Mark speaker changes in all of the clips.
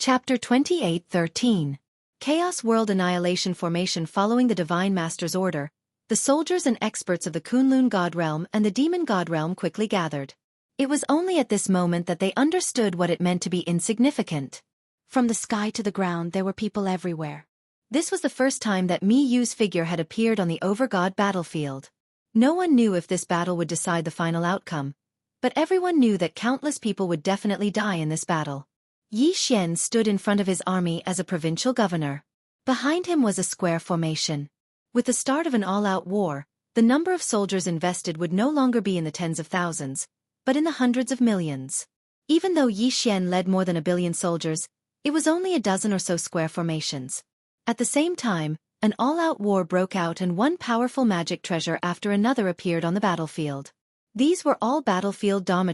Speaker 1: Chapter 28:13. Chaos World Annihilation Formation. Following the Divine Master's order, the soldiers and experts of the Kunlun God Realm and the Demon God Realm quickly gathered. It was only at this moment that they understood what it meant to be insignificant. From the sky to the ground there were people everywhere. This was the first time that Mi Yu's figure had appeared on the Overgod battlefield. No one knew if this battle would decide the final outcome, but everyone knew that countless people would definitely die in this battle. Yi Xian stood in front of his army as a provincial governor. Behind him was a square formation. With the start of an all-out war, the number of soldiers invested would no longer be in the tens of thousands, but in the hundreds of millions. Even though Yi Xian led more than 1 billion soldiers, it was only a dozen or so square formations. At the same time, an all-out war broke out and one powerful magic treasure after another appeared on the battlefield. These were all battlefield Dharma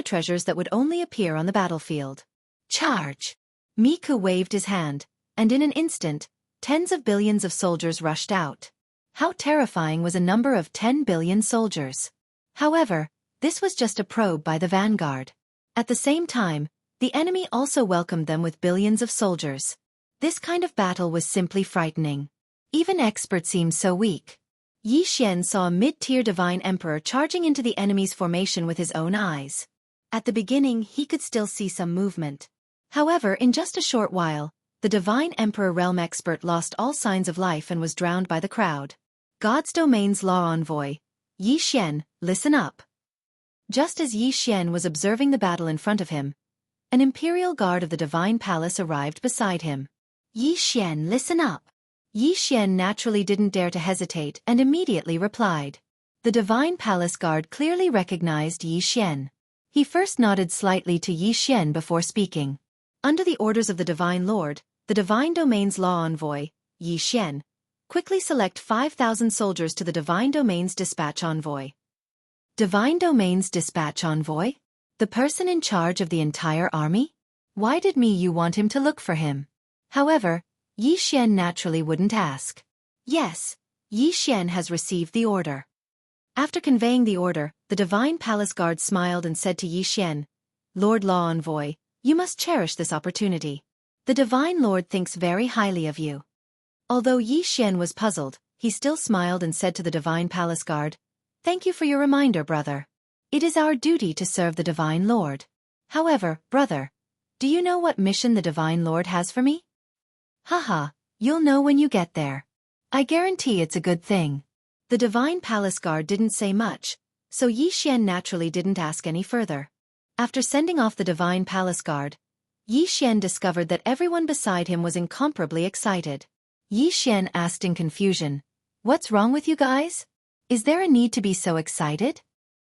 Speaker 1: treasures that would only appear on the battlefield. Charge! Miku waved his hand, and in an instant, tens of billions of soldiers rushed out. How terrifying was a number of 10 billion soldiers! However, this was just a probe by the vanguard. At the same time, the enemy also welcomed them with billions of soldiers. This kind of battle was simply frightening. Even experts seemed so weak. Yi Xian saw a mid-tier divine emperor charging into the enemy's formation with his own eyes. At the beginning he could still see some movement. However, in just a short while, the divine emperor realm expert lost all signs of life and was drowned by the crowd. God's domain's law envoy, Yi Xian, listen up. Just as Yi Xian was observing the battle in front of him, an imperial guard of the divine palace arrived beside him. Yi Xian, listen up. Yi Xian naturally didn't dare to hesitate and immediately replied. The divine palace guard clearly recognized Yi Xian. He first nodded slightly to Yi Xian before speaking. Under the orders of the Divine Lord, the Divine Domain's law envoy, Yi Xian, quickly select 5,000 soldiers to the Divine Domain's dispatch envoy. Divine Domain's dispatch envoy? The person in charge of the entire army? Why did Mi Yu want him to look for him? However, Yi Xian naturally wouldn't ask. Yes, Yi Xian has received the order. After conveying the order, the Divine Palace Guard smiled and said to Yi Xian, Lord Law Envoy, you must cherish this opportunity. The Divine Lord thinks very highly of you. Although Yi Xian was puzzled, he still smiled and said to the Divine Palace Guard, Thank you for your reminder, brother. It is our duty to serve the Divine Lord. However, brother, do you know what mission the Divine Lord has for me? Haha, you'll know when you get there. I guarantee it's a good thing. The Divine Palace Guard didn't say much, so Yi Xian naturally didn't ask any further. After sending off the Divine Palace Guard, Yi Xian discovered that everyone beside him was incomparably excited. Yi Xian asked in confusion, What's wrong with you guys? Is there a need to be so excited?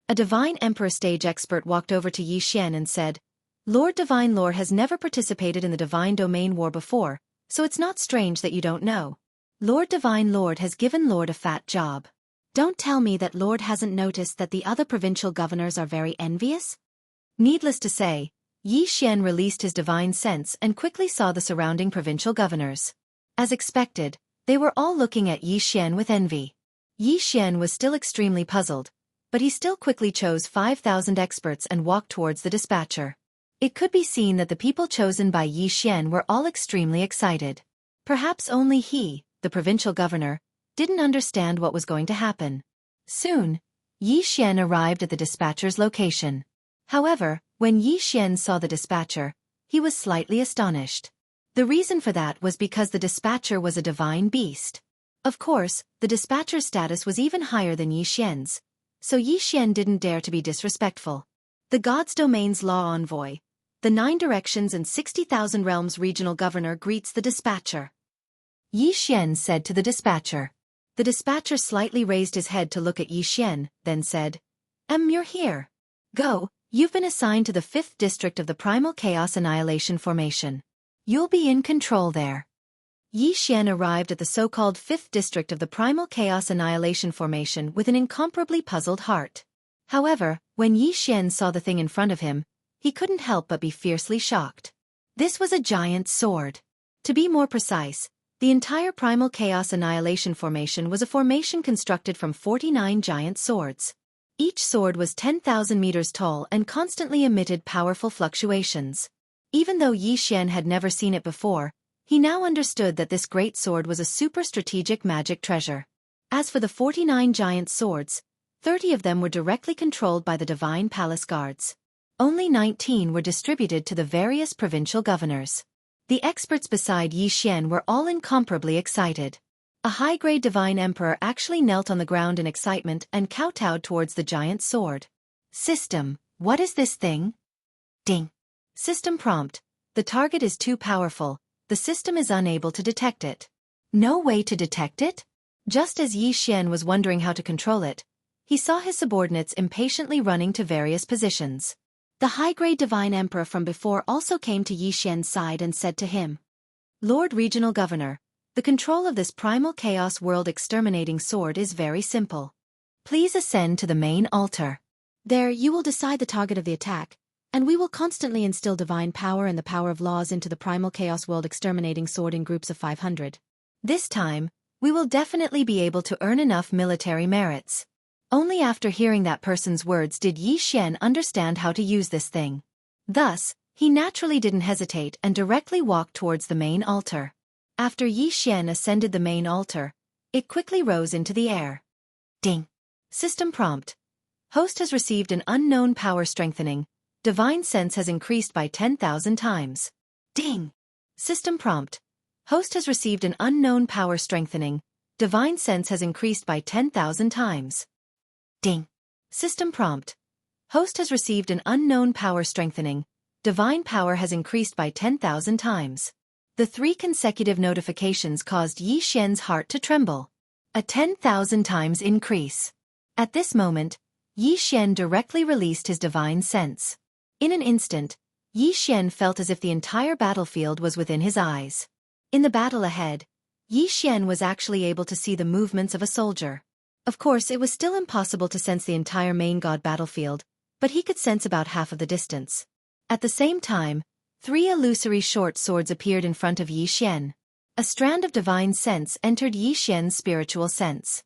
Speaker 1: A Divine Emperor stage expert walked over to Yi Xian and said, Lord Divine Lord has never participated in the Divine Domain War before, so it's not strange that you don't know. Lord Divine Lord has given Lord a fat job. Don't tell me that Lord hasn't noticed that the other provincial governors are very envious? Needless to say, Yi Xian released his divine sense and quickly saw the surrounding provincial governors. As expected, they were all looking at Yi Xian with envy. Yi Xian was still extremely puzzled, but he still quickly chose 5,000 experts and walked towards the dispatcher. It could be seen that the people chosen by Yi Xian were all extremely excited. Perhaps only he, the provincial governor, didn't understand what was going to happen. Soon, Yi Xian arrived at the dispatcher's location. However, when Yi Xian saw the dispatcher, he was slightly astonished. The reason for that was because the dispatcher was a divine beast. Of course, the dispatcher's status was even higher than Yi Xian's, so Yi Xian didn't dare to be disrespectful. The God's Domain's law envoy, the 9 Directions and 60,000 Realms regional governor greets the dispatcher. Yi Xian said to the dispatcher. The dispatcher slightly raised his head to look at Yi Xian, then said, You're here. Go, you've been assigned to the 5th district of the Primal Chaos Annihilation Formation. You'll be in control there. Yi Xian arrived at the so-called 5th district of the Primal Chaos Annihilation Formation with an incomparably puzzled heart. However, when Yi Xian saw the thing in front of him, he couldn't help but be fiercely shocked. This was a giant sword. To be more precise, the entire Primal Chaos Annihilation Formation was a formation constructed from 49 giant swords. Each sword was 10,000 meters tall and constantly emitted powerful fluctuations. Even though Yi Xian had never seen it before, he now understood that this great sword was a super strategic magic treasure. As for the 49 giant swords, 30 of them were directly controlled by the Divine Palace Guards. Only 19 were distributed to the various provincial governors. The experts beside Yi Xian were all incomparably excited. A high-grade Divine Emperor actually knelt on the ground in excitement and kowtowed towards the giant sword. System, what is this thing? Ding. System prompt. The target is too powerful. The system is unable to detect it. No way to detect it? Just as Yi Xian was wondering how to control it, he saw his subordinates impatiently running to various positions. The high-grade Divine Emperor from before also came to Yi Xian's side and said to him, Lord Regional Governor, the control of this primal chaos world exterminating sword is very simple. Please ascend to the main altar. There you will decide the target of the attack, and we will constantly instill divine power and the power of laws into the primal chaos world exterminating sword in groups of 500. This time, we will definitely be able to earn enough military merits. Only after hearing that person's words did Yi Xian understand how to use this thing. Thus, he naturally didn't hesitate and directly walked towards the main altar. After Yi Xian ascended the main altar, it quickly rose into the air. Ding. System prompt. Host has received an unknown power strengthening. Divine sense has increased by 10,000 times. Ding. System prompt. Host has received an unknown power strengthening. Divine sense has increased by 10,000 times. Ding. System prompt. Host has received an unknown power strengthening. Divine power has increased by 10,000 times. The 3 consecutive notifications caused Yi Xian's heart to tremble. A 10,000 times increase. At this moment, Yi Xian directly released his divine sense. In an instant, Yi Xian felt as if the entire battlefield was within his eyes. In the battle ahead, Yi Xian was actually able to see the movements of a soldier. Of course, it was still impossible to sense the entire main god battlefield, but he could sense about half of the distance. At the same time, 3 illusory short swords appeared in front of Yi Xian. A strand of divine sense entered Yi Xian's spiritual sense.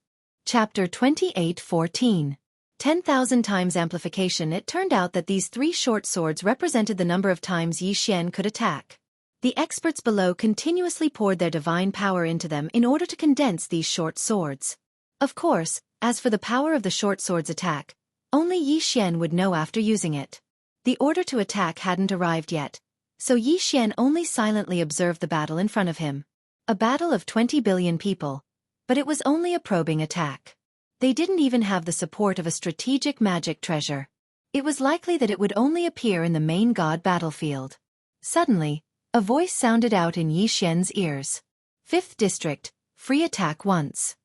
Speaker 1: Chapter 28:14. 10,000 times amplification. It turned out that these 3 short swords represented the number of times Yi Xian could attack. The experts below continuously poured their divine power into them in order to condense these short swords. Of course, as for the power of the short sword's attack, only Yi Xian would know after using it. The order to attack hadn't arrived yet, so Yi Xian only silently observed the battle in front of him. A battle of 20 billion people, but it was only a probing attack. They didn't even have the support of a strategic magic treasure. It was likely that it would only appear in the main god battlefield. Suddenly, a voice sounded out in Yi Xian's ears. 5th District, free attack once.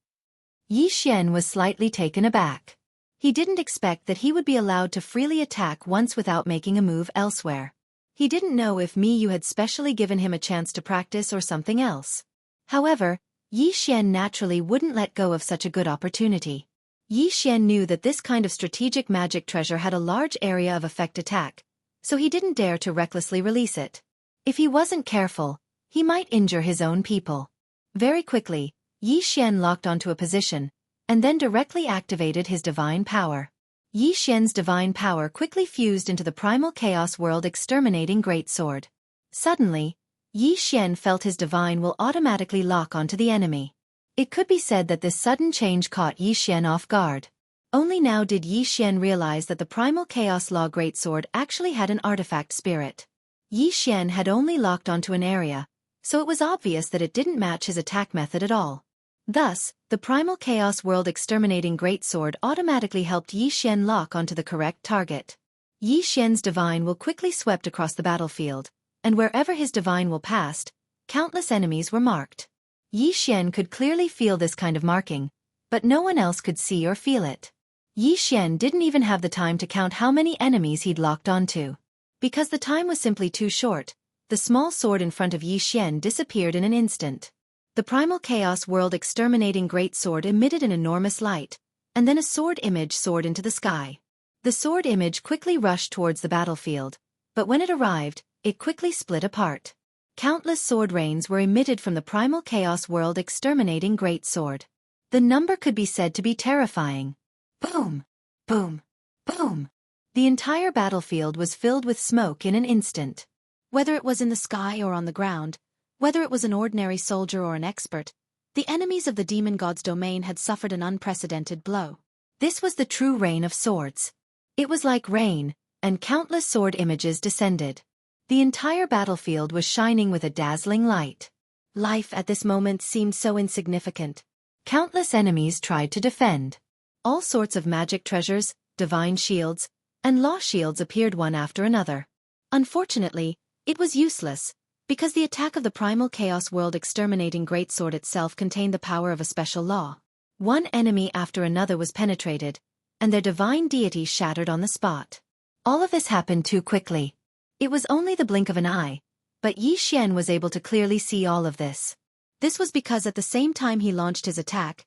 Speaker 1: Yi Xian was slightly taken aback. He didn't expect that he would be allowed to freely attack once without making a move elsewhere. He didn't know if Miyu had specially given him a chance to practice or something else. However, Yi Xian naturally wouldn't let go of such a good opportunity. Yi Xian knew that this kind of strategic magic treasure had a large area of effect attack, so he didn't dare to recklessly release it. If he wasn't careful, he might injure his own people. Very quickly, Yi Xian locked onto a position, and then directly activated his divine power. Yi Xian's divine power quickly fused into the primal chaos world exterminating greatsword. Suddenly, Yi Xian felt his divine will automatically lock onto the enemy. It could be said that this sudden change caught Yi Xian off guard. Only now did Yi Xian realize that the primal chaos law greatsword actually had an artifact spirit. Yi Xian had only locked onto an area, so it was obvious that it didn't match his attack method at all. Thus, the primal chaos world exterminating greatsword automatically helped Yi Xian lock onto the correct target. Yi Xian's divine will quickly swept across the battlefield, and wherever his divine will passed, countless enemies were marked. Yi Xian could clearly feel this kind of marking, but no one else could see or feel it. Yi Xian didn't even have the time to count how many enemies he'd locked onto. Because the time was simply too short, the small sword in front of Yi Xian disappeared in an instant. The primal chaos world exterminating greatsword emitted an enormous light, and then a sword image soared into the sky. The sword image quickly rushed towards the battlefield, but when it arrived, it quickly split apart. Countless sword rains were emitted from the primal chaos world exterminating greatsword. The number could be said to be terrifying. Boom! Boom! Boom! The entire battlefield was filled with smoke in an instant. Whether it was in the sky or on the ground, whether it was an ordinary soldier or an expert, the enemies of the demon god's domain had suffered an unprecedented blow. This was the true rain of swords. It was like rain, and countless sword images descended. The entire battlefield was shining with a dazzling light. Life at this moment seemed so insignificant. Countless enemies tried to defend. All sorts of magic treasures, divine shields, and law shields appeared one after another. Unfortunately, it was useless, because the attack of the primal chaos world exterminating greatsword itself contained the power of a special law. One enemy after another was penetrated, and their divine deity shattered on the spot. All of this happened too quickly. It was only the blink of an eye, but Yi Xian was able to clearly see all of this. This was because at the same time he launched his attack,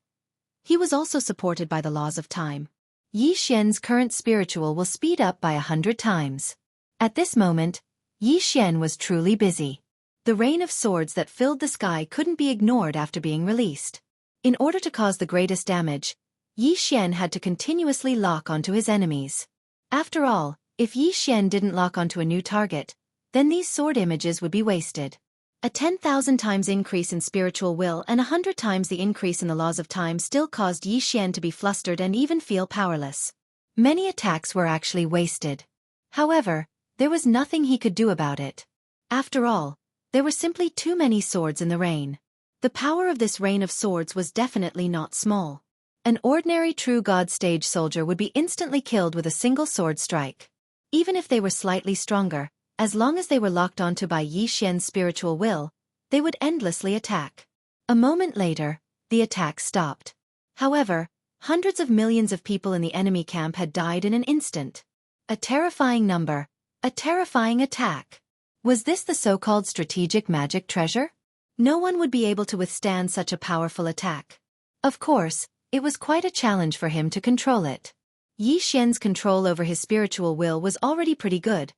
Speaker 1: he was also supported by the laws of time. Yi Xian's current spiritual will speed up by 100 times. At this moment, Yi Xian was truly busy. The rain of swords that filled the sky couldn't be ignored after being released. In order to cause the greatest damage, Yi Xian had to continuously lock onto his enemies. After all, if Yi Xian didn't lock onto a new target, then these sword images would be wasted. A 10,000 times increase in spiritual will and 100 times the increase in the laws of time still caused Yi Xian to be flustered and even feel powerless. Many attacks were actually wasted. However, there was nothing he could do about it. After all, there were simply too many swords in the rain. The power of this rain of swords was definitely not small. An ordinary true god stage soldier would be instantly killed with a single sword strike. Even if they were slightly stronger, as long as they were locked onto by Yi Xian's spiritual will, they would endlessly attack. A moment later, the attack stopped. However, hundreds of millions of people in the enemy camp had died in an instant. A terrifying number, a terrifying attack. Was this the so-called strategic magic treasure? No one would be able to withstand such a powerful attack. Of course, it was quite a challenge for him to control it. Yi Xian's control over his spiritual will was already pretty good,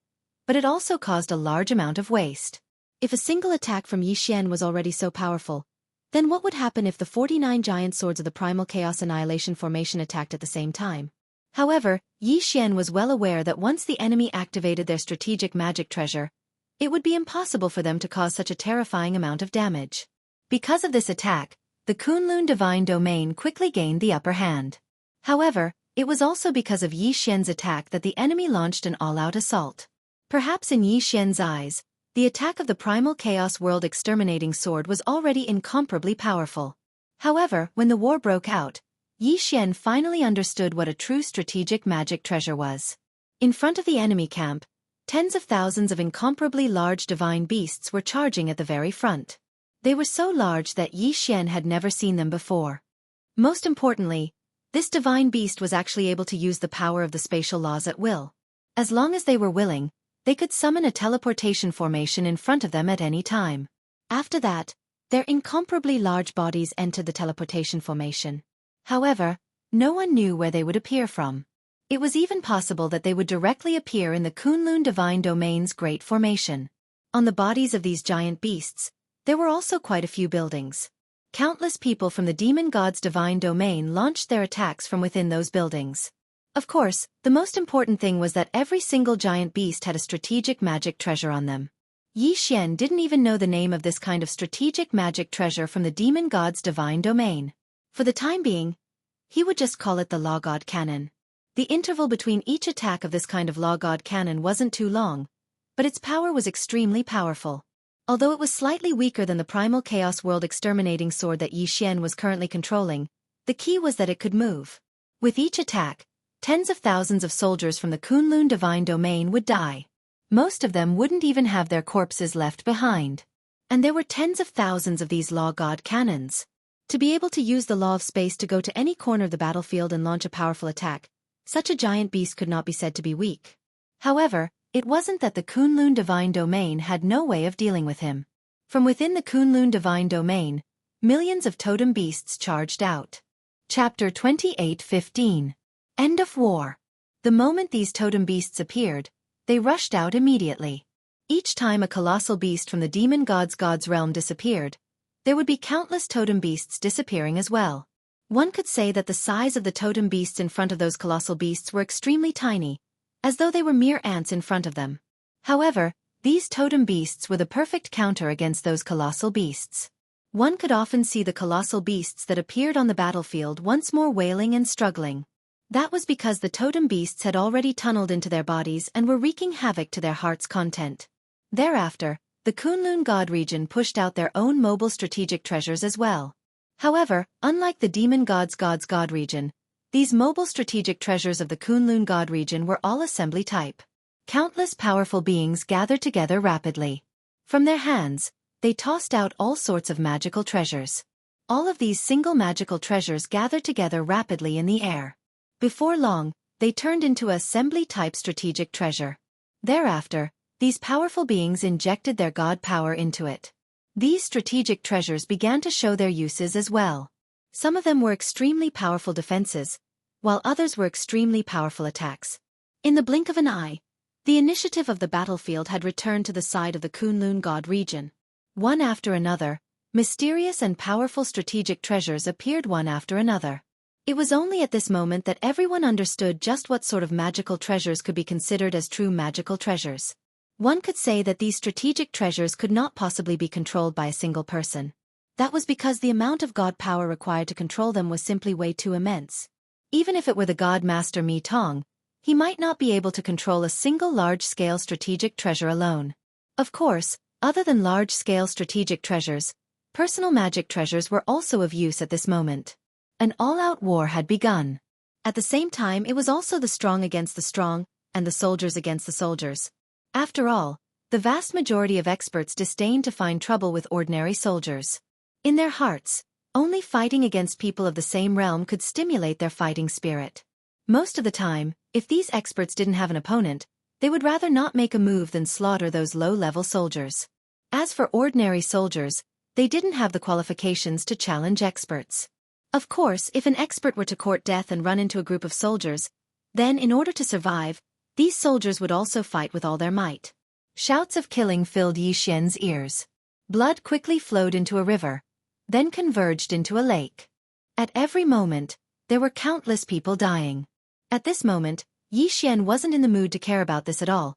Speaker 1: but it also caused a large amount of waste. If a single attack from Yi Xian was already so powerful, then what would happen if the 49 giant swords of the Primal Chaos Annihilation formation attacked at the same time? However, Yi Xian was well aware that once the enemy activated their strategic magic treasure, it would be impossible for them to cause such a terrifying amount of damage. Because of this attack, the Kunlun Divine Domain quickly gained the upper hand. However, it was also because of Yi Xian's attack that the enemy launched an all-out assault. Perhaps in Yi Xian's eyes, the attack of the Primal Chaos World Exterminating Sword was already incomparably powerful. However, when the war broke out, Yi Xian finally understood what a true strategic magic treasure was. In front of the enemy camp, tens of thousands of incomparably large divine beasts were charging at the very front. They were so large that Yi Xian had never seen them before. Most importantly, this divine beast was actually able to use the power of the spatial laws at will. As long as they were willing, they could summon a teleportation formation in front of them at any time. After that, their incomparably large bodies entered the teleportation formation. However, no one knew where they would appear from. It was even possible that they would directly appear in the Kunlun Divine Domain's Great Formation. On the bodies of these giant beasts, there were also quite a few buildings. Countless people from the demon god's divine domain launched their attacks from within those buildings. Of course, the most important thing was that every single giant beast had a strategic magic treasure on them. Yi Xian didn't even know the name of this kind of strategic magic treasure from the demon god's divine domain. For the time being, he would just call it the Law God Cannon. The interval between each attack of this kind of Law God Cannon wasn't too long, but its power was extremely powerful. Although it was slightly weaker than the Primal Chaos World Exterminating Sword that Yi Xian was currently controlling, the key was that it could move. With each attack, tens of thousands of soldiers from the Kunlun Divine Domain would die. Most of them wouldn't even have their corpses left behind. And there were tens of thousands of these Law God Cannons. To be able to use the law of space to go to any corner of the battlefield and launch a powerful attack, such a giant beast could not be said to be weak. However, it wasn't that the Kunlun Divine Domain had no way of dealing with him. From within the Kunlun Divine Domain, millions of totem beasts charged out. Chapter 28:15. End of War. The moment these totem beasts appeared, they rushed out immediately. Each time a colossal beast from the demon god's realm disappeared, there would be countless totem beasts disappearing as well. One could say that the size of the totem beasts in front of those colossal beasts were extremely tiny, as though they were mere ants in front of them. However, These totem beasts were the perfect counter against those colossal beasts. One could often see the colossal beasts that appeared on the battlefield once more wailing and struggling. That was because the totem beasts had already tunneled into their bodies and were wreaking havoc to their heart's content. Thereafter, the Kunlun God region pushed out their own mobile strategic treasures as well. However, unlike the Demon God's God region, these mobile strategic treasures of the Kunlun God region were all assembly type. Countless powerful beings gathered together rapidly. From their hands, they tossed out all sorts of magical treasures. All of these single magical treasures gathered together rapidly in the air. Before long, they turned into assembly-type strategic treasure. Thereafter, these powerful beings injected their god power into it. These strategic treasures began to show their uses as well. Some of them were extremely powerful defenses, while others were extremely powerful attacks. In the blink of an eye, the initiative of the battlefield had returned to the side of the Kunlun God region. One after another, mysterious and powerful strategic treasures appeared one after another. It was only at this moment that everyone understood just what sort of magical treasures could be considered as true magical treasures. One could say that these strategic treasures could not possibly be controlled by a single person. That was because the amount of god power required to control them was simply way too immense. Even if it were the god master Mi Tong, he might not be able to control a single large-scale strategic treasure alone. Of course, other than large-scale strategic treasures, personal magic treasures were also of use at this moment. An all-out war had begun. At the same time, it was also the strong against the strong, and the soldiers against the soldiers. After all, the vast majority of experts disdained to find trouble with ordinary soldiers. In their hearts, only fighting against people of the same realm could stimulate their fighting spirit. Most of the time, if these experts didn't have an opponent, they would rather not make a move than slaughter those low-level soldiers. As for ordinary soldiers, they didn't have the qualifications to challenge experts. Of course, if an expert were to court death and run into a group of soldiers, then in order to survive, these soldiers would also fight with all their might. Shouts of killing filled Yi Xian's ears. Blood quickly flowed into a river, then converged into a lake. At every moment, there were countless people dying. At this moment, Yi Xian wasn't in the mood to care about this at all,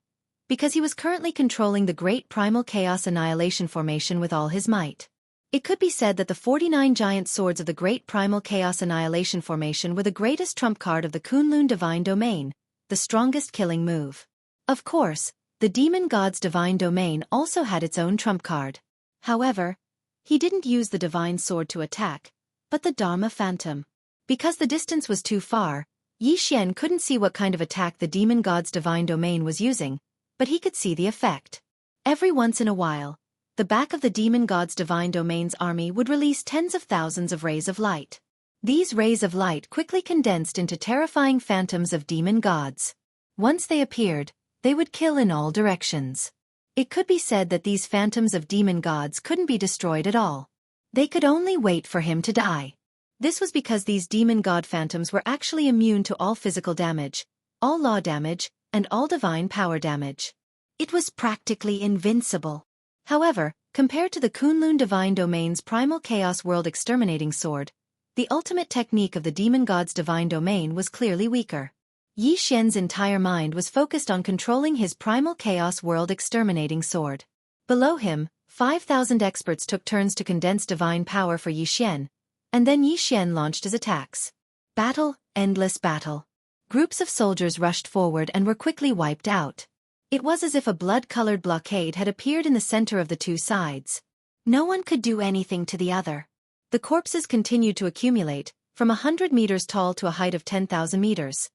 Speaker 1: because he was currently controlling the Great Primal Chaos Annihilation Formation with all his might. It could be said that the 49 giant swords of the Great Primal Chaos Annihilation Formation were the greatest trump card of the Kunlun Divine Domain, the strongest killing move. Of course, the Demon God's Divine Domain also had its own trump card. However, he didn't use the Divine Sword to attack, but the Dharma Phantom. Because the distance was too far, Yi Xian couldn't see what kind of attack the Demon God's Divine Domain was using, but he could see the effect. Every once in a while, the back of the Demon God's Divine Domain's army would release tens of thousands of rays of light. These rays of light quickly condensed into terrifying phantoms of demon gods. Once they appeared, they would kill in all directions. It could be said that these phantoms of demon gods couldn't be destroyed at all. They could only wait for him to die. This was because these demon god phantoms were actually immune to all physical damage, all law damage, and all divine power damage. It was practically invincible. However, compared to the Kunlun Divine Domain's Primal Chaos World Exterminating Sword, the ultimate technique of the Demon God's Divine Domain was clearly weaker. Yi Xian's entire mind was focused on controlling his Primal Chaos World Exterminating Sword. Below him, 5,000 experts took turns to condense divine power for Yi Xian, and then Yi Xian launched his attacks. Battle, endless battle. Groups of soldiers rushed forward and were quickly wiped out. It was as if a blood-colored blockade had appeared in the center of the two sides. No one could do anything to the other. The corpses continued to accumulate, from 100 meters tall to a height of 10,000 meters.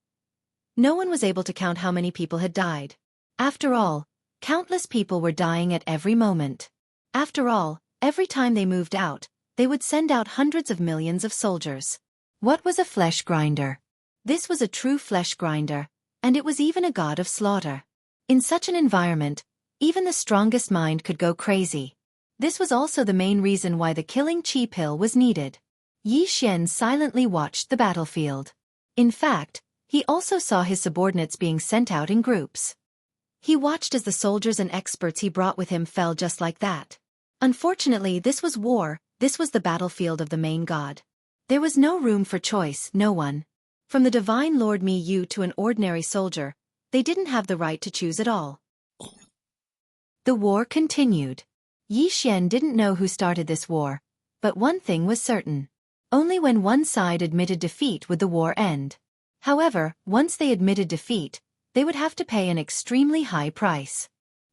Speaker 1: No one was able to count how many people had died. After all, countless people were dying at every moment. After all, every time they moved out, they would send out hundreds of millions of soldiers. What was a flesh grinder? This was a true flesh grinder, and it was even a god of slaughter. In such an environment, even the strongest mind could go crazy. This was also the main reason why the killing chi pill was needed. Yi Xian silently watched the battlefield. In fact, he also saw his subordinates being sent out in groups. He watched as the soldiers and experts he brought with him fell just like that. Unfortunately, this was war, this was the battlefield of the main god. There was no room for choice, no one. From the divine Lord Mi Yu to an ordinary soldier, they didn't have the right to choose at all. The war continued. Yi Xian didn't know who started this war, but one thing was certain. Only when one side admitted defeat would the war end. However, once they admitted defeat, they would have to pay an extremely high price.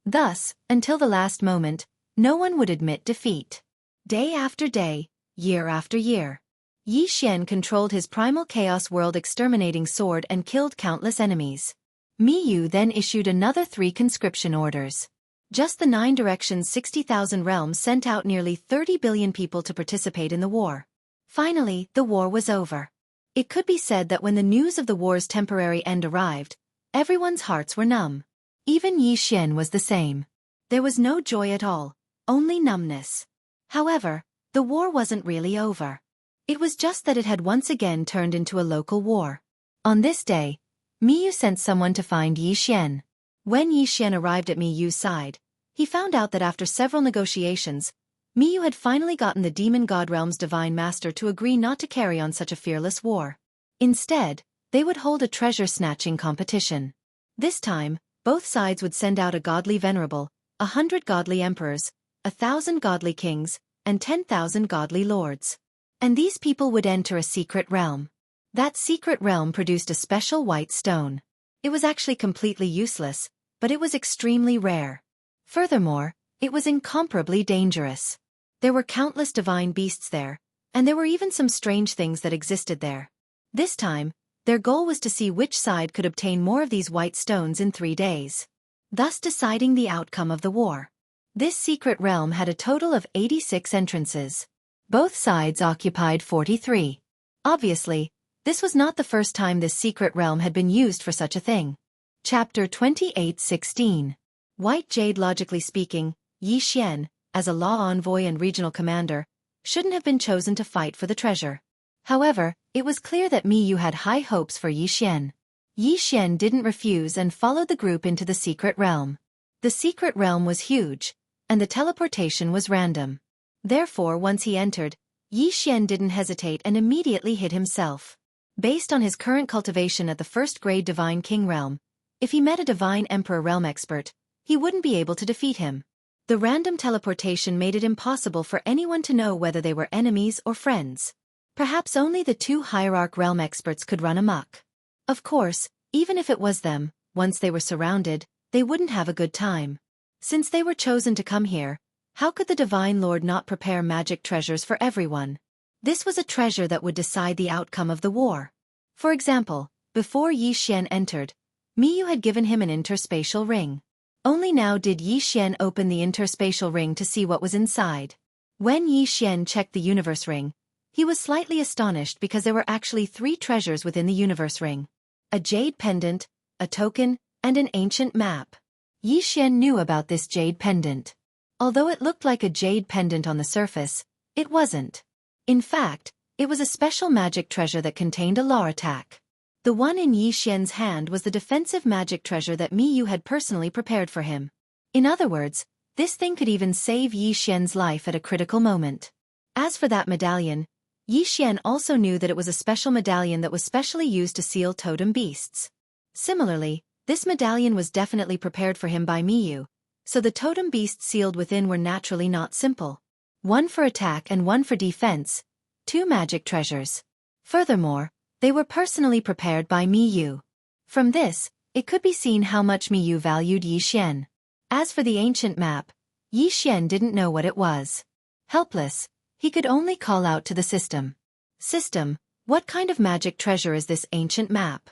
Speaker 1: Thus, until the last moment, no one would admit defeat. Day after day, year after year, Yi Xian controlled his primal chaos world exterminating sword and killed countless enemies. Miyu then issued another 3 conscription orders. Just the 9 directions 60,000 realms sent out nearly 30 billion people to participate in the war. Finally, the war was over. It could be said that when the news of the war's temporary end arrived, everyone's hearts were numb. Even Yi Xian was the same. There was no joy at all, only numbness. However, the war wasn't really over. It was just that it had once again turned into a local war. On this day, Miyu sent someone to find Yi Xian. When Yi Xian arrived at Miyu's side, he found out that after several negotiations, Miyu had finally gotten the demon god realm's divine master to agree not to carry on such a fearless war. Instead, they would hold a treasure-snatching competition. This time, both sides would send out a godly venerable, 100 godly emperors, 1,000 godly kings, and 10,000 godly lords. And these people would enter a secret realm. That secret realm produced a special white stone. It was actually completely useless, but it was extremely rare. Furthermore, it was incomparably dangerous. There were countless divine beasts there, and there were even some strange things that existed there. This time, their goal was to see which side could obtain more of these white stones in 3 days, thus deciding the outcome of the war. This secret realm had a total of 86 entrances. Both sides occupied 43. Obviously, this was not the first time this secret realm had been used for such a thing. Chapter 28:16. White Jade. Logically speaking, Yi Xian, as a law envoy and regional commander, shouldn't have been chosen to fight for the treasure. However, it was clear that Miyu had high hopes for Yi Xian. Yi Xian didn't refuse and followed the group into the secret realm. The secret realm was huge, and the teleportation was random. Therefore, once he entered, Yi Xian didn't hesitate and immediately hid himself. Based on his current cultivation at the first-grade Divine King realm, if he met a Divine Emperor realm expert, he wouldn't be able to defeat him. The random teleportation made it impossible for anyone to know whether they were enemies or friends. Perhaps only the 2 Hierarch realm experts could run amok. Of course, even if it was them, once they were surrounded, they wouldn't have a good time. Since they were chosen to come here, how could the Divine Lord not prepare magic treasures for everyone? This was a treasure that would decide the outcome of the war. For example, before Yi Xian entered, Miyu had given him an interspatial ring. Only now did Yi Xian open the interspatial ring to see what was inside. When Yi Xian checked the universe ring, he was slightly astonished because there were actually 3 treasures within the universe ring. A jade pendant, a token, and an ancient map. Yi Xian knew about this jade pendant. Although it looked like a jade pendant on the surface, it wasn't. In fact, it was a special magic treasure that contained a law attack. The one in Yi Xian's hand was the defensive magic treasure that Miyu had personally prepared for him. In other words, this thing could even save Yi Xian's life at a critical moment. As for that medallion, Yi Xian also knew that it was a special medallion that was specially used to seal totem beasts. Similarly, this medallion was definitely prepared for him by Miyu, so the totem beasts sealed within were naturally not simple. One for attack and one for defense, 2 magic treasures. Furthermore, they were personally prepared by Miyu. From this, it could be seen how much Miyu valued Yi Xian. As for the ancient map, Yi Xian didn't know what it was. Helpless, he could only call out to the system. System, what kind of magic treasure is this ancient map?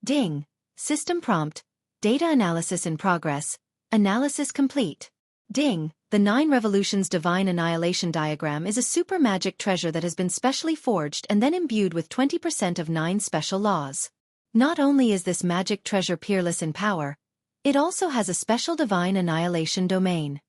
Speaker 1: Ding. System prompt. Data analysis in progress. Analysis complete. Ding. The 9 Revolutions Divine Annihilation Diagram is a super magic treasure that has been specially forged and then imbued with 20% of 9 special laws. Not only is this magic treasure peerless in power, it also has a special divine annihilation domain.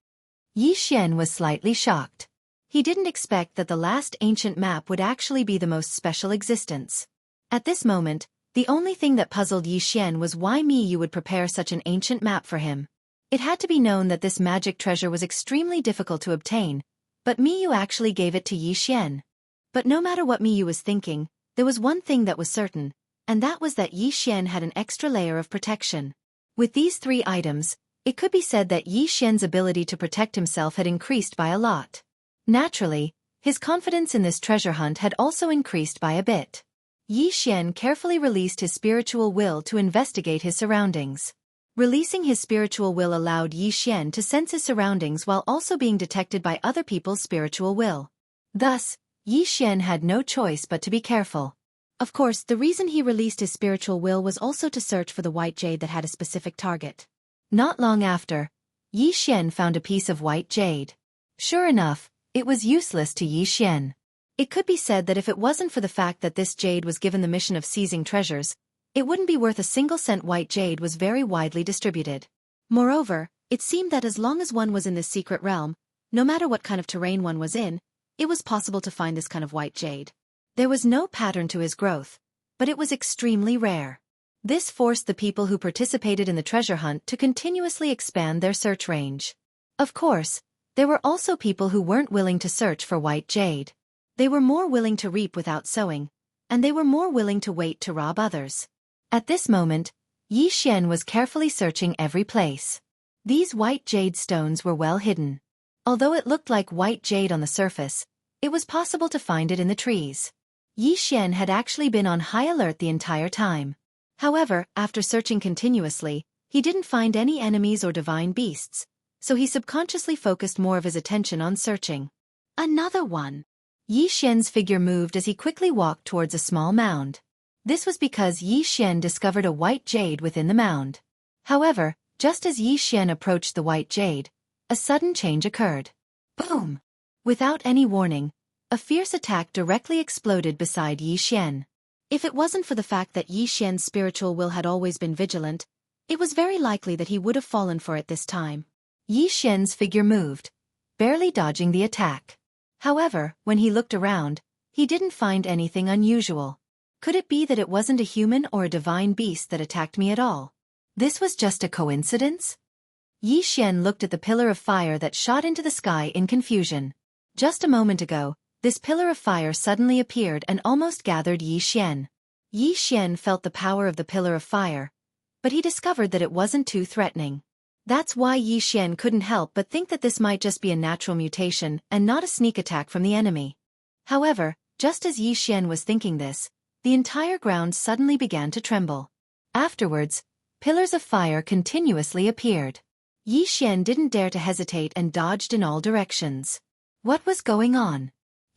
Speaker 1: Yi Xian was slightly shocked. He didn't expect that the last ancient map would actually be the most special existence. At this moment, the only thing that puzzled Yi Xian was why Miyu would prepare such an ancient map for him. It had to be known that this magic treasure was extremely difficult to obtain, but Miyu actually gave it to Yi Xian. But no matter what Miyu was thinking, there was one thing that was certain, and that was that Yi Xian had an extra layer of protection. With these 3 items, It could be said that Yi Xian's ability to protect himself had increased by a lot. Naturally, his confidence in this treasure hunt had also increased by a bit. Yi Xian carefully released his spiritual will to investigate his surroundings. Releasing his spiritual will allowed Yi Xian to sense his surroundings while also being detected by other people's spiritual will. Thus, Yi Xian had no choice but to be careful. Of course, the reason he released his spiritual will was also to search for the white jade that had a specific target. Not long after, Yi Xian found a piece of white jade. Sure enough, it was useless to Yi Xian. It could be said that if it wasn't for the fact that this jade was given the mission of seizing treasures, it wouldn't be worth a single cent. White jade was very widely distributed. Moreover, it seemed that as long as one was in this secret realm, no matter what kind of terrain one was in, it was possible to find this kind of white jade. There was no pattern to his growth, but it was extremely rare. This forced the people who participated in the treasure hunt to continuously expand their search range. Of course, there were also people who weren't willing to search for white jade. They were more willing to reap without sowing, and they were more willing to wait to rob others. At this moment, Yi Xian was carefully searching every place. These white jade stones were well hidden. Although it looked like white jade on the surface, it was possible to find it in the trees. Yi Xian had actually been on high alert the entire time. However, after searching continuously, he didn't find any enemies or divine beasts, so he subconsciously focused more of his attention on searching. Another one. Yi Xian's figure moved as he quickly walked towards a small mound. This was because Yi Xian discovered a white jade within the mound. However, just as Yi Xian approached the white jade, a sudden change occurred. Boom! Without any warning, a fierce attack directly exploded beside Yi Xian. If it wasn't for the fact that Yi Xian's spiritual will had always been vigilant, it was very likely that he would have fallen for it this time. Yi Xian's figure moved, barely dodging the attack. However, when he looked around, he didn't find anything unusual. Could it be that it wasn't a human or a divine beast that attacked me at all? This was just a coincidence? Yi Xian looked at the pillar of fire that shot into the sky in confusion. Just a moment ago, this pillar of fire suddenly appeared and almost gathered Yi Xian. Yi Xian felt the power of the pillar of fire, but he discovered that it wasn't too threatening. That's why Yi Xian couldn't help but think that this might just be a natural mutation and not a sneak attack from the enemy. However, just as Yi Xian was thinking this, the entire ground suddenly began to tremble. Afterwards, pillars of fire continuously appeared. Yi Xian didn't dare to hesitate and dodged in all directions. What was going on?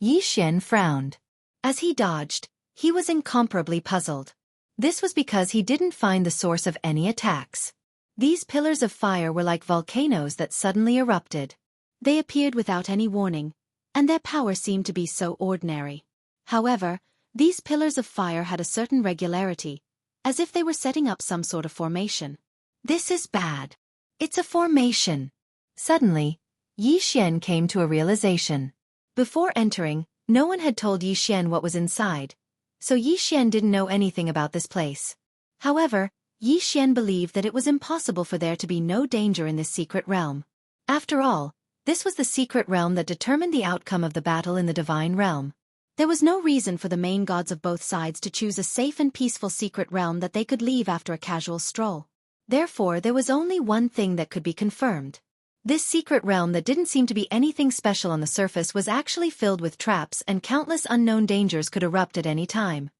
Speaker 1: Yi Xian frowned. As he dodged, he was incomparably puzzled. This was because he didn't find the source of any attacks. These pillars of fire were like volcanoes that suddenly erupted. They appeared without any warning, and their power seemed to be so ordinary. However, these pillars of fire had a certain regularity, as if they were setting up some sort of formation. This is bad. It's a formation. Suddenly, Yi Xian came to a realization. Before entering, no one had told Yi Xian what was inside, so Yi Xian didn't know anything about this place. However, Yi Xian believed that it was impossible for there to be no danger in this secret realm. After all, this was the secret realm that determined the outcome of the battle in the divine realm. There was no reason for the main gods of both sides to choose a safe and peaceful secret realm that they could leave after a casual stroll. Therefore, there was only one thing that could be confirmed. This secret realm that didn't seem to be anything special on the surface was actually filled with traps, and countless unknown dangers could erupt at any time.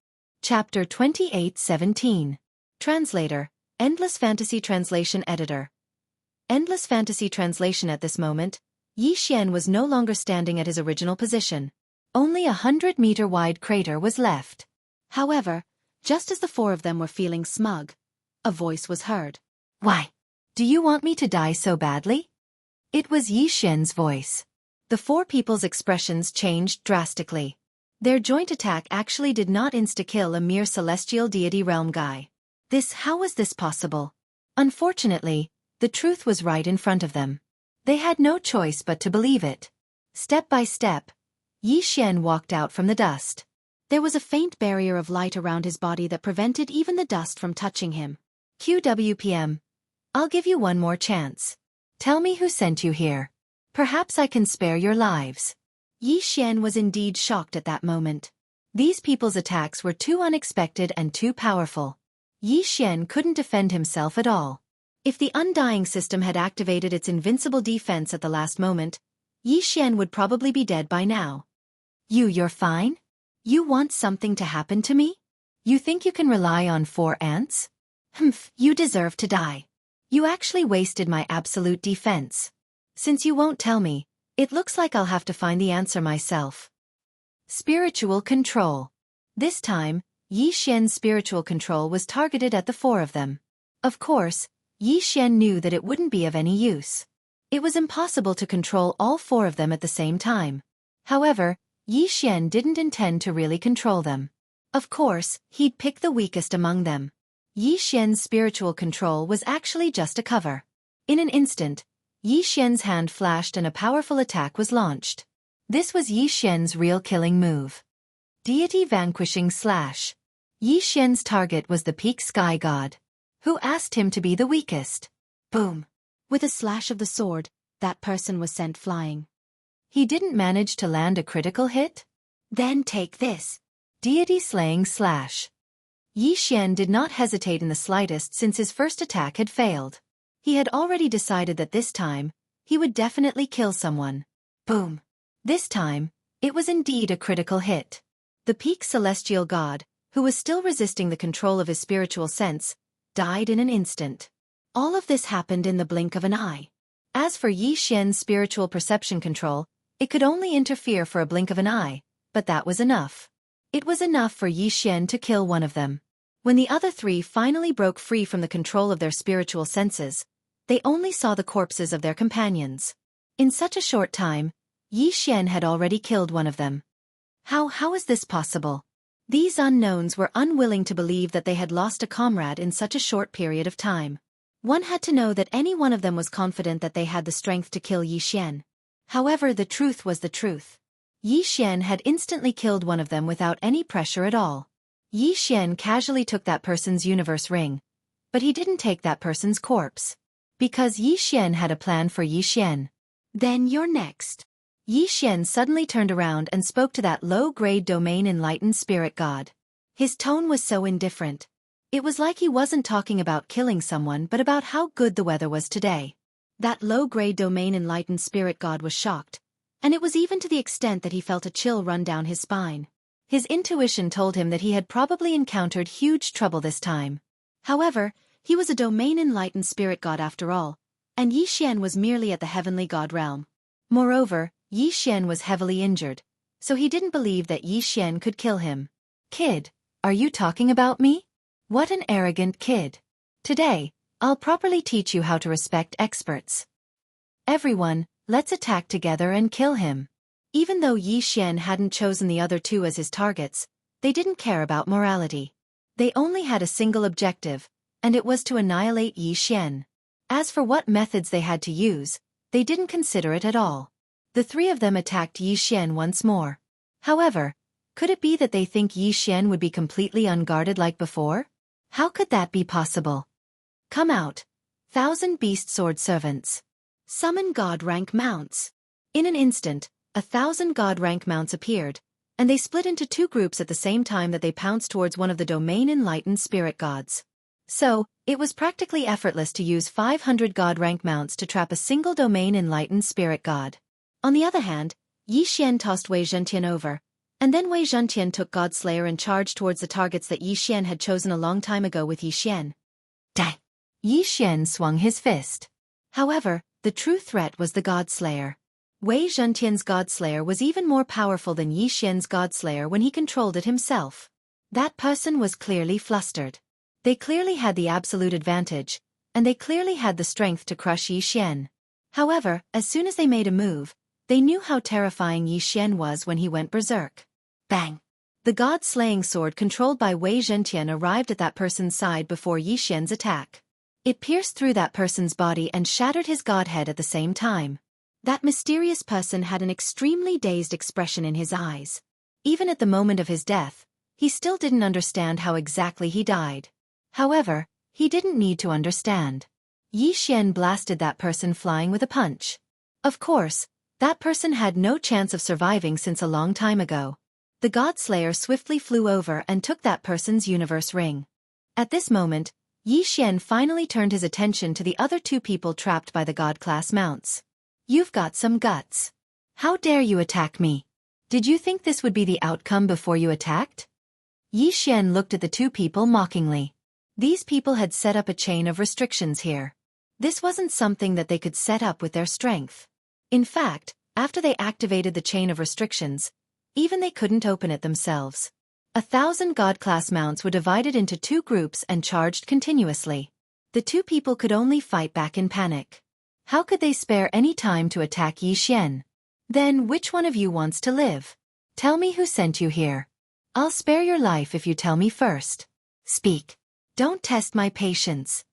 Speaker 1: Chapter 28:17. Translator, Endless Fantasy Translation Editor. Endless Fantasy Translation. At this moment, Yi Xian was no longer standing at his original position. Only a 100-meter wide crater was left. However, just as the four of them were feeling smug, a voice was heard. Why? Do you want me to die so badly? It was Yi Xian's voice. The four people's expressions changed drastically. Their joint attack actually did not insta-kill a mere celestial deity realm guy. How was this possible? Unfortunately, the truth was right in front of them. They had no choice but to believe it. Step by step, Yi Xian walked out from the dust. There was a faint barrier of light around his body that prevented even the dust from touching him. QWPM. I'll give you one more chance. Tell me who sent you here. Perhaps I can spare your lives. Yi Xian was indeed shocked at that moment. These people's attacks were too unexpected and too powerful. Yi Xian couldn't defend himself at all. If the Undying system had activated its invincible defense at the last moment, Yi Xian would probably be dead by now. You're fine? You want something to happen to me? You think you can rely on 4 ants? Humph, you deserve to die. You actually wasted my absolute defense. Since you won't tell me, it looks like I'll have to find the answer myself. Spiritual control. This time, Yi Xian's spiritual control was targeted at the 4 of them. Of course, Yi Xian knew that it wouldn't be of any use. It was impossible to control all 4 of them at the same time. However, Yi Xian didn't intend to really control them. Of course, he'd pick the weakest among them. Yi Xian's spiritual control was actually just a cover. In an instant, Yi Xian's hand flashed and a powerful attack was launched. This was Yi Xian's real killing move. Deity Vanquishing Slash. Yi Xian's target was the peak sky god. Who asked him to be the weakest? Boom. With a slash of the sword, that person was sent flying. He didn't manage to land a critical hit? Then take this. Deity Slaying Slash. Yi Xian did not hesitate in the slightest since his first attack had failed. He had already decided that this time, he would definitely kill someone. Boom. This time, it was indeed a critical hit. The peak celestial god, who was still resisting the control of his spiritual sense, died in an instant. All of this happened in the blink of an eye. As for Yi Xian's spiritual perception control, it could only interfere for a blink of an eye, but that was enough. It was enough for Yi Xian to kill one of them. When the other 3 finally broke free from the control of their spiritual senses, they only saw the corpses of their companions. In such a short time, Yi Xian had already killed one of them. How is this possible? These unknowns were unwilling to believe that they had lost a comrade in such a short period of time. One had to know that any one of them was confident that they had the strength to kill Yi Xian. However, the truth was the truth. Yi Xian had instantly killed one of them without any pressure at all. Yi Xian casually took that person's universe ring, but he didn't take that person's corpse. Because Yi Xian had a plan for Yi Xian. Then you're next. Yi Xian suddenly turned around and spoke to that low-grade domain enlightened spirit god. His tone was so indifferent. It was like he wasn't talking about killing someone but about how good the weather was today. That low-grade domain enlightened spirit god was shocked, and it was even to the extent that he felt a chill run down his spine. His intuition told him that he had probably encountered huge trouble this time. However, he was a domain enlightened spirit god after all, and Yi Xian was merely at the heavenly god realm. Moreover, Yi Xian was heavily injured, so he didn't believe that Yi Xian could kill him. Kid, are you talking about me? What an arrogant kid. Today, I'll properly teach you how to respect experts. Everyone, let's attack together and kill him. Even though Yi Xian hadn't chosen the other 2 as his targets, they didn't care about morality. They only had a single objective, and it was to annihilate Yi Xian. As for what methods they had to use, they didn't consider it at all. The 3 of them attacked Yi Xian once more. However, could it be that they think Yi Xian would be completely unguarded like before? How could that be possible? Come out, 1,000 beast sword servants. Summon god rank mounts. In an instant, 1,000 god rank mounts appeared, and they split into 2 groups at the same time that they pounced towards one of the domain enlightened spirit gods. So, it was practically effortless to use 500 god rank mounts to trap a single domain enlightened spirit god. On the other hand, Yi Xian tossed Wei Zhentian over, and then Wei Zhentian took Godslayer and charged towards the targets that Yi Xian had chosen a long time ago with Yi Xian. Dang! Yi Xian swung his fist. However, the true threat was the Godslayer. Wei Zhentian's Godslayer was even more powerful than Yi Xian's Godslayer when he controlled it himself. That person was clearly flustered. They clearly had the absolute advantage, and they clearly had the strength to crush Yi Xian. However, as soon as they made a move, they knew how terrifying Yi Xian was when he went berserk. Bang! The god-slaying sword controlled by Wei Zhentian arrived at that person's side before Yi Xian's attack. It pierced through that person's body and shattered his godhead at the same time. That mysterious person had an extremely dazed expression in his eyes. Even at the moment of his death, he still didn't understand how exactly he died. However, he didn't need to understand. Yi Xian blasted that person flying with a punch. Of course, that person had no chance of surviving since a long time ago. The Godslayer swiftly flew over and took that person's universe ring. At this moment, Yi Xian finally turned his attention to the other two people trapped by the god-class mounts. You've got some guts. How dare you attack me? Did you think this would be the outcome before you attacked? Yi Xian looked at the two people mockingly. These people had set up a chain of restrictions here. This wasn't something that they could set up with their strength. In fact, after they activated the chain of restrictions, even they couldn't open it themselves. 1,000 god-class mounts were divided into two groups and charged continuously. The two people could only fight back in panic. How could they spare any time to attack Yi Xian? Then which one of you wants to live? Tell me who sent you here. I'll spare your life if you tell me first. Speak. Don't test my patience.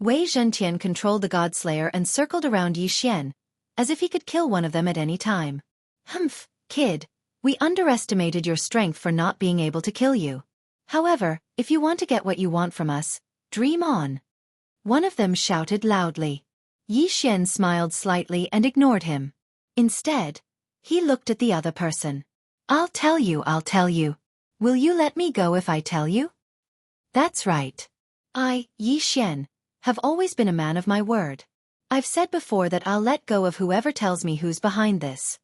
Speaker 1: Wei Zhentian controlled the Godslayer and circled around Yi Xian, as if he could kill one of them at any time. Humph, kid, we underestimated your strength for not being able to kill you. However, if you want to get what you want from us, dream on. One of them shouted loudly. Yi Xian smiled slightly and ignored him. Instead, he looked at the other person. I'll tell you. Will you let me go if I tell you? That's right. I, Yi Xian, have always been a man of my word. I've said before that I'll let go of whoever tells me who's behind this.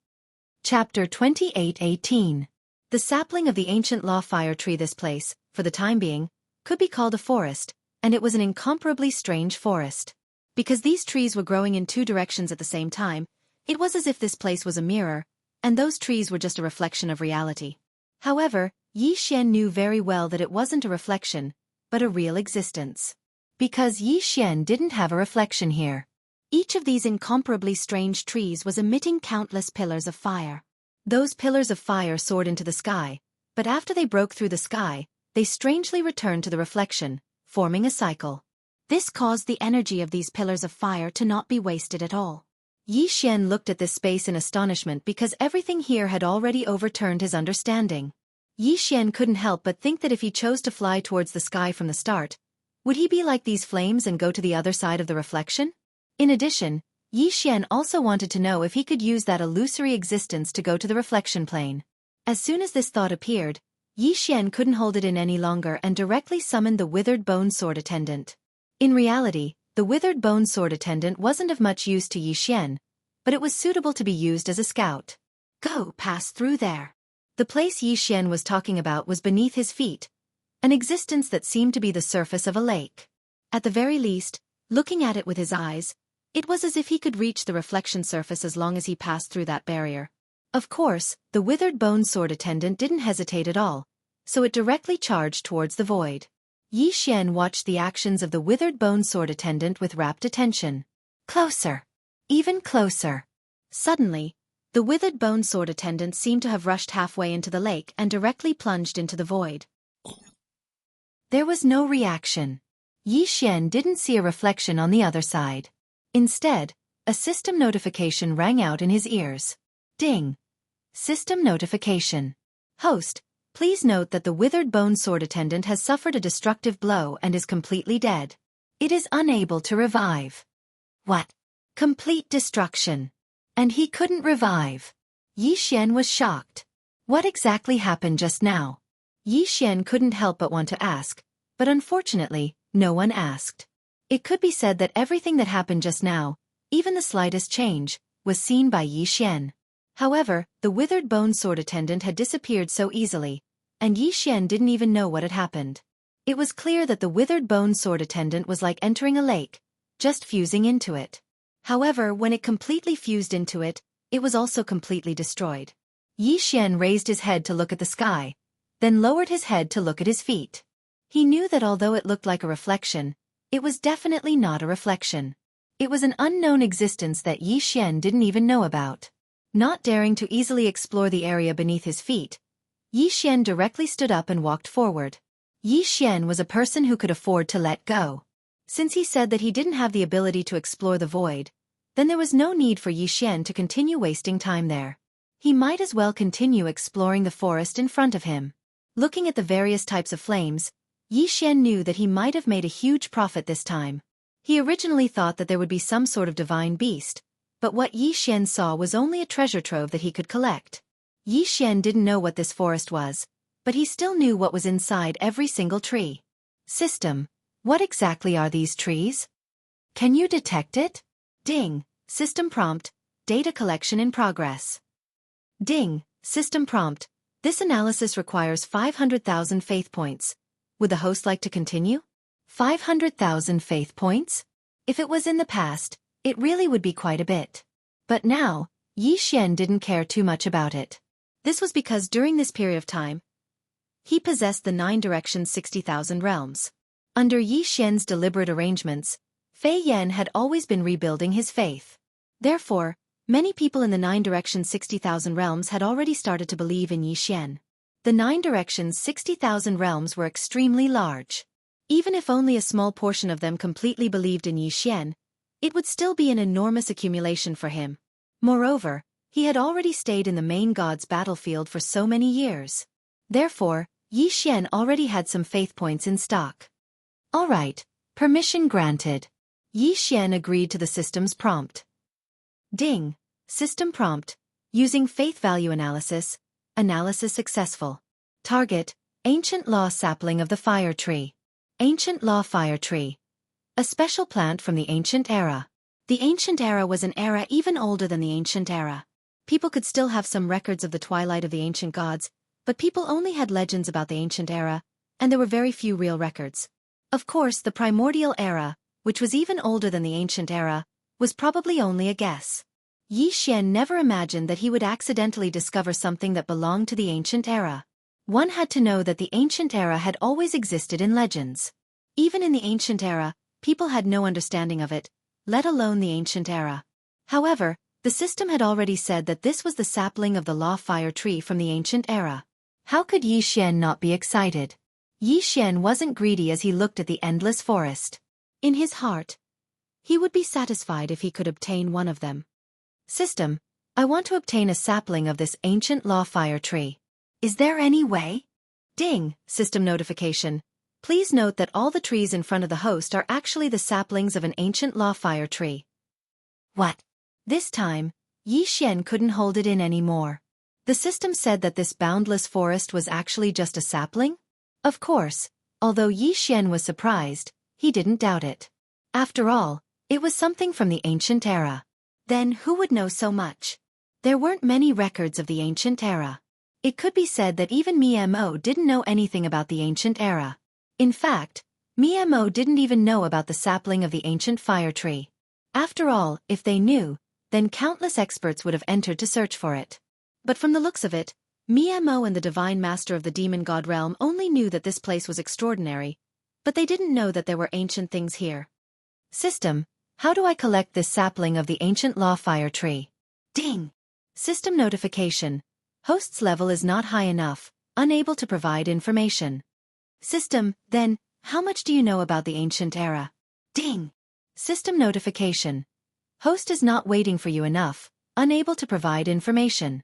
Speaker 1: Chapter 28:18. The sapling of the ancient law fire tree. This place, for the time being, could be called a forest, and it was an incomparably strange forest. Because these trees were growing in two directions at the same time, it was as if this place was a mirror, and those trees were just a reflection of reality. However, Yi Xian knew very well that it wasn't a reflection, but a real existence. Because Yi Xian didn't have a reflection here. Each of these incomparably strange trees was emitting countless pillars of fire. Those pillars of fire soared into the sky, but after they broke through the sky, they strangely returned to the reflection, forming a cycle. This caused the energy of these pillars of fire to not be wasted at all. Yi Xian looked at this space in astonishment because everything here had already overturned his understanding. Yi Xian couldn't help but think that if he chose to fly towards the sky from the start, would he be like these flames and go to the other side of the reflection? In addition, Yi Xian also wanted to know if he could use that illusory existence to go to the reflection plane. As soon as this thought appeared, Yi Xian couldn't hold it in any longer and directly summoned the withered bone sword attendant. In reality, the withered bone sword attendant wasn't of much use to Yi Xian, but it was suitable to be used as a scout. Go, pass through there. The place Yi Xian was talking about was beneath his feet, an existence that seemed to be the surface of a lake. At the very least, looking at it with his eyes, it was as if he could reach the reflection surface as long as he passed through that barrier. Of course, the withered bone sword attendant didn't hesitate at all, so it directly charged towards the void. Yi Xian watched the actions of the withered bone sword attendant with rapt attention. Closer. Even closer. Suddenly, the withered bone sword attendant seemed to have rushed halfway into the lake and directly plunged into the void. There was no reaction. Yi Xian didn't see a reflection on the other side. Instead, a system notification rang out in his ears. Ding. System notification. Host, please note that the withered bone sword attendant has suffered a destructive blow and is completely dead. It is unable to revive. What? Complete destruction. And he couldn't revive. Yi Xian was shocked. What exactly happened just now? Yi Xian couldn't help but want to ask, but unfortunately, no one asked. It could be said that everything that happened just now, even the slightest change, was seen by Yi Xian. However, the withered bone sword attendant had disappeared so easily, and Yi Xian didn't even know what had happened. It was clear that the withered bone sword attendant was like entering a lake, just fusing into it. However, when it completely fused into it, it was also completely destroyed. Yi Xian raised his head to look at the sky, then lowered his head to look at his feet. He knew that although it looked like a reflection, it was definitely not a reflection. It was an unknown existence that Yi Xian didn't even know about. Not daring to easily explore the area beneath his feet, Yi Xian directly stood up and walked forward. Yi Xian was a person who could afford to let go. Since he said that he didn't have the ability to explore the void, then there was no need for Yi Xian to continue wasting time there. He might as well continue exploring the forest in front of him. Looking at the various types of flames, Yi Xian knew that he might have made a huge profit this time. He originally thought that there would be some sort of divine beast, but what Yi Xian saw was only a treasure trove that he could collect. Yi Xian didn't know what this forest was, but he still knew what was inside every single tree. System. What exactly are these trees? Can you detect it? Ding. System prompt. Data collection in progress. Ding. System prompt. This analysis requires 500,000 faith points. Would the host like to continue? 500,000 faith points? If it was in the past, it really would be quite a bit. But now, Yi Xian didn't care too much about it. This was because during this period of time, he possessed the 9 directions 60,000 realms. Under Yi Xian's deliberate arrangements, Fei Yan had always been rebuilding his faith. Therefore, many people in the 9 directions 60,000 realms had already started to believe in Yi Xian. The 9 directions 60,000 realms were extremely large. Even if only a small portion of them completely believed in Yi Xian, it would still be an enormous accumulation for him. Moreover, he had already stayed in the main god's battlefield for so many years. Therefore, Yi Xian already had some faith points in stock. All right, permission granted. Yi Xian agreed to the system's prompt. Ding. System prompt. Using faith value analysis. Analysis successful. Target. Ancient Law sapling of the fire tree. Ancient Law fire tree. A special plant from the ancient era. The ancient era was an era even older than the ancient era. People could still have some records of the twilight of the ancient gods, but people only had legends about the ancient era, and there were very few real records. Of course, the primordial era, which was even older than the ancient era, was probably only a guess. Yi Xian never imagined that he would accidentally discover something that belonged to the ancient era. One had to know that the ancient era had always existed in legends. Even in the ancient era, people had no understanding of it, let alone the ancient era. However, the system had already said that this was the sapling of the Law fire tree from the ancient era. How could Yi Xian not be excited? Yi Xian wasn't greedy as he looked at the endless forest. In his heart, he would be satisfied if he could obtain one of them. System, I want to obtain a sapling of this ancient Law fire tree. Is there any way? Ding. System notification. Please note that all the trees in front of the host are actually the saplings of an ancient Law fire tree. What? This time, Yi Xian couldn't hold it in anymore. The system said that this boundless forest was actually just a sapling? Of course, although Yi Xian was surprised, he didn't doubt it. After all, it was something from the ancient era. Then who would know so much? There weren't many records of the ancient era. It could be said that even Mo didn't know anything about the ancient era. In fact, Mo didn't even know about the sapling of the ancient fire tree. After all, if they knew, then countless experts would have entered to search for it. But from the looks of it, Mo and the divine master of the demon god realm only knew that this place was extraordinary, but they didn't know that there were ancient things here. System, how do I collect this sapling of the ancient Law fire tree? Ding! System notification. Host's level is not high enough, unable to provide information. System, then, how much do you know about the ancient era? Ding! System notification. Host is not waiting for you enough, unable to provide information.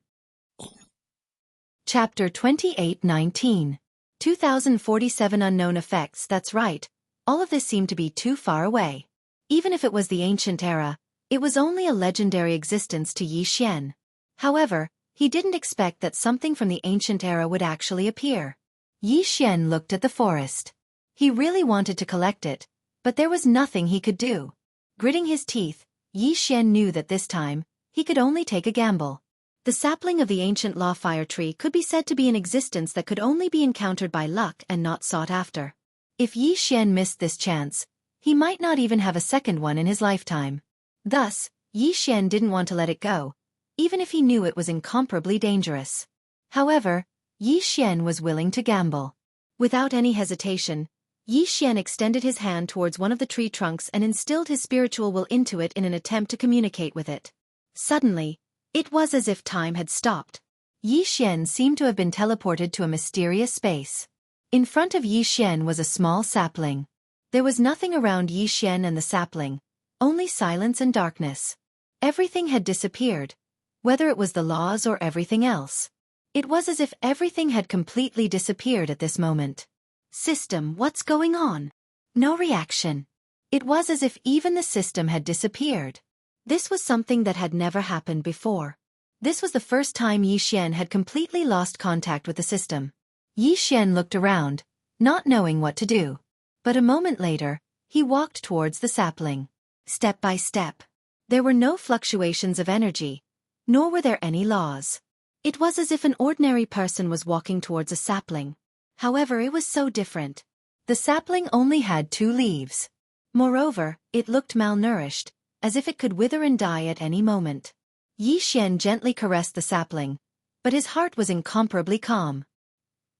Speaker 1: Chapter 28:19. 2047 Unknown effects. That's right, all of this seemed to be too far away. Even if it was the ancient era, it was only a legendary existence to Yi Xian. However, he didn't expect that something from the ancient era would actually appear. Yi Xian looked at the forest. He really wanted to collect it, but there was nothing he could do. Gritting his teeth, Yi Xian knew that this time, he could only take a gamble. The sapling of the ancient Law fire tree could be said to be an existence that could only be encountered by luck and not sought after. If Yi Xian missed this chance, he might not even have a second one in his lifetime. Thus, Yi Xian didn't want to let it go, even if he knew it was incomparably dangerous. However, Yi Xian was willing to gamble. Without any hesitation, Yi Xian extended his hand towards one of the tree trunks and instilled his spiritual will into it in an attempt to communicate with it. Suddenly, it was as if time had stopped. Yi Xian seemed to have been teleported to a mysterious space. In front of Yi Xian was a small sapling. There was nothing around Yi Xian and the sapling, only silence and darkness. Everything had disappeared, whether it was the laws or everything else. It was as if everything had completely disappeared at this moment. System, what's going on? No reaction. It was as if even the system had disappeared. This was something that had never happened before. This was the first time Yi Xian had completely lost contact with the system. Yi Xian looked around, not knowing what to do. But a moment later, he walked towards the sapling. Step by step. There were no fluctuations of energy, nor were there any laws. It was as if an ordinary person was walking towards a sapling. However, it was so different. The sapling only had 2 leaves. Moreover, it looked malnourished, as if it could wither and die at any moment. Yi Xian gently caressed the sapling, but his heart was incomparably calm.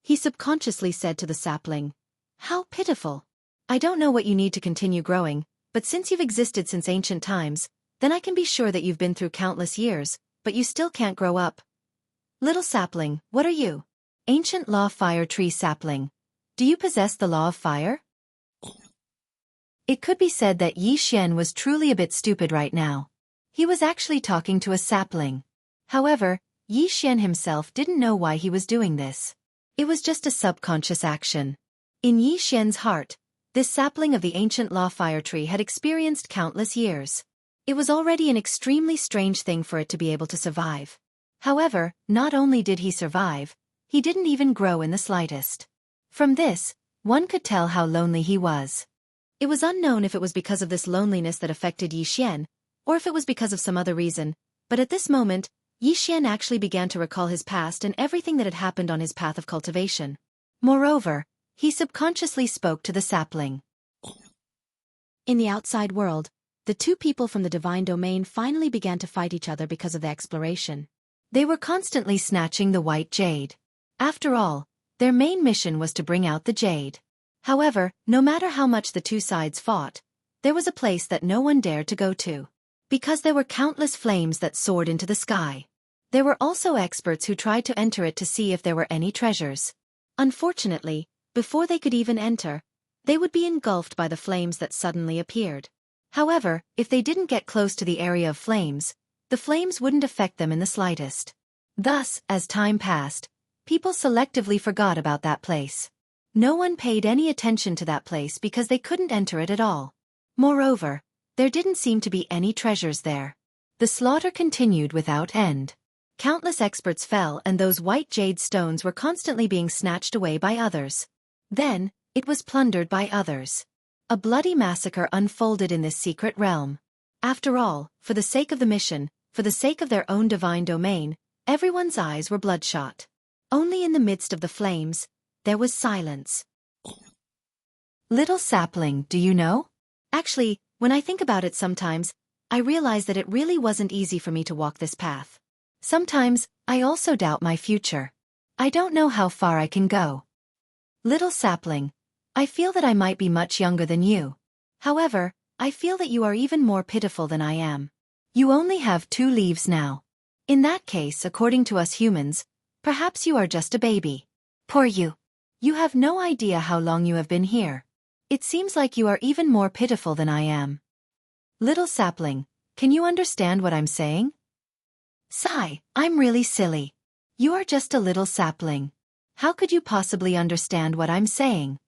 Speaker 1: He subconsciously said to the sapling, "How pitiful. I don't know what you need to continue growing, but since you've existed since ancient times, then I can be sure that you've been through countless years, but you still can't grow up. Little sapling, what are you? Ancient law fire tree sapling. Do you possess the law of fire?" It could be said that Yi Xian was truly a bit stupid right now. He was actually talking to a sapling. However, Yi Xian himself didn't know why he was doing this. It was just a subconscious action. In Yi Xian's heart, this sapling of the ancient law fire tree had experienced countless years. It was already an extremely strange thing for it to be able to survive. However, not only did he survive, he didn't even grow in the slightest. From this, one could tell how lonely he was. It was unknown if it was because of this loneliness that affected Yi Xian, or if it was because of some other reason, but at this moment, Yi Xian actually began to recall his past and everything that had happened on his path of cultivation. Moreover, he subconsciously spoke to the sapling. In the outside world, the 2 people from the divine domain finally began to fight each other because of the exploration. They were constantly snatching the white jade. After all, their main mission was to bring out the jade. However, no matter how much the 2 sides fought, there was a place that no one dared to go to. Because there were countless flames that soared into the sky. There were also experts who tried to enter it to see if there were any treasures. Unfortunately, before they could even enter, they would be engulfed by the flames that suddenly appeared. However, if they didn't get close to the area of flames, the flames wouldn't affect them in the slightest. Thus, as time passed, people selectively forgot about that place. No one paid any attention to that place because they couldn't enter it at all. Moreover, there didn't seem to be any treasures there. The slaughter continued without end. Countless experts fell and those white jade stones were constantly being snatched away by others. Then, it was plundered by others. A bloody massacre unfolded in this secret realm. After all, for the sake of the mission, for the sake of their own divine domain, everyone's eyes were bloodshot. Only in the midst of the flames, there was silence. Little sapling, do you know? Actually, when I think about it sometimes, I realize that it really wasn't easy for me to walk this path. Sometimes, I also doubt my future. I don't know how far I can go. Little sapling, I feel that I might be much younger than you. However, I feel that you are even more pitiful than I am. You only have 2 leaves now. In that case, according to us humans, perhaps you are just a baby. Poor you. You have no idea how long you have been here. It seems like you are even more pitiful than I am. Little sapling, can you understand what I'm saying? Sigh, I'm really silly. You are just a little sapling. How could you possibly understand what I'm saying?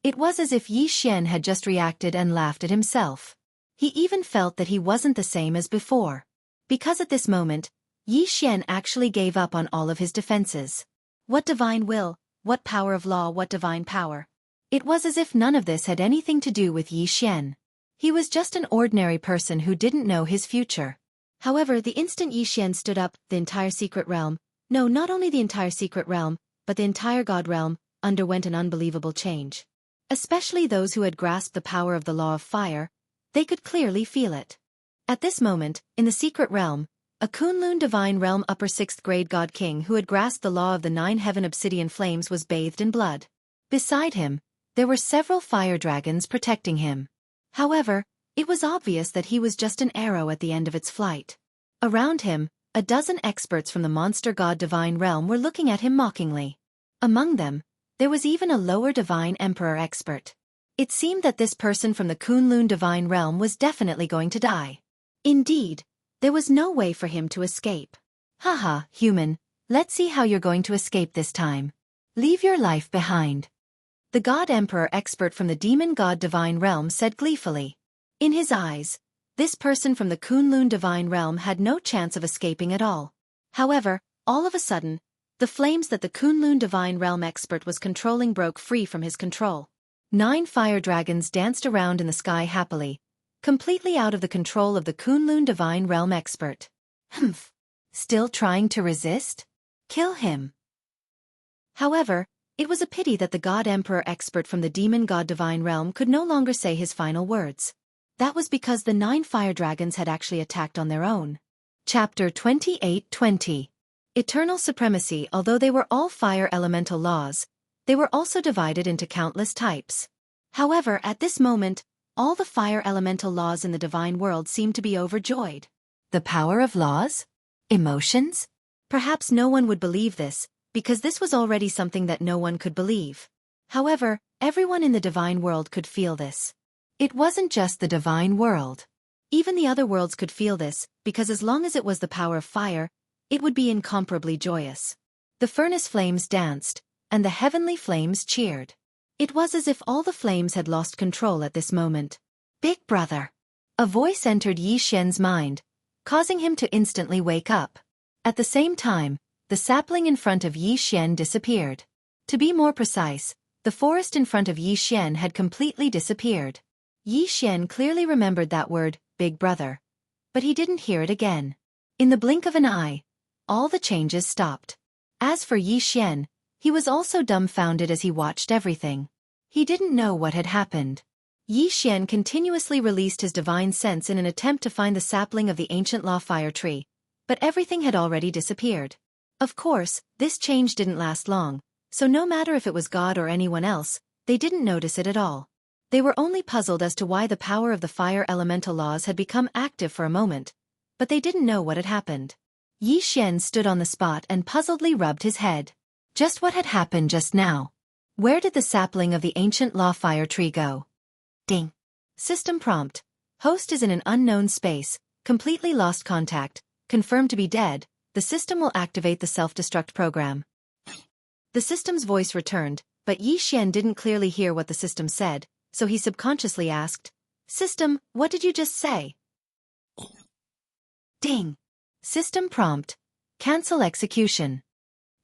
Speaker 1: It was as if Yi Xian had just reacted and laughed at himself. He even felt that he wasn't the same as before. Because at this moment, Yi Xian actually gave up on all of his defenses. What divine will, what power of law, what divine power. It was as if none of this had anything to do with Yi Xian. He was just an ordinary person who didn't know his future. However, the instant Yi Xian stood up, the entire secret realm, no, not only the entire secret realm, but the entire God realm, underwent an unbelievable change. Especially those who had grasped the power of the law of fire, they could clearly feel it. At this moment, in the secret realm, a Kunlun divine realm upper 6th grade god king who had grasped the law of the 9 heaven obsidian flames was bathed in blood. Beside him, there were several fire dragons protecting him. However, it was obvious that he was just an arrow at the end of its flight. Around him, a dozen experts from the monster god divine realm were looking at him mockingly. Among them, there was even a lower divine emperor expert. It seemed that this person from the Kunlun divine realm was definitely going to die. Indeed, there was no way for him to escape. Haha, human, let's see how you're going to escape this time. Leave your life behind. The god emperor expert from the demon god divine realm said gleefully. In his eyes, this person from the Kunlun divine realm had no chance of escaping at all. However, all of a sudden, the flames that the Kunlun divine realm expert was controlling broke free from his control. 9 fire dragons danced around in the sky happily, completely out of the control of the Kunlun Divine Realm expert. Humph. Still trying to resist? Kill him. However, it was a pity that the God Emperor expert from the Demon God Divine Realm could no longer say his final words. That was because the 9 fire dragons had actually attacked on their own. Chapter 28:20. Eternal Supremacy. Although they were all fire elemental laws, they were also divided into countless types. However, at this moment, all the fire elemental laws in the divine world seemed to be overjoyed. The power of laws? Emotions? Perhaps no one would believe this, because this was already something that no one could believe. However, everyone in the divine world could feel this. It wasn't just the divine world. Even the other worlds could feel this, because as long as it was the power of fire, it would be incomparably joyous. The furnace flames danced, and the heavenly flames cheered. It was as if all the flames had lost control at this moment. Big brother. A voice entered Yi Xian's mind, causing him to instantly wake up. At the same time, the sapling in front of Yi Xian disappeared. To be more precise, the forest in front of Yi Xian had completely disappeared. Yi Xian clearly remembered that word, Big Brother. But he didn't hear it again. In the blink of an eye, all the changes stopped. As for Yi Xian, he was also dumbfounded as he watched everything. He didn't know what had happened. Yi Xian continuously released his divine sense in an attempt to find the sapling of the ancient law fire tree, but everything had already disappeared. Of course, this change didn't last long, so no matter if it was God or anyone else, they didn't notice it at all. They were only puzzled as to why the power of the fire elemental laws had become active for a moment, but they didn't know what had happened. Yi Xian stood on the spot and puzzledly rubbed his head. Just what had happened just now? Where did the sapling of the ancient law fire tree go? Ding. System prompt. Host is in an unknown space, completely lost contact, confirmed to be dead. The system will activate the self-destruct program. The system's voice returned, but Yi Xian didn't clearly hear what the system said, so he subconsciously asked, System, what did you just say? Ding. System prompt. Cancel execution.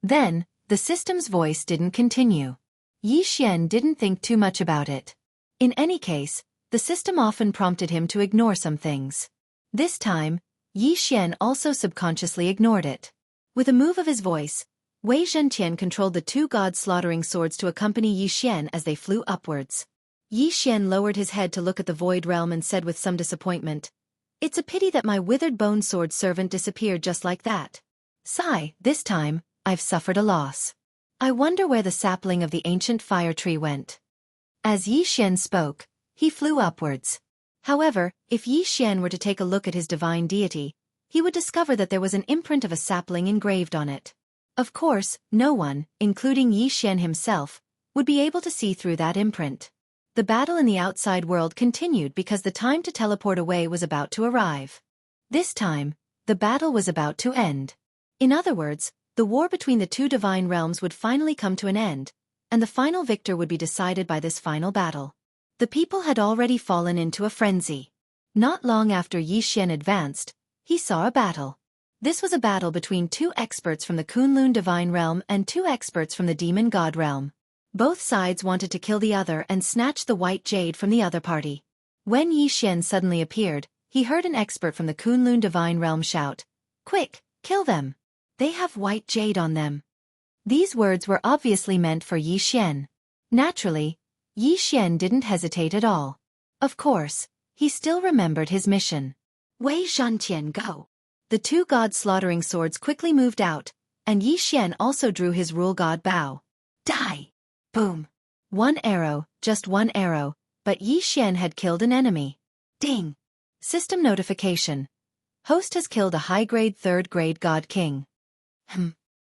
Speaker 1: Then, the system's voice didn't continue. Yi Xian didn't think too much about it. In any case, the system often prompted him to ignore some things. This time, Yi Xian also subconsciously ignored it. With a move of his voice, Wei Zhentian controlled the 2 god-slaughtering swords to accompany Yi Xian as they flew upwards. Yi Xian lowered his head to look at the void realm and said with some disappointment, It's a pity that my withered bone sword servant disappeared just like that. Sigh, this time, I've suffered a loss. I wonder where the sapling of the ancient fire tree went. As Yi Xian spoke, he flew upwards. However, if Yi Xian were to take a look at his divine deity, he would discover that there was an imprint of a sapling engraved on it. Of course, no one, including Yi Xian himself, would be able to see through that imprint. The battle in the outside world continued because the time to teleport away was about to arrive. This time, the battle was about to end. In other words, the war between the 2 divine realms would finally come to an end, and the final victor would be decided by this final battle. The people had already fallen into a frenzy. Not long after Yi Xian advanced, he saw a battle. This was a battle between 2 experts from the Kunlun Divine Realm and 2 experts from the Demon God Realm. Both sides wanted to kill the other and snatch the white jade from the other party. When Yi Xian suddenly appeared, he heard an expert from the Kunlun Divine Realm shout, Quick, kill them! They have white jade on them. These words were obviously meant for Yi Xian. Naturally, Yi Xian didn't hesitate at all. Of course, he still remembered his mission. Wei Zhentian, go! The 2 god-slaughtering swords quickly moved out, and Yi Xian also drew his rule god bow. Die! Boom! 1 arrow, just 1 arrow, but Yi Xian had killed an enemy. Ding! System notification. Host has killed a high-grade 3rd-grade God King.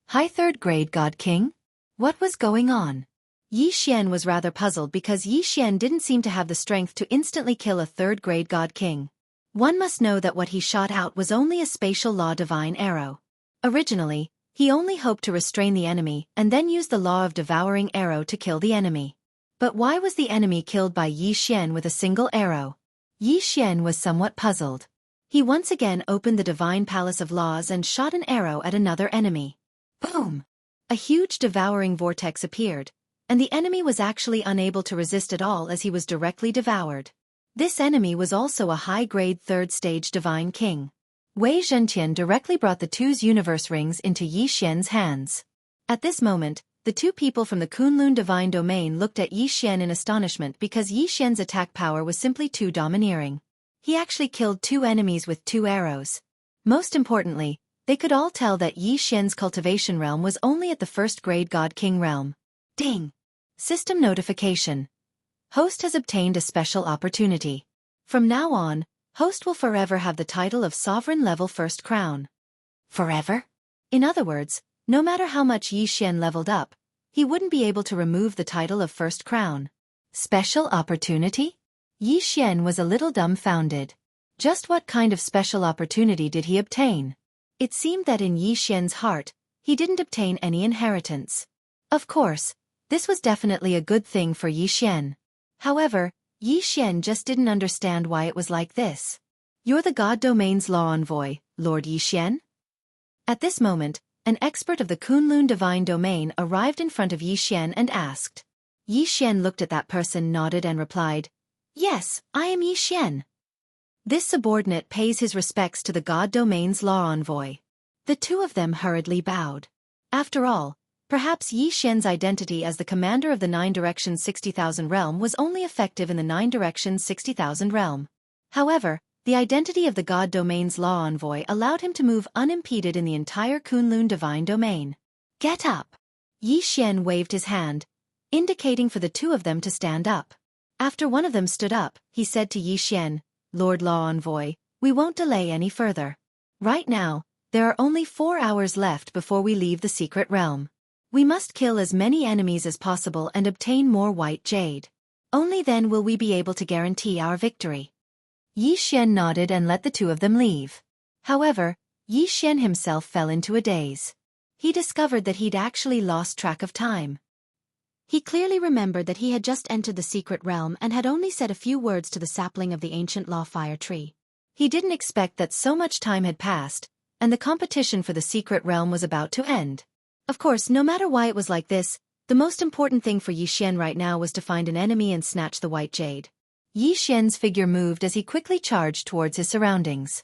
Speaker 1: High 3rd-grade God King? What was going on? Yi Xian was rather puzzled because Yi Xian didn't seem to have the strength to instantly kill a 3rd-grade God King. One must know that what he shot out was only a spatial law divine arrow. Originally, he only hoped to restrain the enemy and then use the law of devouring arrow to kill the enemy. But why was the enemy killed by Yi Xian with a single arrow? Yi Xian was somewhat puzzled. He once again opened the divine palace of laws and shot an arrow at another enemy. Boom! A huge devouring vortex appeared, and the enemy was actually unable to resist at all as he was directly devoured. This enemy was also a high-grade third-stage divine king. Wei Zhentian directly brought the two's universe rings into Yi Xian's hands. At this moment, the two people from the Kunlun divine domain looked at Yi Xian in astonishment because Yi Xian's attack power was simply too domineering. He actually killed 2 enemies with 2 arrows. Most importantly, they could all tell that Yi Xian's cultivation realm was only at the first-grade God-King realm. Ding! System notification. Host has obtained a special opportunity. From now on, Host will forever have the title of Sovereign Level First Crown. Forever? In other words, no matter how much Yi Xian leveled up, he wouldn't be able to remove the title of First Crown. Special opportunity? Yi Xian was a little dumbfounded. Just what kind of special opportunity did he obtain? It seemed that in Yi Xian's heart, he didn't obtain any inheritance. Of course, this was definitely a good thing for Yi Xian. However, Yi Xian just didn't understand why it was like this. You're the God Domain's law envoy, Lord Yi Xian? At this moment, an expert of the Kunlun divine domain arrived in front of Yi Xian and asked. Yi Xian looked at that person, nodded and replied, "Yes, I am Yi Xian." This subordinate pays his respects to the God Domain's law envoy. The two of them hurriedly bowed. After all, perhaps Yi Xian's identity as the commander of the 9 Directions 60,000 realm was only effective in the 9 Directions 60,000 realm. However, the identity of the God Domain's law envoy allowed him to move unimpeded in the entire Kunlun divine domain. Get up! Yi Xian waved his hand, indicating for the two of them to stand up. After one of them stood up, he said to Yi Xian, "Lord Law Envoy, we won't delay any further. Right now, there are only 4 hours left before we leave the secret realm. We must kill as many enemies as possible and obtain more white jade. Only then will we be able to guarantee our victory." Yi Xian nodded and let the two of them leave. However, Yi Xian himself fell into a daze. He discovered that he'd actually lost track of time. He clearly remembered that he had just entered the secret realm and had only said a few words to the sapling of the ancient law fire tree. He didn't expect that so much time had passed, and the competition for the secret realm was about to end. Of course, no matter why it was like this, the most important thing for Yi Xian right now was to find an enemy and snatch the white jade. Yi Xian's figure moved as he quickly charged towards his surroundings.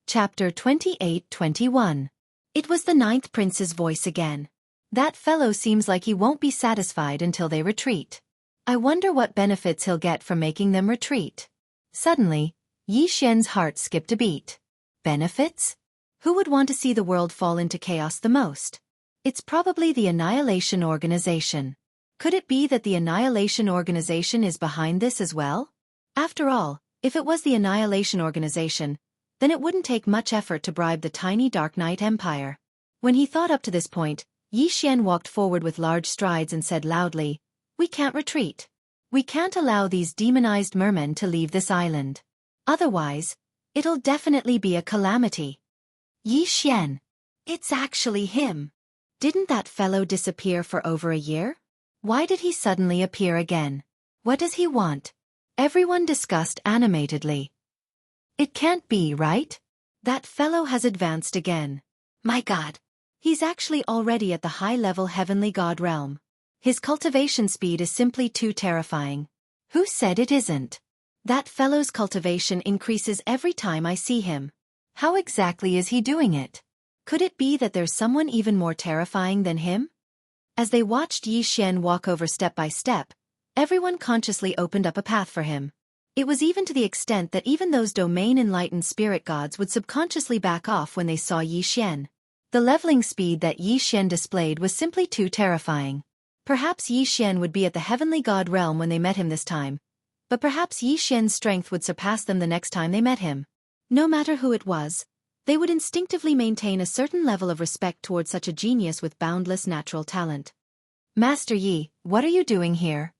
Speaker 1: Chapter 28-21. It was the 9th prince's voice again. That fellow seems like he won't be satisfied until they retreat. I wonder what benefits he'll get from making them retreat. Suddenly, Yi Xian's heart skipped a beat. Benefits? Who would want to see the world fall into chaos the most? It's probably the Annihilation Organization. Could it be that the Annihilation Organization is behind this as well? After all, if it was the Annihilation Organization, then it wouldn't take much effort to bribe the tiny Dark Knight Empire. When he thought up to this point, Yi Xian walked forward with large strides and said loudly, "We can't retreat. We can't allow these demonized mermen to leave this island. Otherwise, it'll definitely be a calamity." Yi Xian. It's actually him. Didn't that fellow disappear for over a year? Why did he suddenly appear again? What does he want? Everyone discussed animatedly. It can't be, right? That fellow has advanced again. My God. He's actually already at the high-level heavenly god realm. His cultivation speed is simply too terrifying. Who said it isn't? That fellow's cultivation increases every time I see him. How exactly is he doing it? Could it be that there's someone even more terrifying than him? As they watched Yi Xian walk over step by step, everyone consciously opened up a path for him. It was even to the extent that even those domain-enlightened spirit gods would subconsciously back off when they saw Yi Xian. The leveling speed that Yi Xian displayed was simply too terrifying. Perhaps Yi Xian would be at the heavenly god realm when they met him this time, but perhaps Yi Xian's strength would surpass them the next time they met him. No matter who it was, they would instinctively maintain a certain level of respect towards such a genius with boundless natural talent. "Master Yi, what are you doing here?"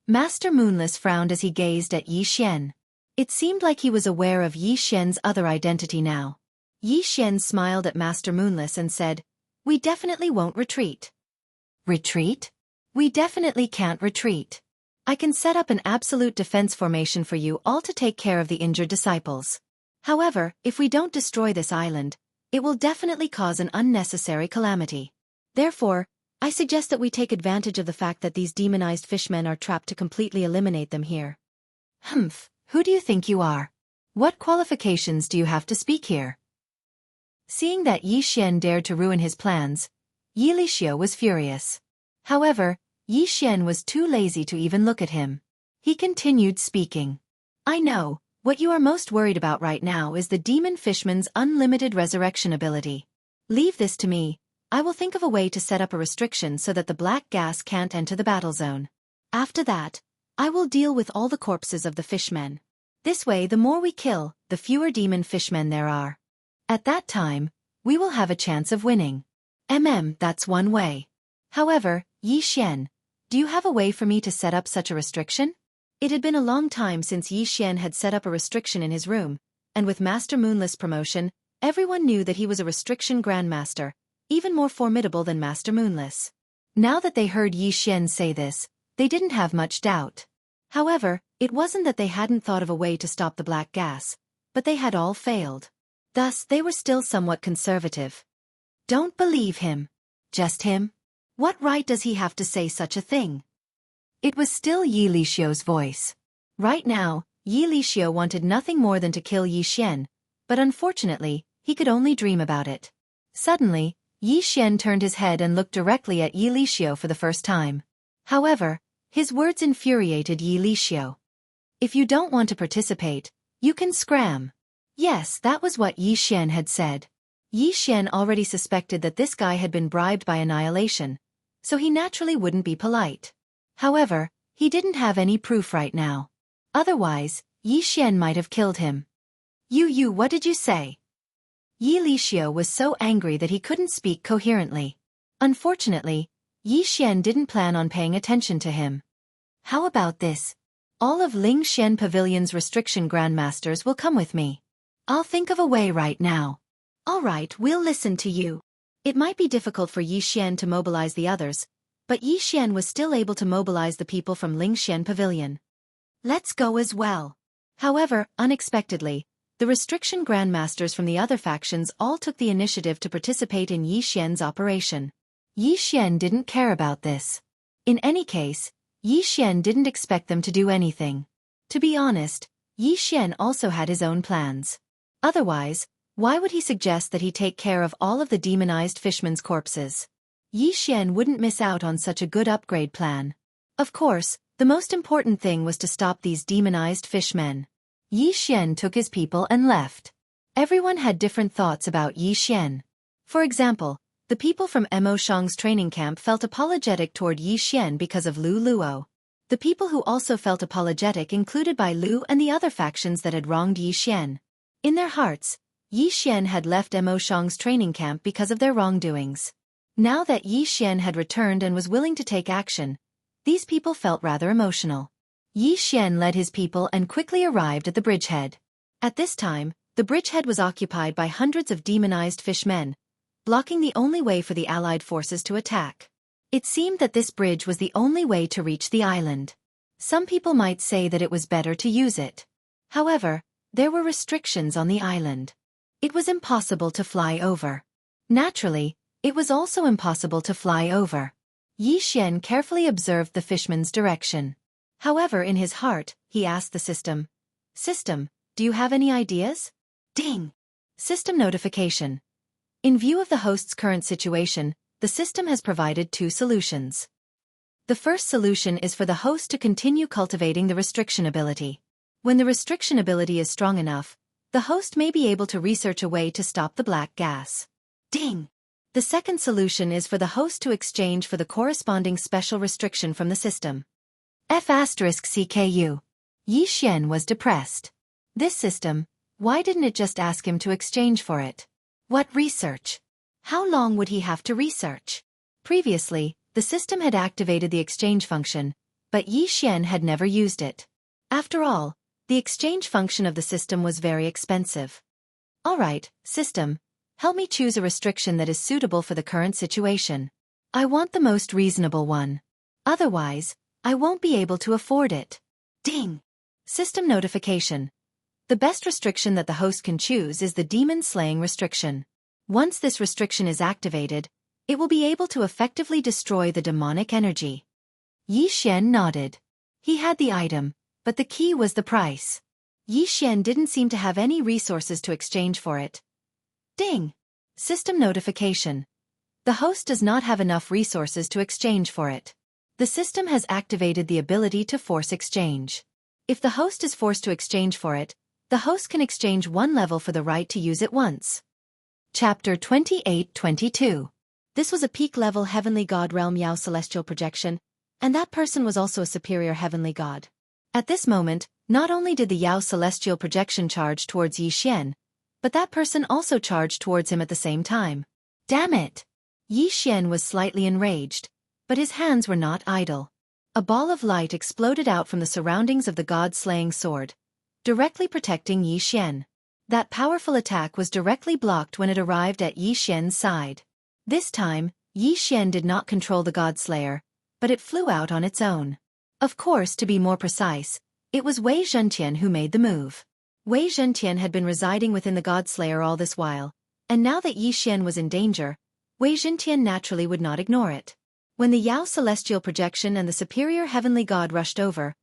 Speaker 1: Master Moonless frowned as he gazed at Yi Xian. It seemed like he was aware of Yi Xian's other identity now. Yi Xian smiled at Master Moonless and said, "We definitely won't retreat." "Retreat? We definitely can't retreat. I can set up an absolute defense formation for you all to take care of the injured disciples. However, if we don't destroy this island, it will definitely cause an unnecessary calamity. Therefore, I suggest that we take advantage of the fact that these demonized fishmen are trapped to completely eliminate them here. Humph, who do you think you are? What qualifications do you have to speak here? Seeing that Yi Xian dared to ruin his plans, Yi Lixio was furious. However, Yi Xian was too lazy to even look at him. He continued speaking. I know, what you are most worried about right now is the demon fishman's unlimited resurrection ability. Leave this to me. I will think of a way to set up a restriction so that the black gas can't enter the battle zone. After that, I will deal with all the corpses of the fishmen. This way, the more we kill, the fewer demon fishmen there are. At that time, we will have a chance of winning. That's one way. However, Yi Xian, do you have a way for me to set up such a restriction? It had been a long time since Yi Xian had set up a restriction in his room, and with Master Moonless promotion, everyone knew that he was a restriction grandmaster, even more formidable than Master Moonless. Now that they heard Yi Xian say this, they didn't have much doubt. However, it wasn't that they hadn't thought of a way to stop the black gas, but they had all failed. Thus, they were still somewhat conservative. Don't believe him. Just him? What right does he have to say such a thing? It was still Yi Lixio's voice. Right now, Yi Lixio wanted nothing more than to kill Yi Xian, but unfortunately, he could only dream about it. Suddenly, Yi Xian turned his head and looked directly at Yi Lixio for the first time. However, his words infuriated Yi Lixio. If you don't want to participate, you can scram. Yes, that was what Yi Xian had said. Yi Xian already suspected that this guy had been bribed by Annihilation, so he naturally wouldn't be polite. However, he didn't have any proof right now. Otherwise, Yi Xian might have killed him. What did you say? Yi Lixio was so angry that he couldn't speak coherently. Unfortunately, Yi Xian didn't plan on paying attention to him. How about this? All of Ling Xian Pavilion's restriction grandmasters will come with me. I'll think of a way right now. All right, we'll listen to you. It might be difficult for Yi Xian to mobilize the others, but Yi Xian was still able to mobilize the people from Ling Xian Pavilion. Let's go as well. However, unexpectedly, the restriction grandmasters from the other factions all took the initiative to participate in Yi Xian's operation. Yi Xian didn't care about this. In any case, Yi Xian didn't expect them to do anything. To be honest, Yi Xian also had his own plans. Otherwise, why would he suggest that he take care of all of the demonized fishmen's corpses? Yi Xian wouldn't miss out on such a good upgrade plan. Of course, the most important thing was to stop these demonized fishmen. Yi Xian took his people and left. Everyone had different thoughts about Yi Xian. For example, the people from Mo Shang's training camp felt apologetic toward Yi Xian because of Lu Luo. The people who also felt apologetic included by Lu and the other factions that had wronged Yi Xian. In their hearts, Yi Xian had left Mo Shang's training camp because of their wrongdoings. Now that Yi Xian had returned and was willing to take action, these people felt rather emotional. Yi Xian led his people and quickly arrived at the bridgehead. At this time, the bridgehead was occupied by hundreds of demonized fishmen, blocking the only way for the Allied forces to attack. It seemed that this bridge was the only way to reach the island. Some people might say that it was better to use it. However, there were restrictions on the island. It was impossible to fly over. Naturally, it was also impossible to fly over. Yi Xian carefully observed the fishman's direction. However, in his heart, he asked the system, "System, do you have any ideas?" Ding! System notification. In view of the host's current situation, the system has provided two solutions. The first solution is for the host to continue cultivating the restriction ability. When the restriction ability is strong enough, the host may be able to research a way to stop the black gas. Ding! The second solution is for the host to exchange for the corresponding special restriction from the system. F***CKU. Yi Xian was depressed. This system, why didn't it just ask him to exchange for it? What research? How long would he have to research? Previously, the system had activated the exchange function, but Yi Xian had never used it. After all, the exchange function of the system was very expensive. Alright, system, help me choose a restriction that is suitable for the current situation. I want the most reasonable one. Otherwise, I won't be able to afford it. Ding! System notification. The best restriction that the host can choose is the demon slaying restriction. Once this restriction is activated, It will be able to effectively destroy the demonic energy. Yi Xian nodded. He had the item, but the key was the price. Yi Xian didn't seem to have any resources to exchange for it. Ding! System notification. The host does not have enough resources to exchange for it. The system has activated the ability to force exchange. If the host is forced to exchange for it, the host can exchange one level for the right to use it once. Chapter 28-22. This was a peak-level heavenly god realm Yao celestial projection, and that person was also a superior heavenly god. At this moment, not only did the Yao celestial projection charge towards Yi Xian, but that person also charged towards him at the same time. Damn it! Yi Xian was slightly enraged, but his hands were not idle. A ball of light exploded out from the surroundings of the god-slaying sword, directly protecting Yi Xian. That powerful attack was directly blocked when it arrived at Yi Xian's side. This time, Yi Xian did not control the god-slayer, but it flew out on its own. Of course, to be more precise, it was Wei Zhentian who made the move. Wei Zhentian had been residing within the god-slayer all this while, and now that Yi Xian was in danger, Wei Zhentian naturally would not ignore it. When the Yao celestial projection and the superior heavenly god rushed over,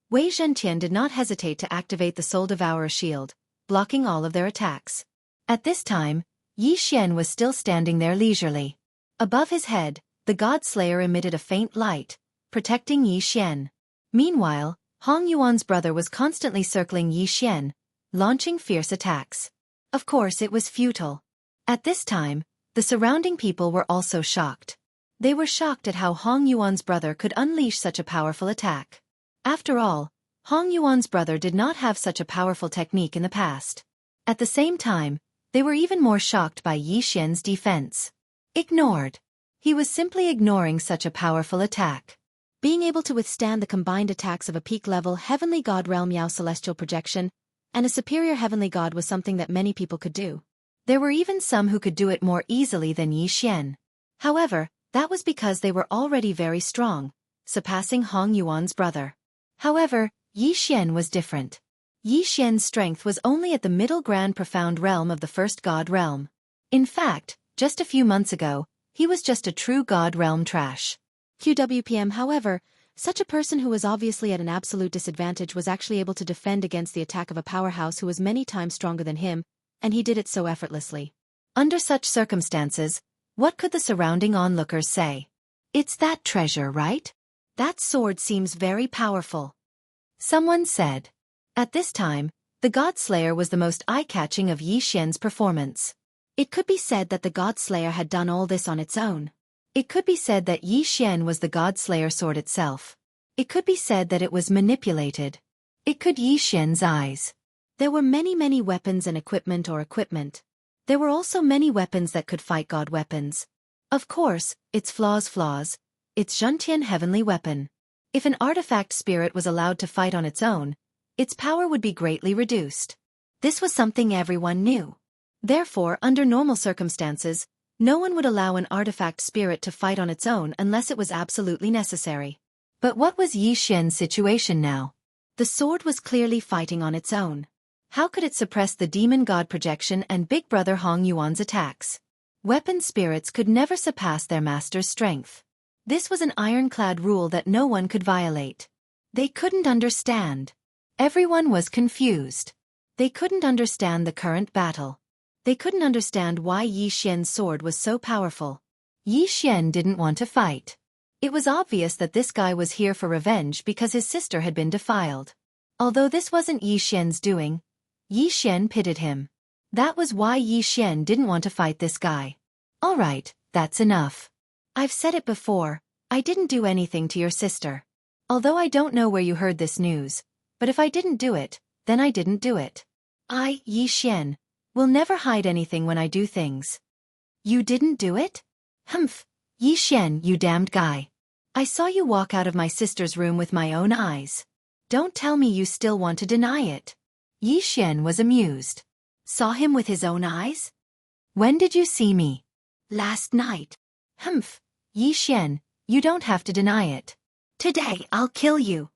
Speaker 1: Wei Zhentian did not hesitate to activate the Soul Devourer shield, blocking all of their attacks. At this time, Yi Xian was still standing there leisurely. Above his head, the god-slayer emitted a faint light, protecting Yi Xian. Meanwhile, Hong Yuan's brother was constantly circling Yi Xian, launching fierce attacks. Of course it was futile. At this time, the surrounding people were also shocked. They were shocked at how Hong Yuan's brother could unleash such a powerful attack. After all, Hong Yuan's brother did not have such a powerful technique in the past. At the same time, they were even more shocked by Yi Xian's defense. Ignored. He was simply ignoring such a powerful attack. Being able to withstand the combined attacks of a peak-level heavenly god realm Yao celestial projection and a superior heavenly god was something that many people could do. There were even some who could do it more easily than Yi Xian. However, that was because they were already very strong, surpassing Hong Yuan's brother. However, Yi Xian was different. Yi Xian's strength was only at the middle grand profound realm of the first god realm. In fact, just a few months ago, he was just a true god realm trash. QWPM, however, such a person who was obviously at an absolute disadvantage was actually able to defend against the attack of a powerhouse who was many times stronger than him, and he did it so effortlessly. Under such circumstances, what could the surrounding onlookers say? It's that treasure, right? That sword seems very powerful. Someone said. At this time, the God-Slayer was the most eye-catching of Yi Xian's performance. It could be said that the God-Slayer had done all this on its own. It could be said that Yi Xian was the God-Slayer sword itself. It could be said that it was manipulated. It could Yi Xian's eyes. There were many weapons and equipment. There were also many weapons that could fight god weapons. Of course, its flaws, its Zhentian heavenly weapon. If an artifact spirit was allowed to fight on its own, its power would be greatly reduced. This was something everyone knew. Therefore, under normal circumstances, no one would allow an artifact spirit to fight on its own unless it was absolutely necessary. But what was Yi Xian's situation now? The sword was clearly fighting on its own. How could it suppress the demon god projection and Big Brother Hong Yuan's attacks? Weapon spirits could never surpass their master's strength. This was an ironclad rule that no one could violate. They couldn't understand. Everyone was confused. They couldn't understand the current battle. They couldn't understand why Yi Xian's sword was so powerful. Yi Xian didn't want to fight. It was obvious that this guy was here for revenge because his sister had been defiled. Although this wasn't Yi Xian's doing, Yi Xian pitied him. That was why Yi Xian didn't want to fight this guy. Alright, that's enough. I've said it before, I didn't do anything to your sister. Although I don't know where you heard this news, but if I didn't do it, then I didn't do it. I, Yi Xian, will never hide anything when I do things. You didn't do it? Humph, Yi Xian, you damned guy. I saw you walk out of my sister's room with my own eyes. Don't tell me you still want to deny it. Yi Xian was amused. Saw him with his own eyes? When did you see me? Last night. Humph, Yi Xian, you don't have to deny it. Today I'll kill you.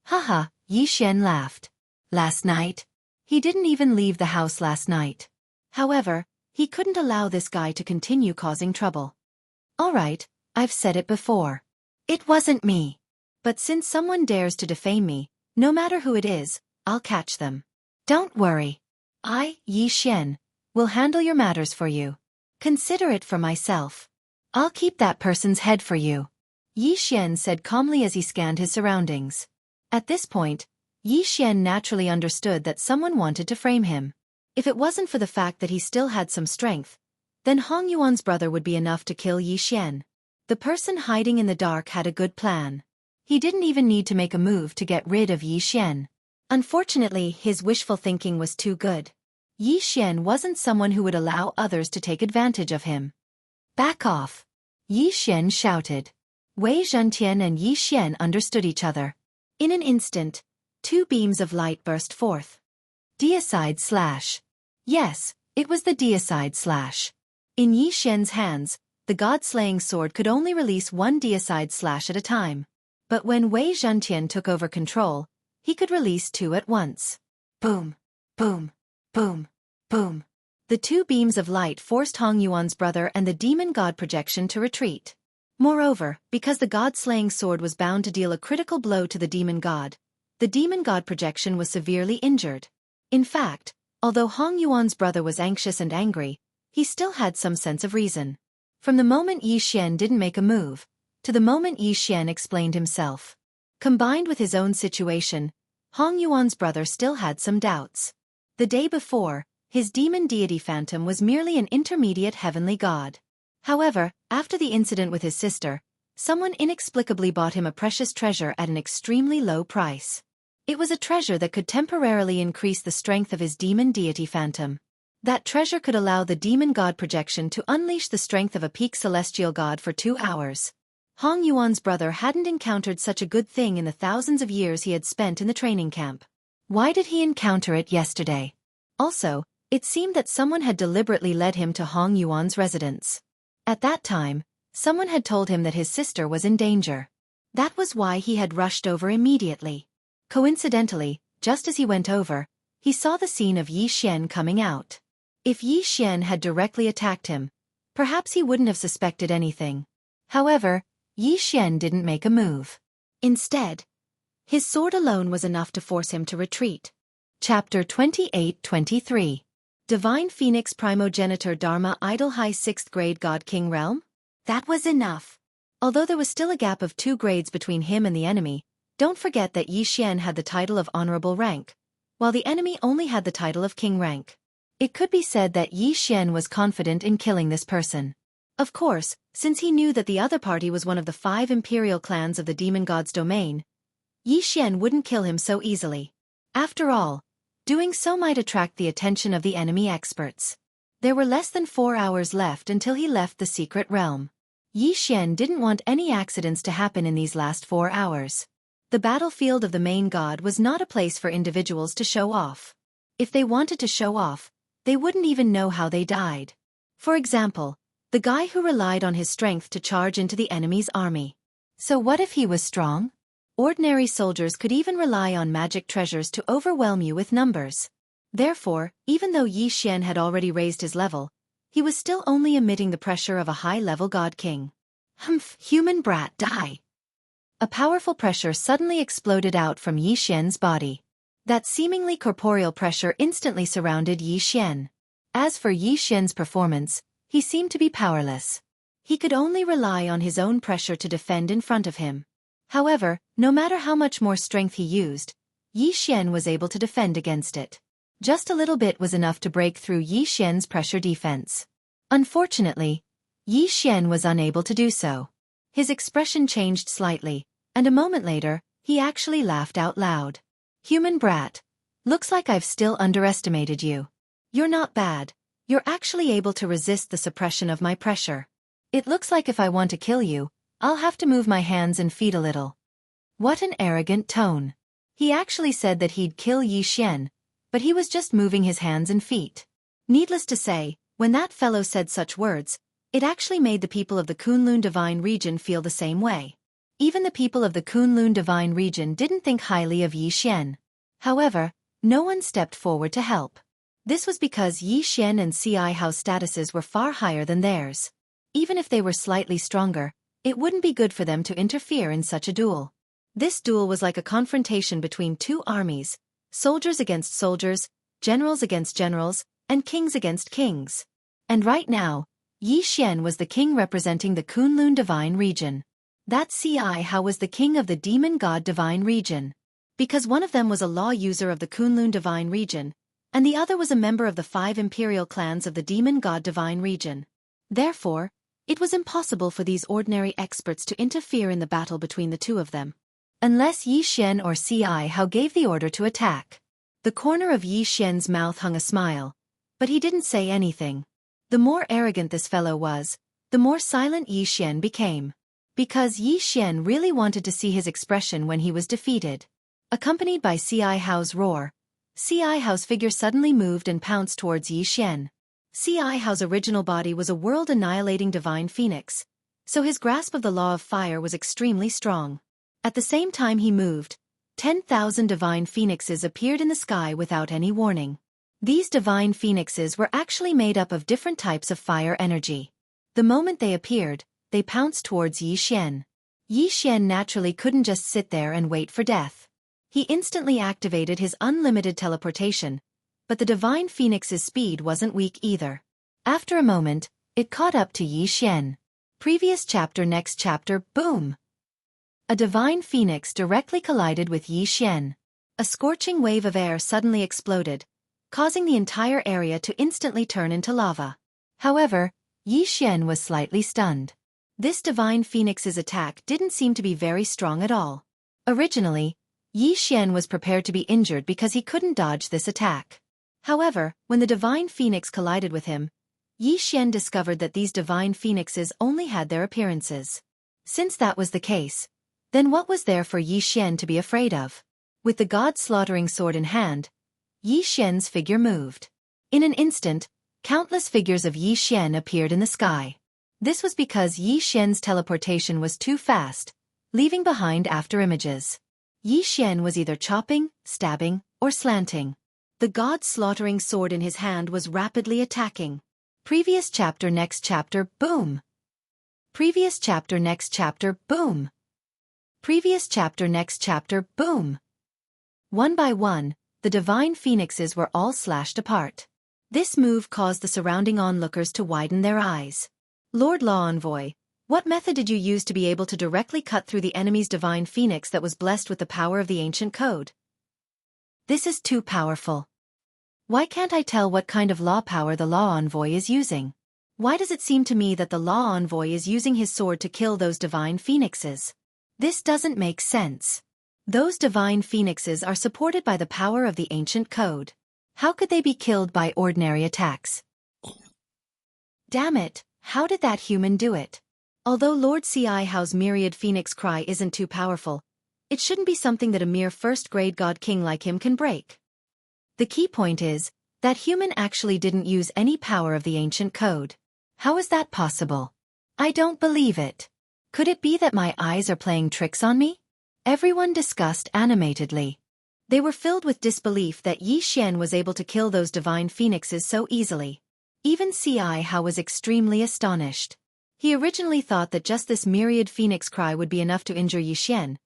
Speaker 1: Haha, Yi Xian laughed. Last night? He didn't even leave the house last night. However, he couldn't allow this guy to continue causing trouble. Alright, I've said it before. It wasn't me. But since someone dares to defame me, no matter who it is, I'll catch them. Don't worry. I, Yi Xian, will handle your matters for you. Consider it for myself. I'll keep that person's head for you. Yi Xian said calmly as he scanned his surroundings. At this point, Yi Xian naturally understood that someone wanted to frame him. If it wasn't for the fact that he still had some strength, then Hong Yuan's brother would be enough to kill Yi Xian. The person hiding in the dark had a good plan. He didn't even need to make a move to get rid of Yi Xian. Unfortunately, his wishful thinking was too good. Yi Xian wasn't someone who would allow others to take advantage of him. Back off! Yi Xian shouted. Wei Zhentian and Yi Xian understood each other. In an instant, two beams of light burst forth. Deicide slash. Yes, it was the deicide slash. In Yi Xian's hands, the god-slaying sword could only release one deicide slash at a time. But when Wei Zhentian took over control, he could release two at once. Boom, boom, boom, boom. The two beams of light forced Hong Yuan's brother and the demon god projection to retreat. Moreover, because the god-slaying sword was bound to deal a critical blow to the demon god projection was severely injured. In fact, although Hong Yuan's brother was anxious and angry, he still had some sense of reason. From the moment Yi Xian didn't make a move, to the moment Yi Xian explained himself. Combined with his own situation, Hong Yuan's brother still had some doubts. The day before, his demon deity phantom was merely an intermediate heavenly god. However, after the incident with his sister, someone inexplicably bought him a precious treasure at an extremely low price. It was a treasure that could temporarily increase the strength of his demon deity phantom. That treasure could allow the demon god projection to unleash the strength of a peak celestial god for 2 hours. Hong Yuan's brother hadn't encountered such a good thing in the thousands of years he had spent in the training camp. Why did he encounter it yesterday? Also, it seemed that someone had deliberately led him to Hong Yuan's residence. At that time, someone had told him that his sister was in danger. That was why he had rushed over immediately. Coincidentally, just as he went over, he saw the scene of Yi Xian coming out. If Yi Xian had directly attacked him, perhaps he wouldn't have suspected anything. However, Yi Xian didn't make a move. Instead, his sword alone was enough to force him to retreat. Chapter 28-23. Divine Phoenix Primogenitor Dharma Idol High 6th Grade God King Realm? That was enough. Although there was still a gap of 2 grades between him and the enemy, don't forget that Yi Xian had the title of Honorable Rank, while the enemy only had the title of King Rank. It could be said that Yi Xian was confident in killing this person. Of course, since he knew that the other party was one of the 5 imperial clans of the demon god's domain, Yi Xian wouldn't kill him so easily. After all, doing so might attract the attention of the enemy experts. There were less than 4 hours left until he left the secret realm. Yi Xian didn't want any accidents to happen in these last 4 hours. The battlefield of the main god was not a place for individuals to show off. If they wanted to show off, they wouldn't even know how they died. For example, the guy who relied on his strength to charge into the enemy's army. So what if he was strong? Ordinary soldiers could even rely on magic treasures to overwhelm you with numbers. Therefore, even though Yi Xian had already raised his level, he was still only emitting the pressure of a high-level god king. Humph, human brat, die! A powerful pressure suddenly exploded out from Yi Xian's body. That seemingly corporeal pressure instantly surrounded Yi Xian. As for Yi Xian's performance, he seemed to be powerless. He could only rely on his own pressure to defend in front of him. However, no matter how much more strength he used, Yi Xian was able to defend against it. Just a little bit was enough to break through Yi Xian's pressure defense. Unfortunately, Yi Xian was unable to do so. His expression changed slightly, and a moment later, he actually laughed out loud. Human brat, looks like I've still underestimated you. You're not bad. You're actually able to resist the suppression of my pressure. It looks like if I want to kill you, I'll have to move my hands and feet a little. What an arrogant tone. He actually said that he'd kill Yi Xian, but he was just moving his hands and feet. Needless to say, when that fellow said such words, it actually made the people of the Kunlun Divine Region feel the same way. Even the people of the Kunlun Divine Region didn't think highly of Yi Xian. However, no one stepped forward to help. This was because Yi Xian and CI House statuses were far higher than theirs. Even if they were slightly stronger, it wouldn't be good for them to interfere in such a duel. This duel was like a confrontation between two armies, soldiers against soldiers, generals against generals, and kings against kings. And right now, Yi Xian was the king representing the Kunlun divine region. That Ci Hao was the king of the demon god divine region. Because one of them was a law user of the Kunlun divine region, and the other was a member of the 5 imperial clans of the demon god divine region. Therefore, it was impossible for these ordinary experts to interfere in the battle between the two of them. Unless Yi Xian or Ci Hao gave the order to attack. The corner of Yi Xian's mouth hung a smile, but he didn't say anything. The more arrogant this fellow was, the more silent Yi Xian became. Because Yi Xian really wanted to see his expression when he was defeated. Accompanied by Ci Hao's roar, Ci Hao's figure suddenly moved and pounced towards Yi Xian. Ci Hao's original body was a world-annihilating divine phoenix, so his grasp of the law of fire was extremely strong. At the same time he moved, 10,000 divine phoenixes appeared in the sky without any warning. These divine phoenixes were actually made up of different types of fire energy. The moment they appeared, they pounced towards Yi Xian. Yi Xian naturally couldn't just sit there and wait for death. He instantly activated his unlimited teleportation, but the divine phoenix's speed wasn't weak either. After a moment, it caught up to Yi Xian. Previous chapter, next chapter, boom! A divine phoenix directly collided with Yi Xian. A scorching wave of air suddenly exploded, causing the entire area to instantly turn into lava. However, Yi Xian was slightly stunned. This divine phoenix's attack didn't seem to be very strong at all. Originally, Yi Xian was prepared to be injured because he couldn't dodge this attack. However, when the divine phoenix collided with him, Yi Xian discovered that these divine phoenixes only had their appearances. Since that was the case, then what was there for Yi Xian to be afraid of? With the god-slaughtering sword in hand, Yi Xian's figure moved. In an instant, countless figures of Yi Xian appeared in the sky. This was because Yi Xian's teleportation was too fast, leaving behind afterimages. Yi Xian was either chopping, stabbing, or slanting. The god-slaughtering sword in his hand was rapidly attacking. Previous chapter, next chapter, boom! Previous chapter, next chapter, boom! Previous chapter, next chapter, boom! One by one, the divine phoenixes were all slashed apart. This move caused the surrounding onlookers to widen their eyes. Lord Law Envoy, what method did you use to be able to directly cut through the enemy's divine phoenix that was blessed with the power of the ancient code? This is too powerful. Why can't I tell what kind of law power the Law Envoy is using? Why does it seem to me that the Law Envoy is using his sword to kill those divine phoenixes? This doesn't make sense. Those divine phoenixes are supported by the power of the ancient code. How could they be killed by ordinary attacks? Damn it, how did that human do it? Although Lord Ci Hao's myriad phoenix cry isn't too powerful, it shouldn't be something that a mere first-grade god king like him can break. The key point is, that human actually didn't use any power of the ancient code. How is that possible? I don't believe it. Could it be that my eyes are playing tricks on me? Everyone discussed animatedly. They were filled with disbelief that Yi Xian was able to kill those divine phoenixes so easily. Even Ci Hao was extremely astonished. He originally thought that just this myriad phoenix cry would be enough to injure Yi Xian,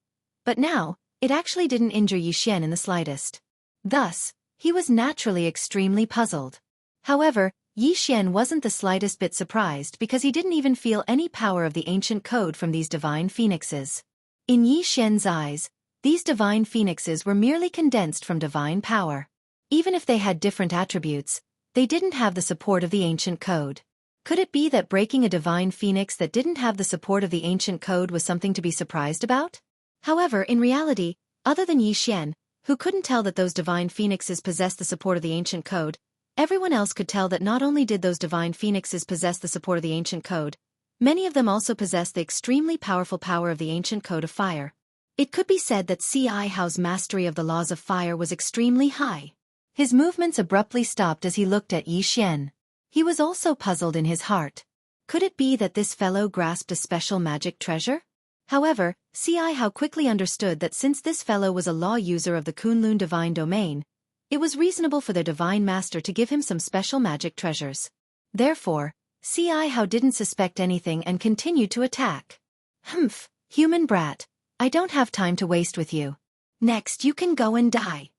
Speaker 1: but now, it actually didn't injure Yi Xian in the slightest. Thus, he was naturally extremely puzzled. However, Yi Xian wasn't the slightest bit surprised because he didn't even feel any power of the ancient code from these divine phoenixes. In Yi Xian's eyes, these divine phoenixes were merely condensed from divine power. Even if they had different attributes, they didn't have the support of the ancient code. Could it be that breaking a divine phoenix that didn't have the support of the ancient code was something to be surprised about? However, in reality, other than Yi Xian, who couldn't tell that those divine phoenixes possessed the support of the ancient code, everyone else could tell that not only did those divine phoenixes possess the support of the ancient code, many of them also possessed the extremely powerful power of the ancient code of fire. It could be said that Ci Hao's mastery of the laws of fire was extremely high. His movements abruptly stopped as he looked at Yi Xian. He was also puzzled in his heart. Could it be that this fellow grasped a special magic treasure? However, Ci Hao quickly understood that since this fellow was a law user of the Kunlun divine domain, it was reasonable for their divine master to give him some special magic treasures. Therefore, Si Hao didn't suspect anything and continued to attack. Humph, human brat. I don't have time to waste with you. Next you can go and die.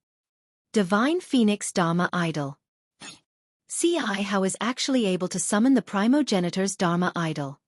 Speaker 1: Divine Phoenix Dharma Idol. Si Hao is actually able to summon the primogenitor's Dharma Idol.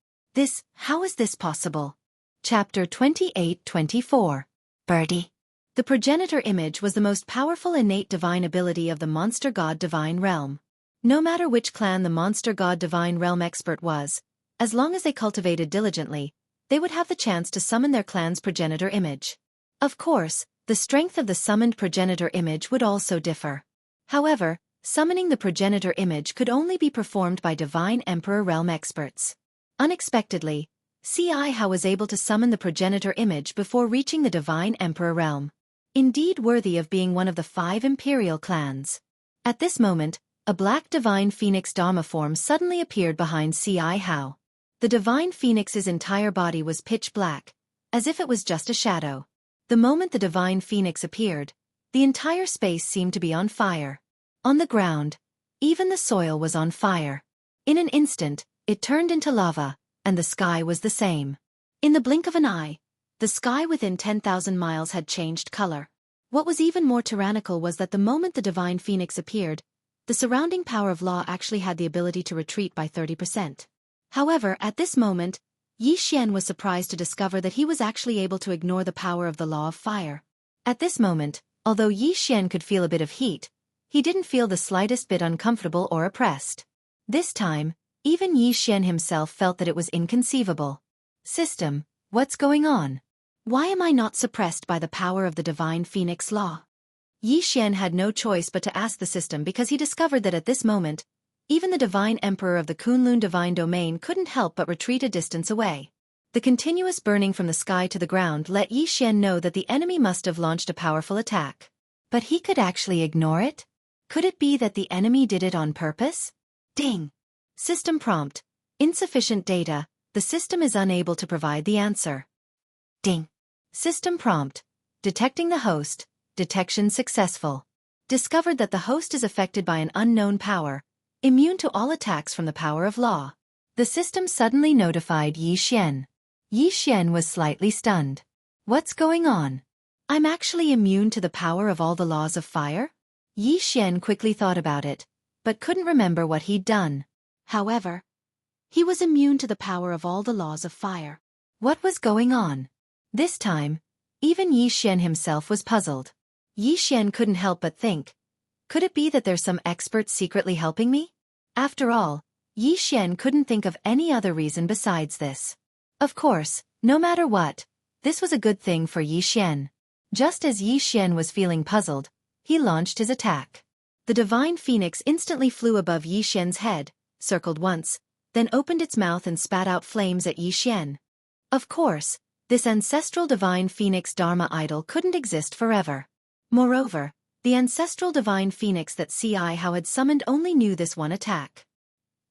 Speaker 1: How is this possible? Chapter 28-24. Birdie. The progenitor image was the most powerful innate divine ability of the monster god divine realm. No matter which clan the monster god divine realm expert was, as long as they cultivated diligently, they would have the chance to summon their clan's progenitor image. Of course, the strength of the summoned progenitor image would also differ. However, summoning the progenitor image could only be performed by divine emperor realm experts. Unexpectedly, Si Hao was able to summon the progenitor image before reaching the divine emperor realm. Indeed worthy of being one of the 5 imperial clans. At this moment, a black divine phoenix Dharma form suddenly appeared behind Si Hao. The divine phoenix's entire body was pitch black, as if it was just a shadow. The moment the divine phoenix appeared, the entire space seemed to be on fire. On the ground, even the soil was on fire. In an instant, it turned into lava, and the sky was the same. In the blink of an eye, the sky within 10,000 miles had changed color. What was even more tyrannical was that the moment the divine phoenix appeared, the surrounding power of law actually had the ability to retreat by 30%. However, at this moment, Yi Xian was surprised to discover that he was actually able to ignore the power of the law of fire. At this moment, although Yi Xian could feel a bit of heat, he didn't feel the slightest bit uncomfortable or oppressed. This time, even Yi Xian himself felt that it was inconceivable. System, what's going on? Why am I not suppressed by the power of the divine phoenix law? Yi Xian had no choice but to ask the system because he discovered that at this moment, even the divine emperor of the Kunlun divine domain couldn't help but retreat a distance away. The continuous burning from the sky to the ground let Yi Xian know that the enemy must have launched a powerful attack. But he could actually ignore it? Could it be that the enemy did it on purpose? Ding! System prompt. Insufficient data. The system is unable to provide the answer. Ding! System prompt. Detecting the host. Detection successful. Discovered that the host is affected by an unknown power, immune to all attacks from the power of law. The system suddenly notified Yi Xian. Yi Xian was slightly stunned. What's going on? I'm actually immune to the power of all the laws of fire? Yi Xian quickly thought about it, but couldn't remember what he'd done. However, he was immune to the power of all the laws of fire. What was going on? This time, even Yi Xian himself was puzzled. Yi Xian couldn't help but think, could it be that there's some expert secretly helping me? After all, Yi Xian couldn't think of any other reason besides this. Of course, no matter what, this was a good thing for Yi Xian. Just as Yi Xian was feeling puzzled, he launched his attack. The divine phoenix instantly flew above Yi Xian's head, circled once, then opened its mouth and spat out flames at Yi Xian. Of course, this ancestral divine phoenix Dharma idol couldn't exist forever. Moreover, the ancestral divine phoenix that Si Hao had summoned only knew this one attack.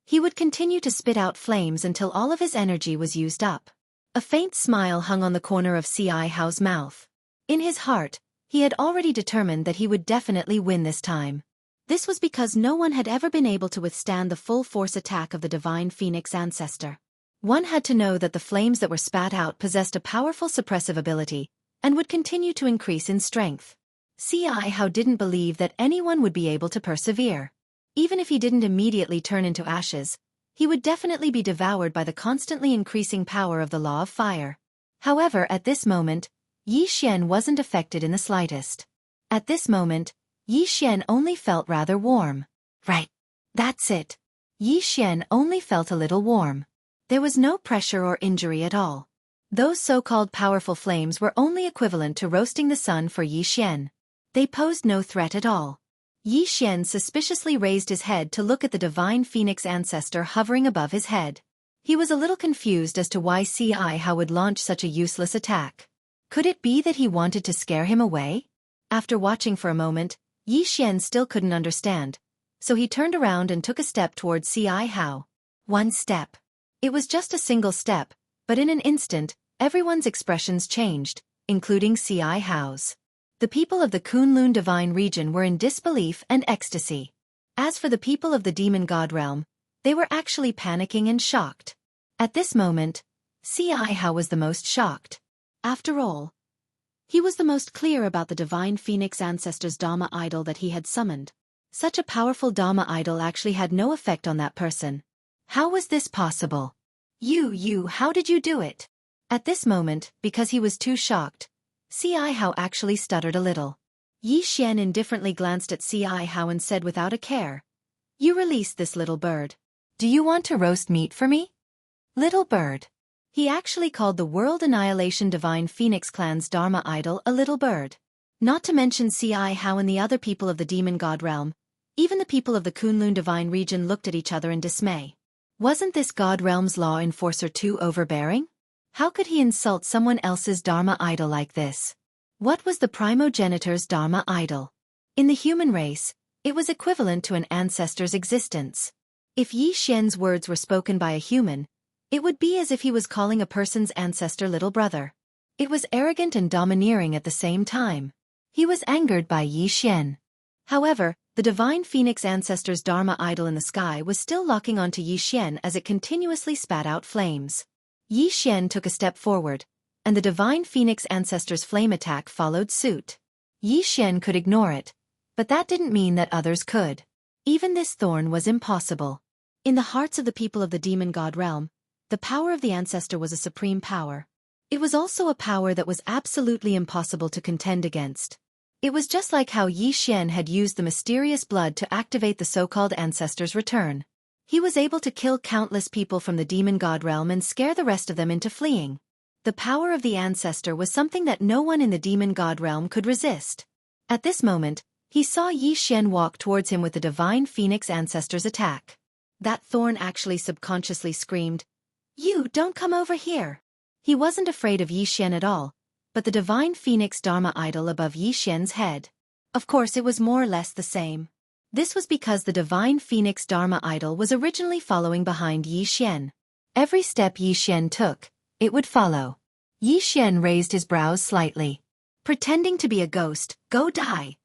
Speaker 1: He would continue to spit out flames until all of his energy was used up. A faint smile hung on the corner of Si Hao's mouth. In his heart, he had already determined that he would definitely win this time. This was because no one had ever been able to withstand the full force attack of the divine phoenix ancestor. One had to know that the flames that were spat out possessed a powerful suppressive ability, and would continue to increase in strength. Si Hao didn't believe that anyone would be able to persevere. Even if he didn't immediately turn into ashes, he would definitely be devoured by the constantly increasing power of the law of fire. However, at this moment, Yi Xian wasn't affected in the slightest. At this moment, Yi Xian only felt rather warm. Right. That's it. Yi Xian only felt a little warm. There was no pressure or injury at all. Those so-called powerful flames were only equivalent to roasting the sun for Yi Xian. They posed no threat at all. Yi Xian suspiciously raised his head to look at the divine phoenix ancestor hovering above his head. He was a little confused as to why Si Hao would launch such a useless attack. Could it be that he wanted to scare him away? After watching for a moment, Yi Xian still couldn't understand, so he turned around and took a step towards Si Hao. One step. It was just a single step, but in an instant, everyone's expressions changed, including Si Hao's. The people of the Kunlun divine region were in disbelief and ecstasy. As for the people of the demon god realm, They were actually panicking and shocked. At this moment, Hao was the most shocked. After all, he was the most clear about the divine phoenix ancestor's Dharma idol that he had summoned. Such a powerful Dharma idol actually had no effect on that person. How was this possible? How did you do it? At this moment, because he was too shocked, Hao actually stuttered a little. Yi Xian indifferently glanced at Hao and said without a care, "You released this little bird. Do you want to roast meat for me?" Little bird. He actually called the World Annihilation Divine Phoenix Clan's Dharma idol a little bird. Not to mention Hao and the other people of the demon god realm, even the people of the Kunlun divine region looked at each other in dismay. Wasn't this god realm's law enforcer too overbearing? How could he insult someone else's Dharma idol like this? What was the primogenitor's Dharma idol? In the human race, it was equivalent to an ancestor's existence. If Yi Xian's words were spoken by a human, it would be as if he was calling a person's ancestor little brother. It was arrogant and domineering at the same time. He was angered by Yi Xian. However, the divine phoenix ancestor's Dharma idol in the sky was still locking onto Yi Xian as it continuously spat out flames. Yi Xian took a step forward, and the divine phoenix ancestor's flame attack followed suit. Yi Xian could ignore it, but that didn't mean that others could. Even this thorn was impossible. In the hearts of the people of the demon god realm, the power of the ancestor was a supreme power. It was also a power that was absolutely impossible to contend against. It was just like how Yi Xian had used the mysterious blood to activate the so-called ancestor's return. He was able to kill countless people from the demon god realm and scare the rest of them into fleeing. The power of the ancestor was something that no one in the demon god realm could resist. At this moment, he saw Yi Xian walk towards him with the divine phoenix ancestor's attack. That thorn actually subconsciously screamed, "You don't come over here." He wasn't afraid of Yi Xian at all, but the divine phoenix Dharma idol above Yi Xian's head. Of course it was more or less the same. This was because the divine phoenix Dharma idol was originally following behind Yi Xian. Every step Yi Xian took, it would follow. Yi Xian raised his brows slightly. Pretending to be a ghost, go die.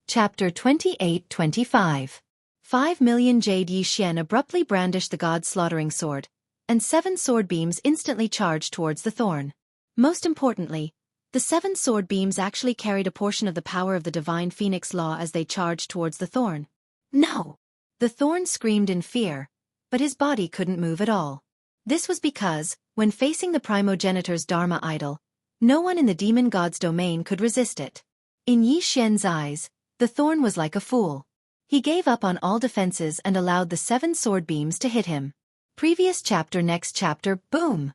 Speaker 1: Chapter 28-25. 5 million Jade. Yi Xian abruptly brandished the god-slaughtering sword, and 7 sword beams instantly charged towards the thorn. Most importantly, the 7 sword beams actually carried a portion of the power of the divine phoenix law as they charged towards the thorn. No! The thorn screamed in fear, but his body couldn't move at all. This was because, when facing the primogenitor's Dharma idol, no one in the demon god's domain could resist it. In Yi Xian's eyes, the thorn was like a fool. He gave up on all defenses and allowed the 7 sword beams to hit him. Previous chapter. Next chapter. Boom!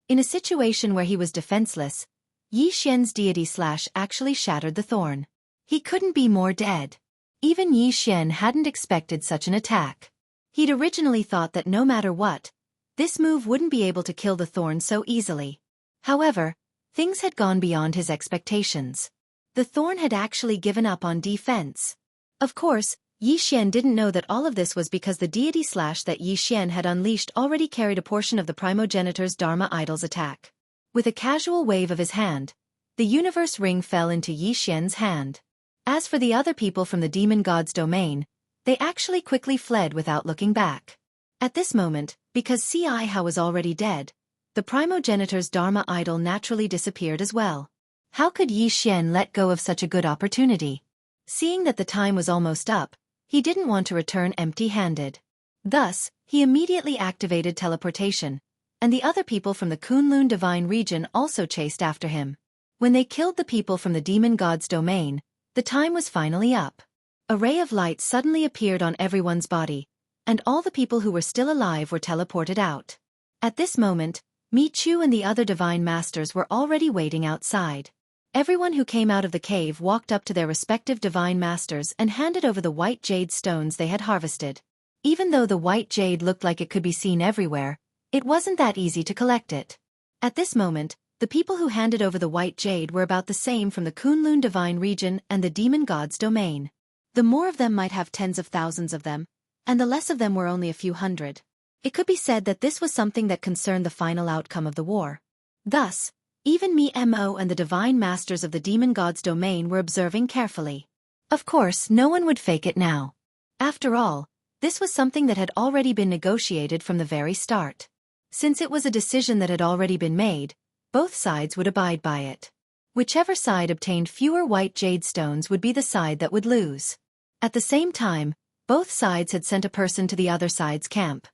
Speaker 1: In a situation where he was defenseless, Yi Xian's deity slash actually shattered the thorn. He couldn't be more dead. Even Yi Xian hadn't expected such an attack. He'd originally thought that no matter what, this move wouldn't be able to kill the thorn so easily. However, things had gone beyond his expectations. The thorn had actually given up on defense. Of course, Yi Xian didn't know that all of this was because the deity slash that Yi Xian had unleashed already carried a portion of the primogenitor's Dharma idol's attack. With a casual wave of his hand, the universe ring fell into Yi Xian's hand. As for the other people from the demon god's domain, they actually quickly fled without looking back. At this moment, because Hao was already dead, the primogenitor's Dharma idol naturally disappeared as well. How could Yi Xian let go of such a good opportunity? Seeing that the time was almost up, he didn't want to return empty-handed. Thus, he immediately activated teleportation, and the other people from the Kunlun divine region also chased after him. When they killed the people from the demon god's domain, the time was finally up. A ray of light suddenly appeared on everyone's body, and all the people who were still alive were teleported out. At this moment, Mi Chu and the other divine masters were already waiting outside. Everyone who came out of the cave walked up to their respective divine masters and handed over the white jade stones they had harvested. Even though the white jade looked like it could be seen everywhere, it wasn't that easy to collect it. At this moment, the people who handed over the white jade were about the same from the Kunlun divine region and the demon god's domain. The more of them might have tens of thousands of them, and the less of them were only a few hundred. It could be said that this was something that concerned the final outcome of the war. Thus, even Mo and the divine masters of the demon god's domain were observing carefully. Of course, no one would fake it now. After all, This was something that had already been negotiated from the very start. Since it was a decision that had already been made, both sides would abide by it. Whichever side obtained fewer white jade stones would be the side that would lose. At the same time, both sides had sent a person to the other side's camp.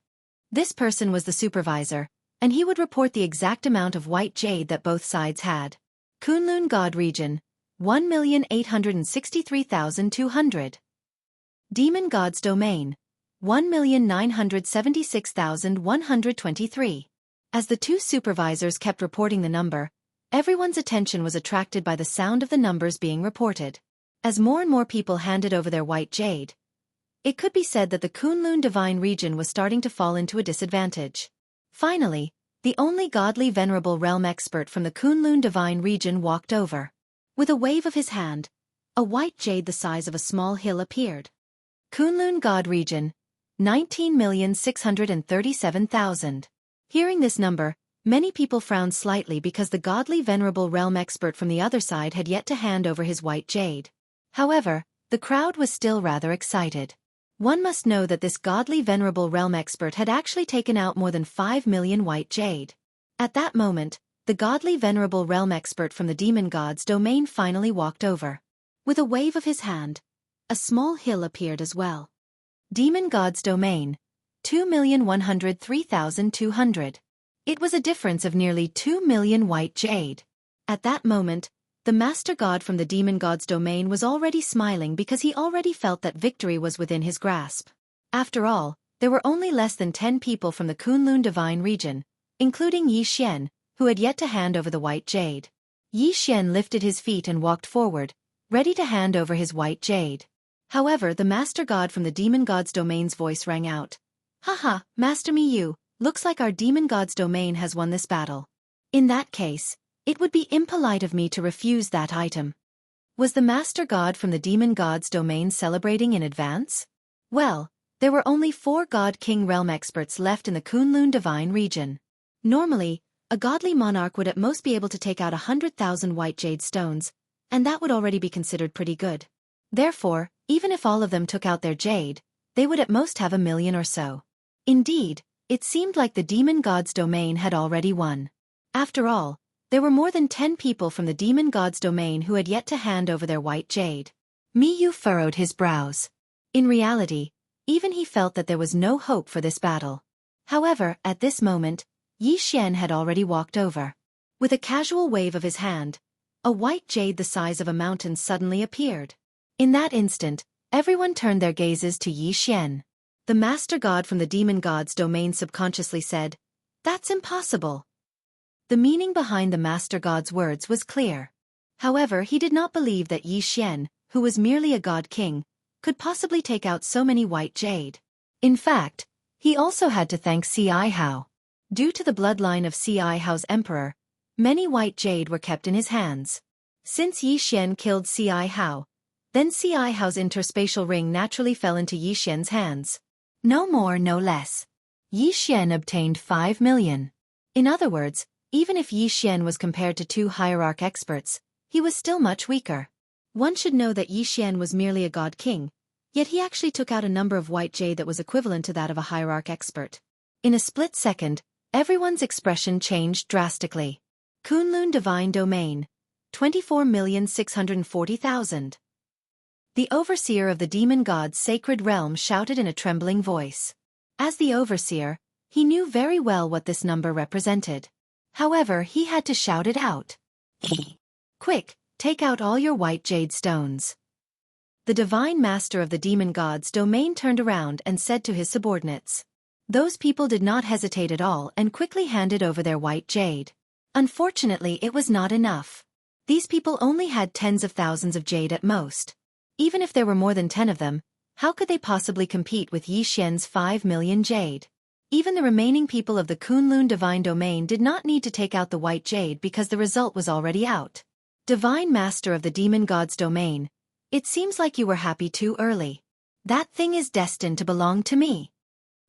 Speaker 1: This person was the supervisor, and he would report the exact amount of white jade that both sides had. Kunlun God Region, 1,863,200. Demon God's Domain, 1,976,123. As the two supervisors kept reporting the number, everyone's attention was attracted by the sound of the numbers being reported. As more and more people handed over their white jade, it could be said that the Kunlun Divine Region was starting to fall into a disadvantage. Finally, the only godly venerable realm expert from the Kunlun Divine Region walked over. With a wave of his hand, a white jade the size of a small hill appeared. Kunlun God Region, 19,637,000. Hearing this number, many people frowned slightly because the godly venerable realm expert from the other side had yet to hand over his white jade. However, the crowd was still rather excited. One must know that this godly venerable realm expert had actually taken out more than 5 million white jade. At that moment, the godly venerable realm expert from the demon god's domain finally walked over. With a wave of his hand, a small hill appeared as well. Demon God's Domain, 2,103,200. It was a difference of nearly 2 million white jade. At that moment, the Master God from the Demon God's Domain was already smiling because he already felt that victory was within his grasp. After all, there were only less than 10 people from the Kunlun Divine Region, including Yi Xian, who had yet to hand over the white jade. Yi Xian lifted his feet and walked forward, ready to hand over his white jade. However, the Master God from the Demon God's Domain's voice rang out. Haha, Master Miyu, looks like our Demon God's Domain has won this battle. In that case, it would be impolite of me to refuse that item. Was the Master God from the Demon God's Domain celebrating in advance? Well, there were only 4 God King Realm experts left in the Kunlun Divine Region. Normally, a godly monarch would at most be able to take out 100,000 white jade stones, and that would already be considered pretty good. Therefore, even if all of them took out their jade, they would at most have 1 million or so. Indeed, it seemed like the Demon God's Domain had already won. After all, there were more than 10 people from the Demon God's Domain who had yet to hand over their white jade. Miyu furrowed his brows. In reality, even he felt that there was no hope for this battle. However, at this moment, Yi Xian had already walked over. With a casual wave of his hand, a white jade the size of a mountain suddenly appeared. In that instant, everyone turned their gazes to Yi Xian. The Master God from the Demon God's Domain subconsciously said, "That's impossible." The meaning behind the Master God's words was clear. However, he did not believe that Yi Xian, who was merely a god king, could possibly take out so many white jade. In fact, he also had to thank Si Hao. Due to the bloodline of Si Hao's emperor, many white jade were kept in his hands. Since Yi Xian killed Si Hao, then Si Hao's interspatial ring naturally fell into Yi Xian's hands. No more, no less. Yi Xian obtained 5 million. In other words, even if Yi Xian was compared to 2 hierarch experts, he was still much weaker. One should know that Yi Xian was merely a god king, yet he actually took out a number of white jade that was equivalent to that of a hierarch expert. In a split second, everyone's expression changed drastically. Kunlun Divine Domain, 24,640,000. The overseer of the demon god's sacred realm shouted in a trembling voice. As the overseer, he knew very well what this number represented. However, he had to shout it out. Quick, take out all your white jade stones. The divine master of the demon god's domain turned around and said to his subordinates. Those people did not hesitate at all and quickly handed over their white jade. Unfortunately, it was not enough. These people only had tens of thousands of jade at most. Even if there were more than 10 of them, how could they possibly compete with Yi Xian's 5 million jade? Even the remaining people of the Kunlun Divine Domain did not need to take out the white jade because the result was already out. Divine Master of the Demon God's Domain, it seems like you were happy too early. That thing is destined to belong to me.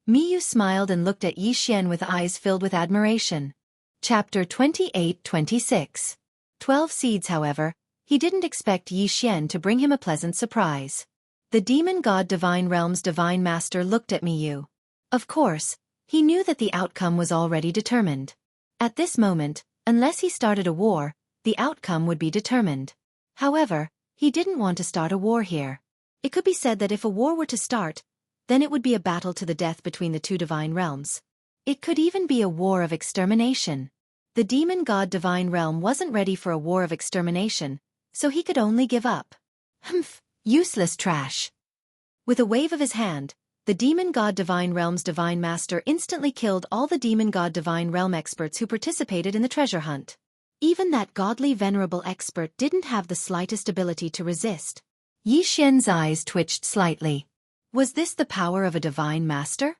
Speaker 1: Miyu smiled and looked at Yi Xian with eyes filled with admiration. Chapter 28-26. 12 Seeds. However, he didn't expect Yi Xian to bring him a pleasant surprise. The demon god Divine Realm's Divine Master looked at Miyu. Of course, he knew that the outcome was already determined. At this moment, unless he started a war, the outcome would be determined. However, he didn't want to start a war here. It could be said that if a war were to start, then it would be a battle to the death between the two divine realms. It could even be a war of extermination. The demon god Divine Realm wasn't ready for a war of extermination, so he could only give up. Humph, useless trash. With a wave of his hand, the demon god Divine Realm's Divine Master instantly killed all the demon god Divine Realm experts who participated in the treasure hunt. Even that godly venerable expert didn't have the slightest ability to resist. Yi Xian's eyes twitched slightly. Was this the power of a divine master?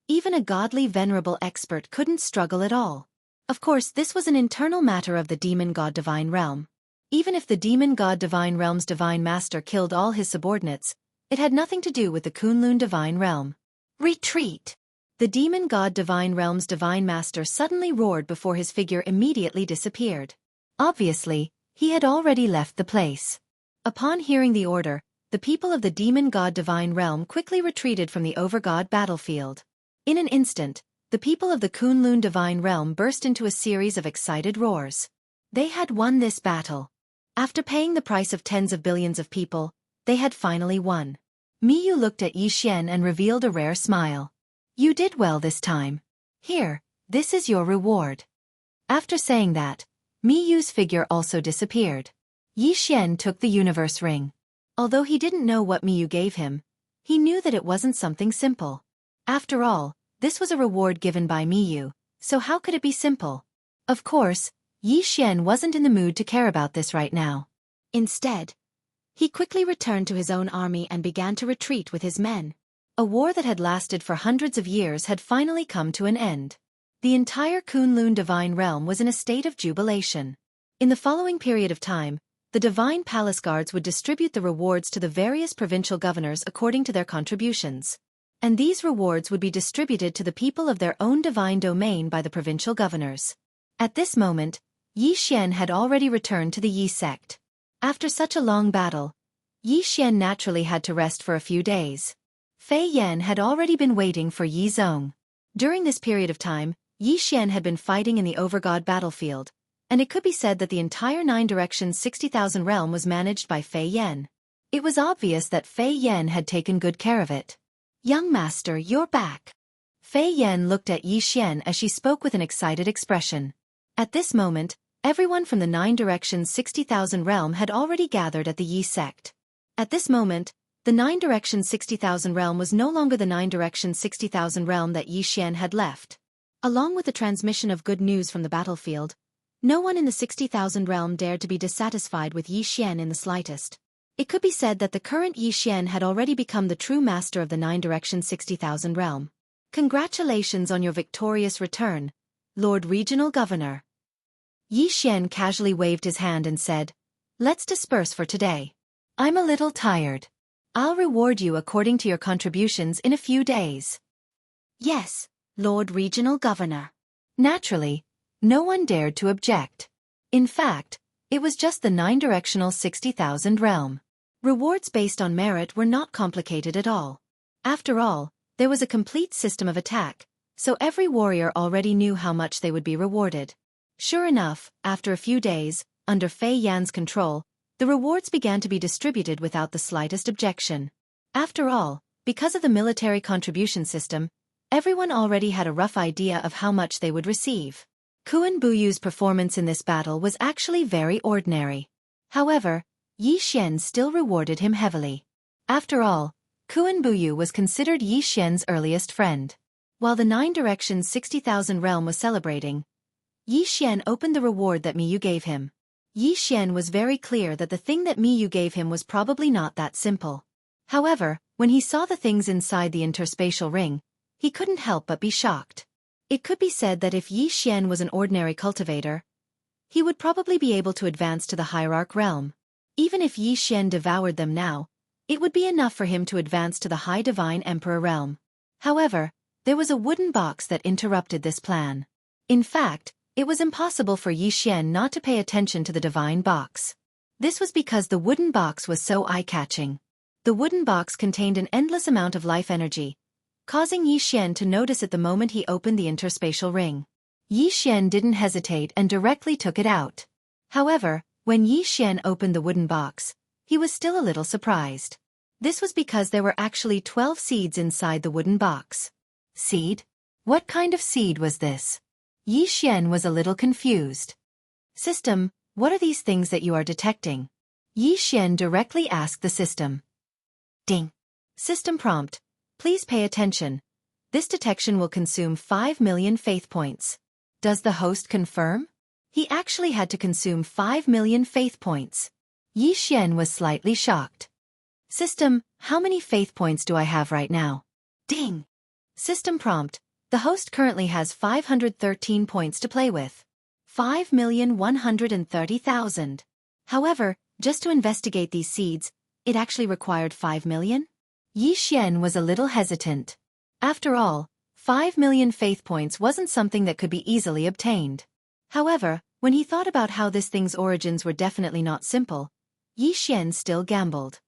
Speaker 1: Even a godly venerable expert couldn't struggle at all. Of course, this was an internal matter of the demon god Divine Realm. Even if the demon god Divine Realm's Divine Master killed all his subordinates, it had nothing to do with the Kunlun Divine Realm. Retreat! The demon god Divine Realm's Divine Master suddenly roared before his figure immediately disappeared. Obviously, he had already left the place. Upon hearing the order, the people of the demon god Divine Realm quickly retreated from the overgod battlefield. In an instant, the people of the Kunlun Divine Realm burst into a series of excited roars. They had won this battle. After paying the price of tens of billions of people, they had finally won. Miyu looked at Yi Xian and revealed a rare smile. You did well this time. Here, this is your reward. After saying that, Miyu's figure also disappeared. Yi Xian took the universe ring. Although he didn't know what Miyu gave him, he knew that it wasn't something simple. After all, this was a reward given by Miyu, so how could it be simple? Of course, Yi Xian wasn't in the mood to care about this right now. Instead, he quickly returned to his own army and began to retreat with his men. A war that had lasted for hundreds of years had finally come to an end. The entire Kunlun Divine Realm was in a state of jubilation. In the following period of time, the Divine Palace Guards would distribute the rewards to the various provincial governors according to their contributions. And these rewards would be distributed to the people of their own divine domain by the provincial governors. At this moment, Yi Xian had already returned to the Yi sect. After such a long battle, Yi Xian naturally had to rest for a few days. Fei Yan had already been waiting for Yi Zong. During this period of time, Yi Xian had been fighting in the overgod battlefield, and it could be said that the entire 9 directions 60,000 realm was managed by Fei Yan. It was obvious that Fei Yan had taken good care of it. Young master, you're back. Fei Yan looked at Yi Xian as she spoke with an excited expression. At this moment, everyone from the 9 directions 60,000 realm had already gathered at the Yi sect. At this moment, the 9 directions 60,000 realm was no longer the 9 directions 60,000 realm that Yi Xian had left. Along with the transmission of good news from the battlefield, no one in the 60,000 realm dared to be dissatisfied with Yi Xian in the slightest. It could be said that the current Yi Xian had already become the true master of the 9 directions 60,000 realm. Congratulations on your victorious return, Lord Regional Governor. Yi Xian casually waved his hand and said, Let's disperse for today. I'm a little tired. I'll reward you according to your contributions in a few days. Yes, Lord Regional Governor. Naturally, no one dared to object. In fact, it was just the 9-directional 60,000 realm. Rewards based on merit were not complicated at all. After all, there was a complete system of attack, so every warrior already knew how much they would be rewarded. Sure enough, after a few days, under Fei Yan's control, the rewards began to be distributed without the slightest objection. After all, because of the military contribution system, everyone already had a rough idea of how much they would receive. Kuan Buyu's performance in this battle was actually very ordinary. However, Yi Xian still rewarded him heavily. After all, Kuan Buyu was considered Yi Xian's earliest friend. While the 9 directions 60,000 realm was celebrating, Yi Xian opened the reward that Miyu gave him. Yi Xian was very clear that the thing that Miyu gave him was probably not that simple. However, when he saw the things inside the interspatial ring, he couldn't help but be shocked. It could be said that if Yi Xian was an ordinary cultivator, he would probably be able to advance to the hierarch realm. Even if Yi Xian devoured them now, it would be enough for him to advance to the high divine emperor realm. However, there was a wooden box that interrupted this plan. In fact, it was impossible for Yi Xian not to pay attention to the divine box. This was because the wooden box was so eye-catching. The wooden box contained an endless amount of life energy, causing Yi Xian to notice it the moment he opened the interspatial ring. Yi Xian didn't hesitate and directly took it out. However, when Yi Xian opened the wooden box, he was still a little surprised. This was because there were actually 12 seeds inside the wooden box. Seed? What kind of seed was this? Yi Xian was a little confused. System, what are these things that you are detecting? Yi Xian directly asked the system. Ding. System prompt. Please pay attention. This detection will consume 5 million faith points. Does the host confirm? He actually had to consume 5 million faith points. Yi Xian was slightly shocked. System, how many faith points do I have right now? Ding. System prompt. The host currently has 513 points to play with. 5,130,000. However, just to investigate these seeds, it actually required 5 million? Yi Xian was a little hesitant. After all, 5 million faith points wasn't something that could be easily obtained. However, when he thought about how this thing's origins were definitely not simple, Yi Xian still gambled.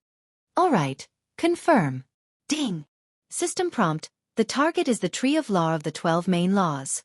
Speaker 1: Alright, confirm. Ding. System prompt. The target is the tree of law of the 12 main laws.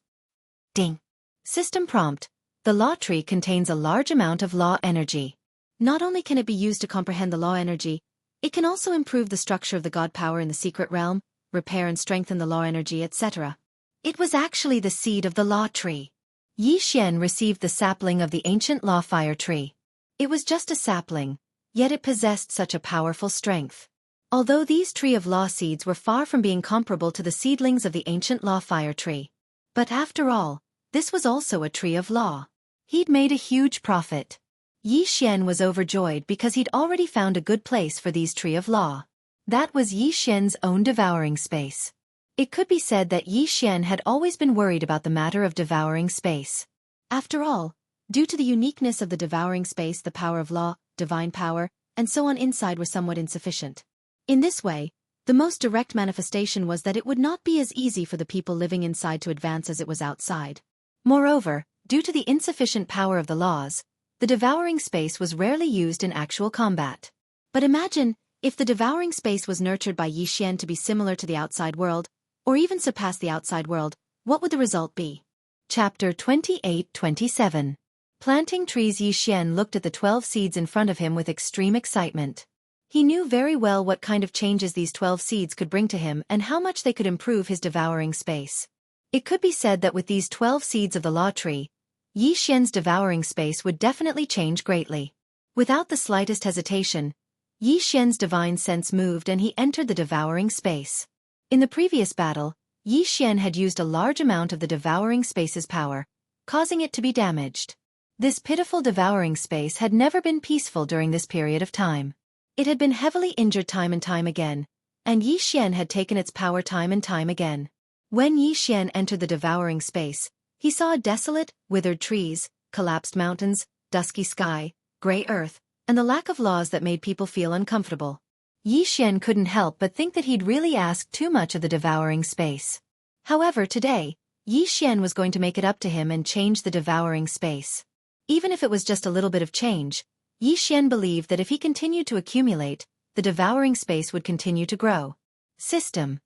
Speaker 1: Ding. System prompt. The law tree contains a large amount of law energy. Not only can it be used to comprehend the law energy, it can also improve the structure of the god power in the secret realm, repair and strengthen the law energy, etc. It was actually the seed of the law tree. Yi Xian received the sapling of the ancient law fire tree. It was just a sapling, yet it possessed such a powerful strength. Although these tree of law seeds were far from being comparable to the seedlings of the ancient law fire tree. But after all, this was also a tree of law. He'd made a huge profit. Yi Xian was overjoyed because he'd already found a good place for these tree of law. That was Yi Xian's own devouring space. It could be said that Yi Xian had always been worried about the matter of devouring space. After all, due to the uniqueness of the devouring space, the power of law, divine power, and so on inside were somewhat insufficient. In this way, the most direct manifestation was that it would not be as easy for the people living inside to advance as it was outside. Moreover, due to the insufficient power of the laws, the devouring space was rarely used in actual combat. But imagine, if the devouring space was nurtured by Yi Xian to be similar to the outside world, or even surpass the outside world, what would the result be? Chapter 28-27. Planting trees. Yi Xian looked at the 12 seeds in front of him with extreme excitement. He knew very well what kind of changes these 12 seeds could bring to him and how much they could improve his devouring space. It could be said that with these 12 seeds of the law tree, Yi Xian's devouring space would definitely change greatly. Without the slightest hesitation, Yi Xian's divine sense moved and he entered the devouring space. In the previous battle, Yi Xian had used a large amount of the devouring space's power, causing it to be damaged. This pitiful devouring space had never been peaceful during this period of time. It had been heavily injured time and time again, and Yi Xian had taken its power time and time again. When Yi Xian entered the devouring space, he saw desolate, withered trees, collapsed mountains, dusky sky, gray earth, and the lack of laws that made people feel uncomfortable. Yi Xian couldn't help but think that he'd really asked too much of the devouring space. However, today, Yi Xian was going to make it up to him and change the devouring space. Even if it was just a little bit of change, Yi Xian believed that if he continued to accumulate, the devouring space would continue to grow. System.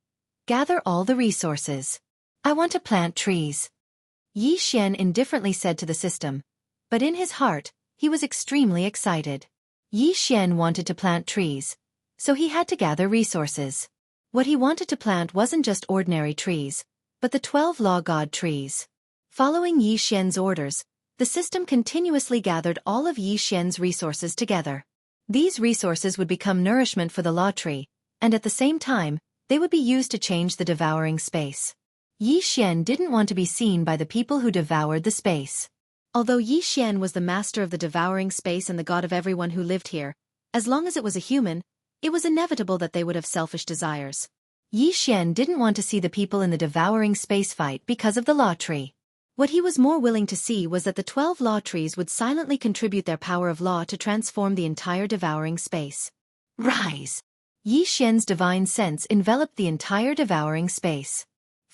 Speaker 1: Gather all the resources. I want to plant trees. Yi Xian indifferently said to the system, but in his heart, he was extremely excited. Yi Xian wanted to plant trees, so he had to gather resources. What he wanted to plant wasn't just ordinary trees, but the 12 law god trees. Following Yi Xian's orders, the system continuously gathered all of Yi Xian's resources together. These resources would become nourishment for the law tree, and at the same time, they would be used to change the devouring space. Yi Xian didn't want to be seen by the people who devoured the space. Although Yi Xian was the master of the devouring space and the god of everyone who lived here, as long as it was a human, it was inevitable that they would have selfish desires. Yi Xian didn't want to see the people in the devouring space fight because of the law tree. What he was more willing to see was that the 12 law trees would silently contribute their power of law to transform the entire devouring space. Rise! Yi Xian's divine sense enveloped the entire devouring space.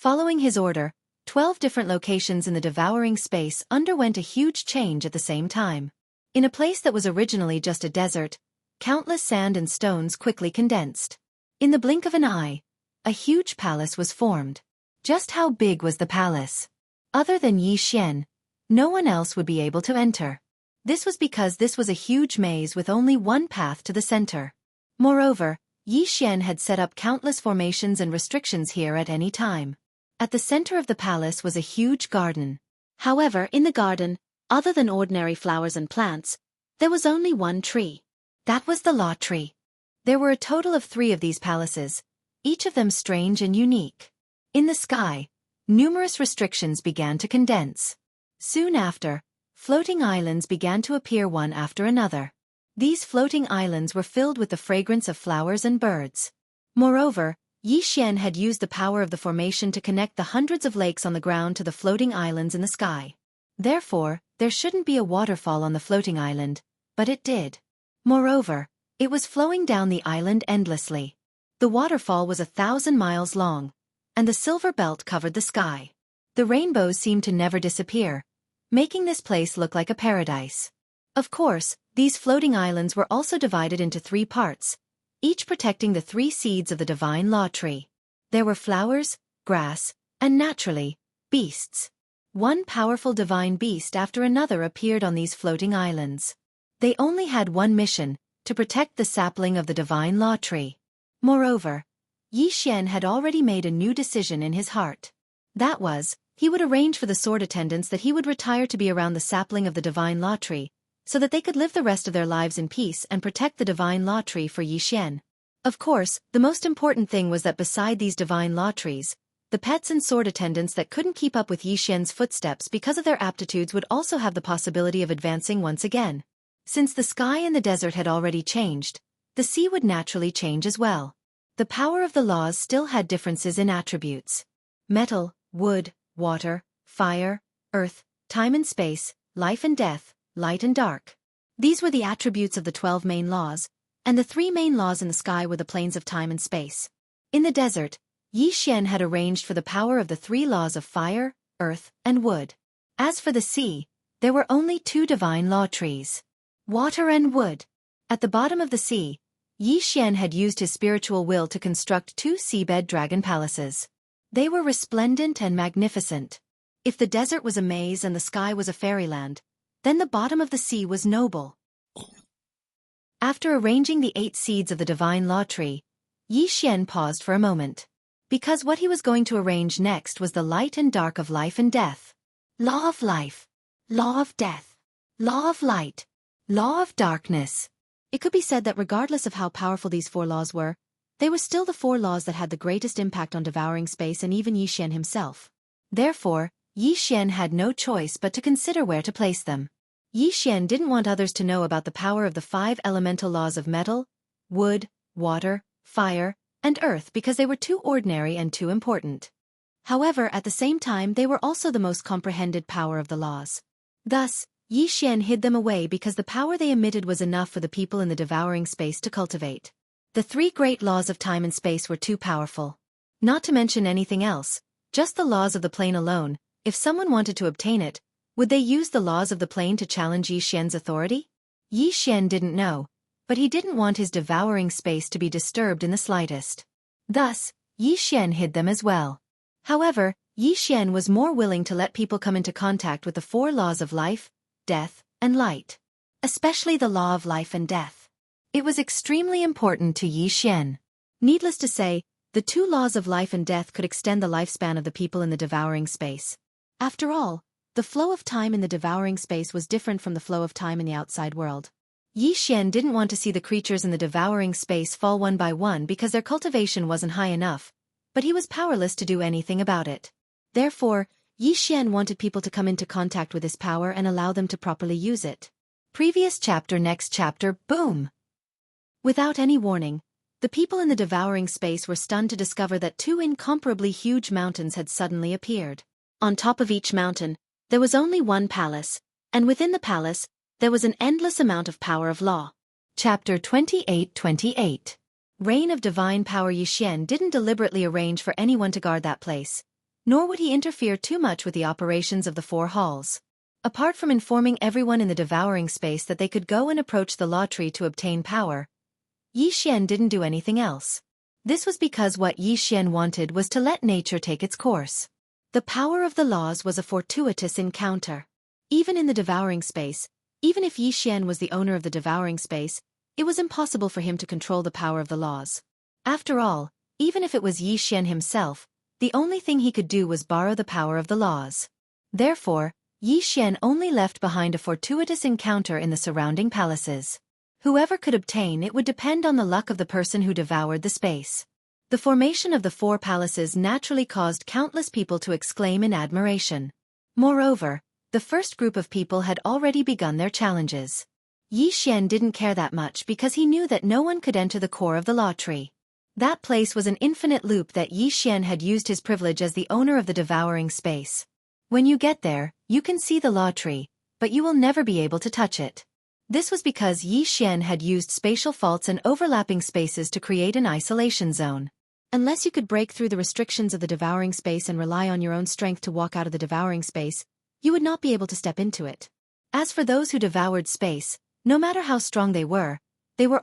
Speaker 1: Following his order, 12 different locations in the devouring space underwent a huge change at the same time. In a place that was originally just a desert, countless sand and stones quickly condensed. In the blink of an eye, a huge palace was formed. Just how big was the palace? Other than Yi Xian, no one else would be able to enter. This was because this was a huge maze with only one path to the center. Moreover, Yi Xian had set up countless formations and restrictions here at any time. At the center of the palace was a huge garden. However, in the garden, other than ordinary flowers and plants, there was only one tree. That was the Law Tree. There were a total of 3 of these palaces, each of them strange and unique. In the sky, numerous restrictions began to condense. Soon after, floating islands began to appear one after another. These floating islands were filled with the fragrance of flowers and birds. Moreover, Yi Xian had used the power of the formation to connect the hundreds of lakes on the ground to the floating islands in the sky. Therefore, there shouldn't be a waterfall on the floating island, but it did. Moreover, it was flowing down the island endlessly. The waterfall was 1,000 miles long, and the silver belt covered the sky. The rainbows seemed to never disappear, making this place look like a paradise. Of course, these floating islands were also divided into 3 parts, each protecting the 3 seeds of the divine law tree. There were flowers, grass, and naturally, beasts. One powerful divine beast after another appeared on these floating islands. They only had one mission, to protect the sapling of the divine law tree. Moreover, Yi Xian had already made a new decision in his heart. That was, he would arrange for the sword attendants that he would retire to be around the sapling of the divine law tree, so that they could live the rest of their lives in peace and protect the divine law tree for Yi Xian. Of course, the most important thing was that beside these divine law trees, the pets and sword attendants that couldn't keep up with Yi Xian's footsteps because of their aptitudes would also have the possibility of advancing once again. Since the sky and the desert had already changed, the sea would naturally change as well. The power of the laws still had differences in attributes. Metal, wood, water, fire, earth, time and space, life and death, light and dark. These were the attributes of the 12 main laws, and the 3 main laws in the sky were the planes of time and space. In the desert, Yi Xian had arranged for the power of the 3 laws of fire, earth, and wood. As for the sea, there were only 2 divine law trees. Water and wood. At the bottom of the sea, Yi Xian had used his spiritual will to construct 2 seabed dragon palaces. They were resplendent and magnificent. If the desert was a maze and the sky was a fairyland, then the bottom of the sea was noble. After arranging the 8 seeds of the divine law tree, Yi Xian paused for a moment. Because what he was going to arrange next was the light and dark of life and death. Law of life. Law of death. Law of light. Law of darkness. It could be said that regardless of how powerful these 4 laws were, they were still the 4 laws that had the greatest impact on devouring space and even Yi Xian himself. Therefore, Yi Xian had no choice but to consider where to place them. Yi Xian didn't want others to know about the power of the 5 elemental laws of metal, wood, water, fire, and earth because they were too ordinary and too important. However, at the same time they were also the most comprehended power of the laws. Thus, Yi Xian hid them away because the power they emitted was enough for the people in the devouring space to cultivate. The 3 great laws of time and space were too powerful. Not to mention anything else, just the laws of the plane alone, if someone wanted to obtain it, would they use the laws of the plane to challenge Yi Xian's authority? Yi Xian didn't know, but he didn't want his devouring space to be disturbed in the slightest. Thus, Yi Xian hid them as well. However, Yi Xian was more willing to let people come into contact with the 4 laws of life, death, and light. Especially the law of life and death. It was extremely important to Yi Xian. Needless to say, the 2 laws of life and death could extend the lifespan of the people in the devouring space. After all, the flow of time in the devouring space was different from the flow of time in the outside world. Yi Xian didn't want to see the creatures in the devouring space fall one by one because their cultivation wasn't high enough, but he was powerless to do anything about it. Therefore, Yi Xian wanted people to come into contact with his power and allow them to properly use it. Previous chapter, next chapter, boom! Without any warning, the people in the devouring space were stunned to discover that 2 incomparably huge mountains had suddenly appeared. On top of each mountain, there was only one palace, and within the palace, there was an endless amount of power of law. Chapter 28:28. Reign of Divine Power. Yi Xian didn't deliberately arrange for anyone to guard that place, nor would he interfere too much with the operations of the 4 halls. Apart from informing everyone in the devouring space that they could go and approach the law tree to obtain power, Yi Xian didn't do anything else. This was because what Yi Xian wanted was to let nature take its course. The power of the laws was a fortuitous encounter. Even in the devouring space, even if Yi Xian was the owner of the devouring space, it was impossible for him to control the power of the laws. After all, even if it was Yi Xian himself, the only thing he could do was borrow the power of the laws. Therefore, Yi Xian only left behind a fortuitous encounter in the surrounding palaces. Whoever could obtain it would depend on the luck of the person who devoured the space. The formation of the 4 palaces naturally caused countless people to exclaim in admiration. Moreover, the first group of people had already begun their challenges. Yi Xian didn't care that much because he knew that no one could enter the core of the law tree. That place was an infinite loop that Yi Xian had used his privilege as the owner of the devouring space. When you get there, you can see the law tree, but you will never be able to touch it. This was because Yi Xian had used spatial faults and overlapping spaces to create an isolation zone. Unless you could break through the restrictions of the devouring space and rely on your own strength to walk out of the devouring space, you would not be able to step into it. As for those who devoured space, no matter how strong they were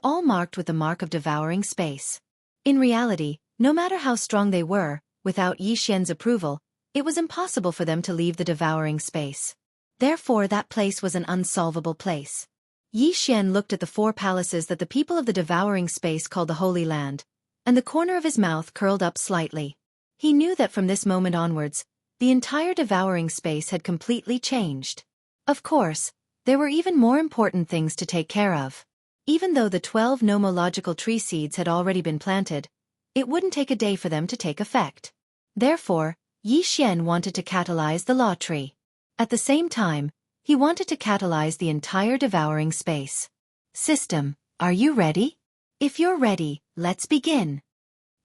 Speaker 1: all marked with the mark of devouring space. In reality, no matter how strong they were, without Yi Xian's approval, it was impossible for them to leave the devouring space. Therefore that place was an unsolvable place. Yi Xian looked at the 4 palaces that the people of the devouring space called the Holy Land, and the corner of his mouth curled up slightly. He knew that from this moment onwards, the entire devouring space had completely changed. Of course, there were even more important things to take care of. Even though the 12 nomological tree seeds had already been planted, it wouldn't take a day for them to take effect. Therefore, Yi Xian wanted to catalyze the law tree. At the same time, he wanted to catalyze the entire devouring space. System, are you ready? If you're ready, let's begin.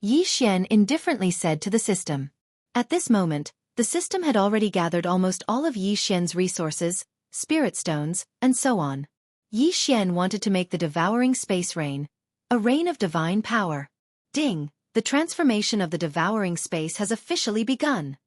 Speaker 1: Yi Xian indifferently said to the system. At this moment, the system had already gathered almost all of Yi Xian's resources, spirit stones, and so on. Yi Xian wanted to make the devouring space rain, a rain of divine power. Ding, the transformation of the devouring space has officially begun.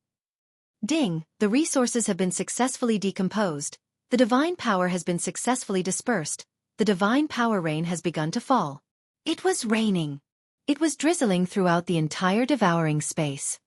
Speaker 1: Ding, the resources have been successfully decomposed, the divine power has been successfully dispersed, the divine power rain has begun to fall. It was raining. It was drizzling throughout the entire devouring space.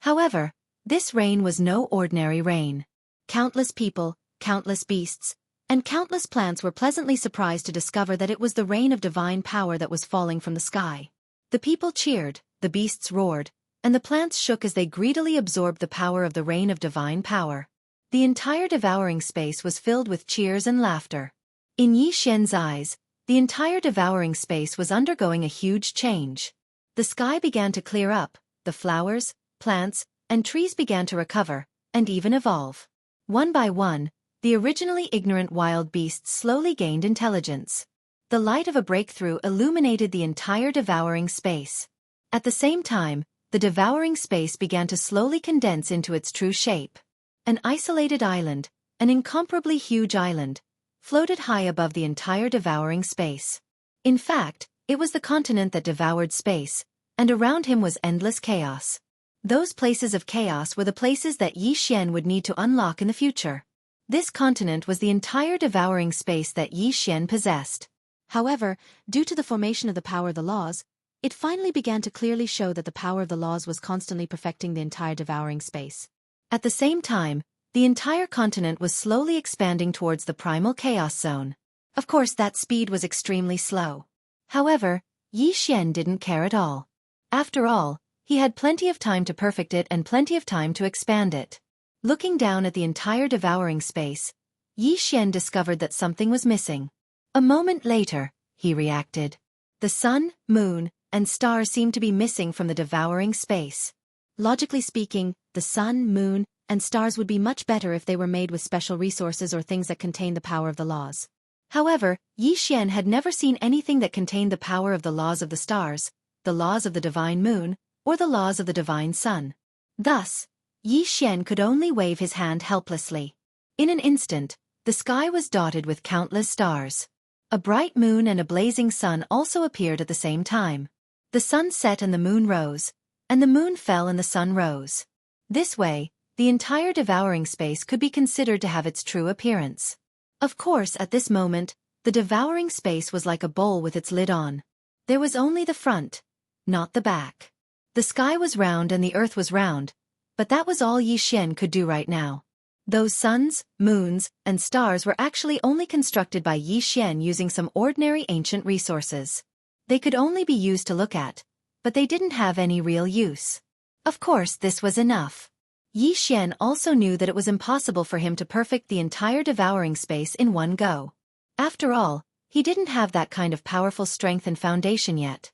Speaker 1: However, this rain was no ordinary rain. Countless people, countless beasts, and countless plants were pleasantly surprised to discover that it was the rain of divine power that was falling from the sky. The people cheered, the beasts roared, and the plants shook as they greedily absorbed the power of the rain of divine power. The entire devouring space was filled with cheers and laughter. In Yi Xian's eyes, the entire devouring space was undergoing a huge change. The sky began to clear up, the flowers, plants, and trees began to recover, and even evolve. One by one, the originally ignorant wild beasts slowly gained intelligence. The light of a breakthrough illuminated the entire devouring space. At the same time, the devouring space began to slowly condense into its true shape. An isolated island, an incomparably huge island, floated high above the entire devouring space. In fact, it was the continent that devoured space, and around him was endless chaos. Those places of chaos were the places that Yi Xian would need to unlock in the future. This continent was the entire devouring space that Yi Xian possessed. However, due to the formation of the power of the laws, it finally began to clearly show that the power of the laws was constantly perfecting the entire devouring space. At the same time, the entire continent was slowly expanding towards the primal chaos zone. Of course, that speed was extremely slow. However, Yi Xian didn't care at all. After all, he had plenty of time to perfect it and plenty of time to expand it. Looking down at the entire devouring space, Yi Xian discovered that something was missing. A moment later, he reacted. The sun, moon, and stars seemed to be missing from the devouring space. Logically speaking, the sun, moon, and stars would be much better if they were made with special resources or things that contain the power of the laws. However, Yi Xian had never seen anything that contained the power of the laws of the stars, the laws of the divine moon, or the laws of the divine sun. Thus, Yi Xian could only wave his hand helplessly. In an instant, the sky was dotted with countless stars. A bright moon and a blazing sun also appeared at the same time. The sun set and the moon rose, and the moon fell and the sun rose. This way, the entire devouring space could be considered to have its true appearance. Of course, at this moment, the devouring space was like a bowl with its lid on. There was only the front, not the back. The sky was round and the earth was round, but that was all Yi Xian could do right now. Those suns, moons, and stars were actually only constructed by Yi Xian using some ordinary ancient resources. They could only be used to look at, but they didn't have any real use. Of course, this was enough. Yi Xian also knew that it was impossible for him to perfect the entire devouring space in one go. After all, he didn't have that kind of powerful strength and foundation yet.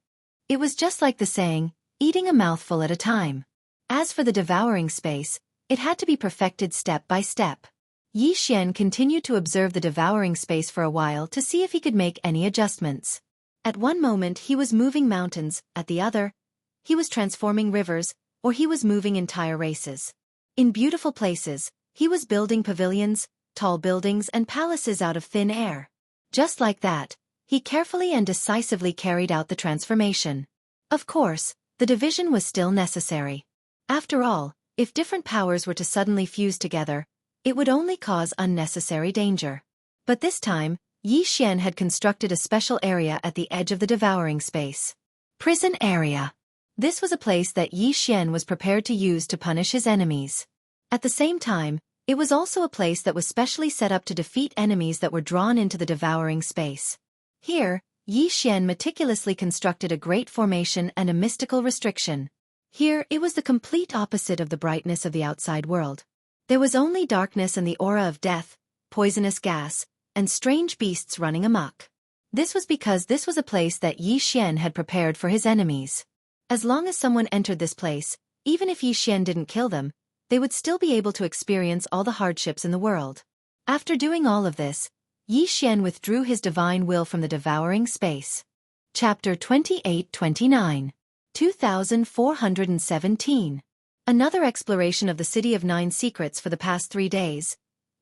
Speaker 1: It was just like the saying, eating a mouthful at a time. As for the devouring space, it had to be perfected step by step. Yi Xian continued to observe the devouring space for a while to see if he could make any adjustments. At one moment he was moving mountains, at the other, he was transforming rivers, or he was moving entire races. In beautiful places, he was building pavilions, tall buildings and palaces out of thin air. Just like that, he carefully and decisively carried out the transformation. Of course, the division was still necessary. After all, if different powers were to suddenly fuse together, it would only cause unnecessary danger. But this time, Yi Xian had constructed a special area at the edge of the devouring space. Prison area. This was a place that Yi Xian was prepared to use to punish his enemies. At the same time, it was also a place that was specially set up to defeat enemies that were drawn into the devouring space. Here, Yi Xian meticulously constructed a great formation and a mystical restriction. Here, it was the complete opposite of the brightness of the outside world. There was only darkness and the aura of death, poisonous gas, and strange beasts running amok. This was because this was a place that Yi Xian had prepared for his enemies. As long as someone entered this place, even if Yi Xian didn't kill them, they would still be able to experience all the hardships in the world. After doing all of this, Yi Xian withdrew his divine will from the devouring space. Chapter 28-29. 2417. Another exploration of the City of Nine Secrets for the past 3 days.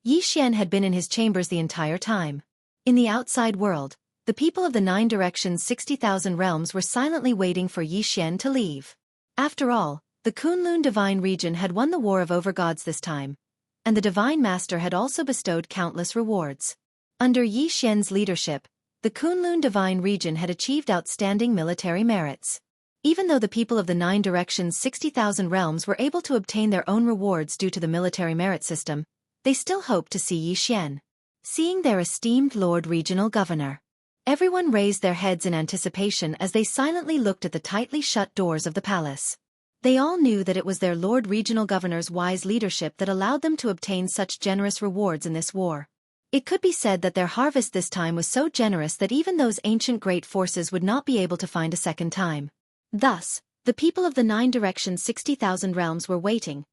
Speaker 1: Yi Xian had been in his chambers the entire time. In the outside world, the people of the 9 directions 60,000 realms were silently waiting for Yi Xian to leave. After all, the Kunlun Divine Region had won the War of Overgods this time, and the Divine Master had also bestowed countless rewards. Under Yi Xian's leadership, the Kunlun Divine Region had achieved outstanding military merits. Even though the people of the 9 directions 60,000 realms were able to obtain their own rewards due to the military merit system, they still hoped to see Yi Xian. Seeing their esteemed Lord Regional Governor. Everyone raised their heads in anticipation as they silently looked at the tightly shut doors of the palace. They all knew that it was their Lord Regional Governor's wise leadership that allowed them to obtain such generous rewards in this war. It could be said that their harvest this time was so generous that even those ancient great forces would not be able to find a second time. Thus, the people of the 9 directions 60,000 realms were waiting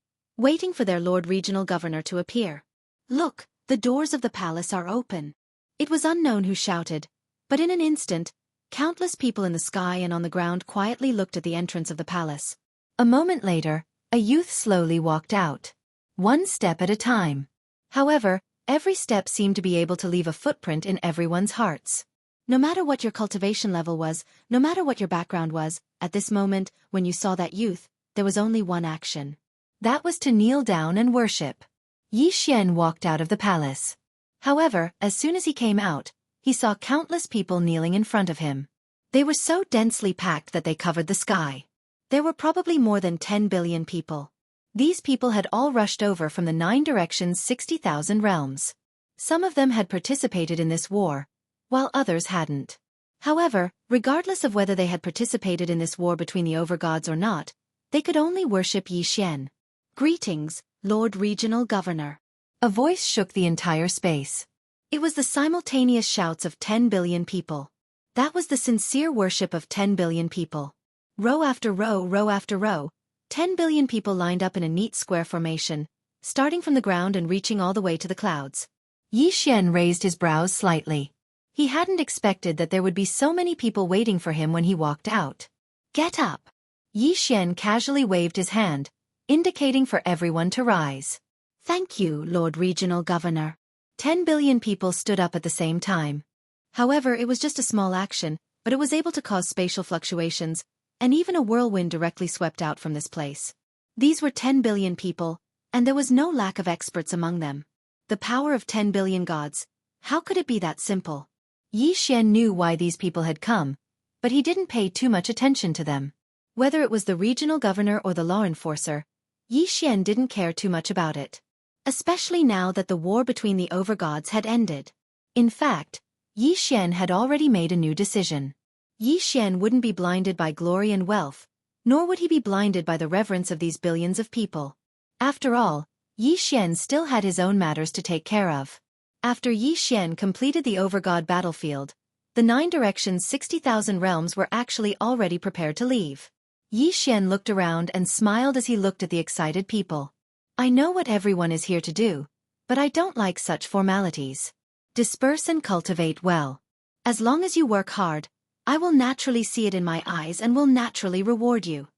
Speaker 1: for their Lord Regional Governor to appear. Look, the doors of the palace are open. It was unknown who shouted, but in an instant, countless people in the sky and on the ground quietly looked at the entrance of the palace. A moment later, a youth slowly walked out. One step at a time. However, every step seemed to be able to leave a footprint in everyone's hearts. No matter what your cultivation level was, no matter what your background was, at this moment, when you saw that youth, there was only one action. That was to kneel down and worship. Yi Xian walked out of the palace. However, as soon as he came out, he saw countless people kneeling in front of him. They were so densely packed that they covered the sky. There were probably more than 10 billion people. These people had all rushed over from the 9 directions 60,000 realms. Some of them had participated in this war, while others hadn't. However, regardless of whether they had participated in this war between the overgods or not, they could only worship Yi Xian. Greetings, Lord Regional Governor. A voice shook the entire space. It was the simultaneous shouts of 10 billion people. That was the sincere worship of 10 billion people. Row after row, row after row, 10 billion people lined up in a neat square formation, starting from the ground and reaching all the way to the clouds. Yi Xian raised his brows slightly. He hadn't expected that there would be so many people waiting for him when he walked out. Get up! Yi Xian casually waved his hand, indicating for everyone to rise. Thank you, Lord Regional Governor. 10 billion people stood up at the same time. However, it was just a small action, but it was able to cause spatial fluctuations, and even a whirlwind directly swept out from this place. These were 10 billion people, and there was no lack of experts among them. The power of 10 billion gods, how could it be that simple? Yi Xian knew why these people had come, but he didn't pay too much attention to them. Whether it was the regional governor or the law enforcer, Yi Xian didn't care too much about it. Especially now that the war between the overgods had ended. In fact, Yi Xian had already made a new decision. Yi Xian wouldn't be blinded by glory and wealth, nor would he be blinded by the reverence of these billions of people. After all, Yi Xian still had his own matters to take care of. After Yi Xian completed the overgod battlefield, the 9 directions 60,000 realms were actually already prepared to leave. Yi Xian looked around and smiled as he looked at the excited people. I know what everyone is here to do, but I don't like such formalities. Disperse and cultivate well. As long as you work hard, I will naturally see it in my eyes and will naturally reward you.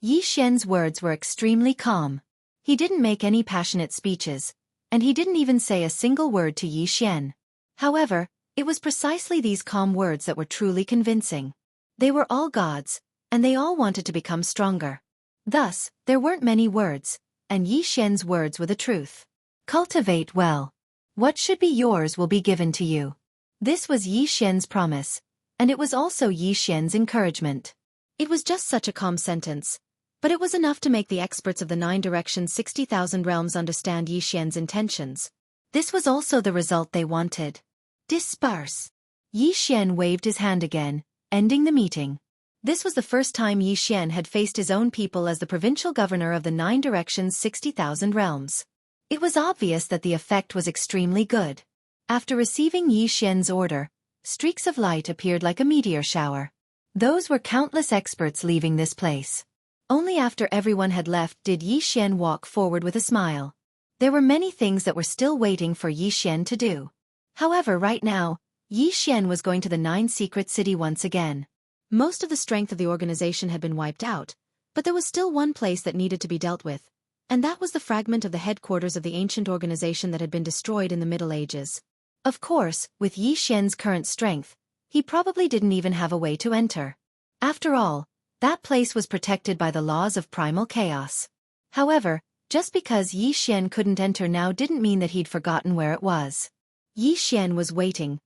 Speaker 1: Yi Xian's words were extremely calm. He didn't make any passionate speeches, and he didn't even say a single word to Yi Xian. However, it was precisely these calm words that were truly convincing. They were all gods, and they all wanted to become stronger. Thus, there weren't many words, and Yi Xian's words were the truth. Cultivate well. What should be yours will be given to you. This was Yi Xian's promise, and it was also Yi Xian's encouragement. It was just such a calm sentence, but it was enough to make the experts of the 9 directions 60,000 realms understand Yi Xian's intentions. This was also the result they wanted. Disperse. Yi Xian waved his hand again, ending the meeting. This was the first time Yi Xian had faced his own people as the provincial governor of the 9 directions 60,000 realms. It was obvious that the effect was extremely good. After receiving Yi Xian's order, streaks of light appeared like a meteor shower. Those were countless experts leaving this place. Only after everyone had left did Yi Xian walk forward with a smile. There were many things that were still waiting for Yi Xian to do. However, right now, Yi Xian was going to the 9 secret city once again. Most of the strength of the organization had been wiped out, but there was still one place that needed to be dealt with, and that was the fragment of the headquarters of the ancient organization that had been destroyed in the Middle Ages. Of course, with Yi Xian's current strength, he probably didn't even have a way to enter. After all, that place was protected by the laws of primal chaos. However, just because Yi Xian couldn't enter now didn't mean that he'd forgotten where it was. Yi Xian was waiting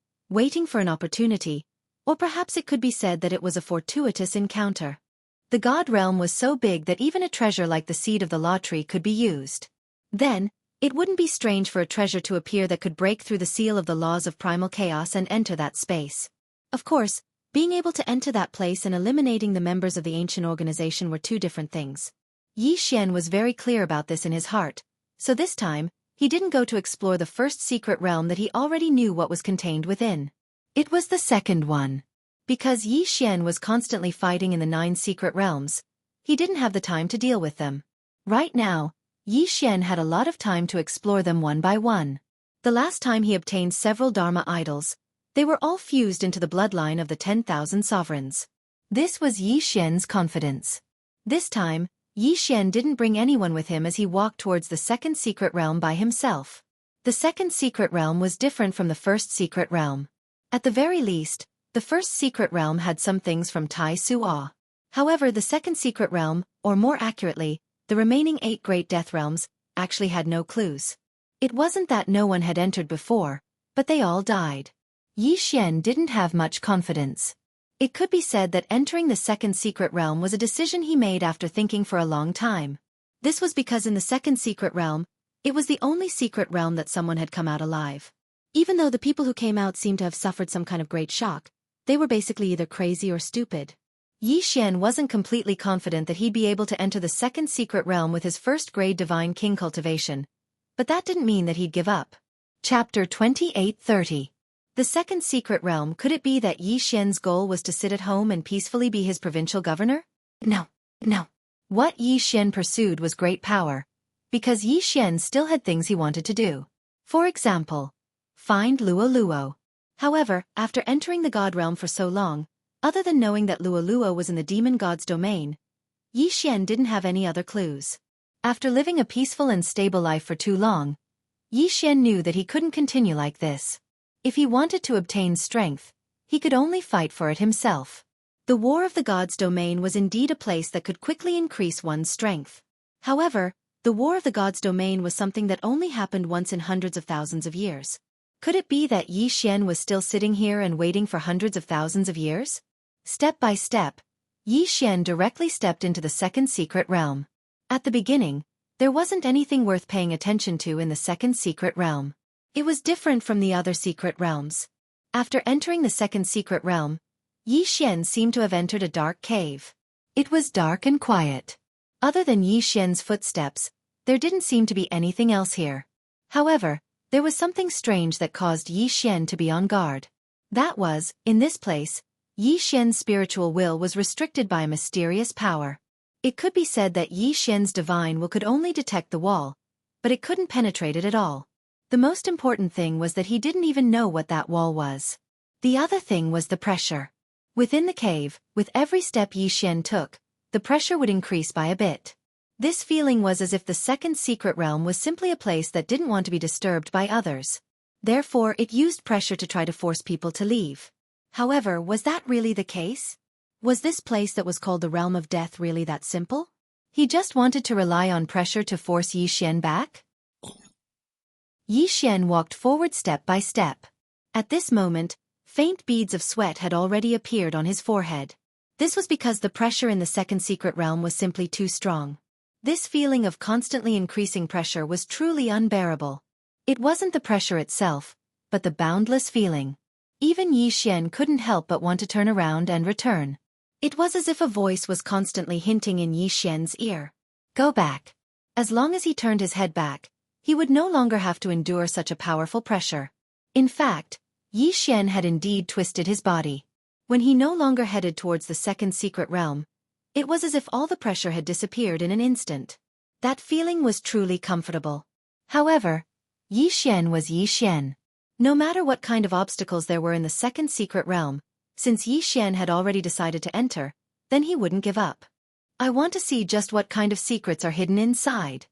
Speaker 1: for an opportunity, or perhaps it could be said that it was a fortuitous encounter. The god realm was so big that even a treasure like the seed of the law tree could be used. Then, it wouldn't be strange for a treasure to appear that could break through the seal of the laws of primal chaos and enter that space. Of course, being able to enter that place and eliminating the members of the ancient organization were two different things. Yi Xian was very clear about this in his heart, so this time, he didn't go to explore the first secret realm that he already knew what was contained within. It was the second one. Because Yi Xian was constantly fighting in the 9 secret realms, he didn't have the time to deal with them. Right now, Yi Xian had a lot of time to explore them one by one. The last time he obtained several Dharma idols, they were all fused into the bloodline of the 10,000 sovereigns. This was Yi Xian's confidence. This time, Yi Xian didn't bring anyone with him as he walked towards the second secret realm by himself. The second secret realm was different from the first secret realm. At the very least, the first secret realm had some things from Tai Su'a. However, the second secret realm, or more accurately, the remaining 8 great death realms, actually had no clues. It wasn't that no one had entered before, but they all died. Yi Xian didn't have much confidence. It could be said that entering the second secret realm was a decision he made after thinking for a long time. This was because in the second secret realm, it was the only secret realm that someone had come out alive. Even though the people who came out seemed to have suffered some kind of great shock, they were basically either crazy or stupid. Yi Xian wasn't completely confident that he'd be able to enter the second secret realm with his first-grade divine king cultivation, but that didn't mean that he'd give up. Chapter 28:30. The second secret realm. Could it be that Yi Xian's goal was to sit at home and peacefully be his provincial governor? No. What Yi Xian pursued was great power, because Yi Xian still had things he wanted to do. For example, find Luo Luo. However, after entering the god realm for so long, other than knowing that Luo Luo was in the demon god's domain, Yi Xian didn't have any other clues. After living a peaceful and stable life for too long, Yi Xian knew that he couldn't continue like this. If he wanted to obtain strength, he could only fight for it himself. The war of the god's domain was indeed a place that could quickly increase one's strength. However, the war of the god's domain was something that only happened once in hundreds of thousands of years. Could it be that Yi Xian was still sitting here and waiting for hundreds of thousands of years? Step by step, Yi Xian directly stepped into the second secret realm. At the beginning, there wasn't anything worth paying attention to in the second secret realm. It was different from the other secret realms. After entering the second secret realm, Yi Xian seemed to have entered a dark cave. It was dark and quiet. Other than Yi Xian's footsteps, there didn't seem to be anything else here. However, there was something strange that caused Yi Xian to be on guard. That was, in this place, Yi Xian's spiritual will was restricted by a mysterious power. It could be said that Yi Xian's divine will could only detect the wall, but it couldn't penetrate it at all. The most important thing was that he didn't even know what that wall was. The other thing was the pressure. Within the cave, with every step Yi Xian took, the pressure would increase by a bit. This feeling was as if the second secret realm was simply a place that didn't want to be disturbed by others. Therefore, it used pressure to try to force people to leave. However, was that really the case? Was this place that was called the Realm of Death really that simple? He just wanted to rely on pressure to force Yi Xian back? Yi Xian walked forward step by step. At this moment, faint beads of sweat had already appeared on his forehead. This was because the pressure in the second secret realm was simply too strong. This feeling of constantly increasing pressure was truly unbearable. It wasn't the pressure itself, but the boundless feeling. Even Yi Xian couldn't help but want to turn around and return. It was as if a voice was constantly hinting in Yi Xian's ear. Go back. As long as he turned his head back, he would no longer have to endure such a powerful pressure. In fact, Yi Xian had indeed twisted his body. When he no longer headed towards the second secret realm, it was as if all the pressure had disappeared in an instant. That feeling was truly comfortable. However, Yi Xian was Yi Xian. No matter what kind of obstacles there were in the second secret realm, since Yi Xian had already decided to enter, then he wouldn't give up. I want to see just what kind of secrets are hidden inside.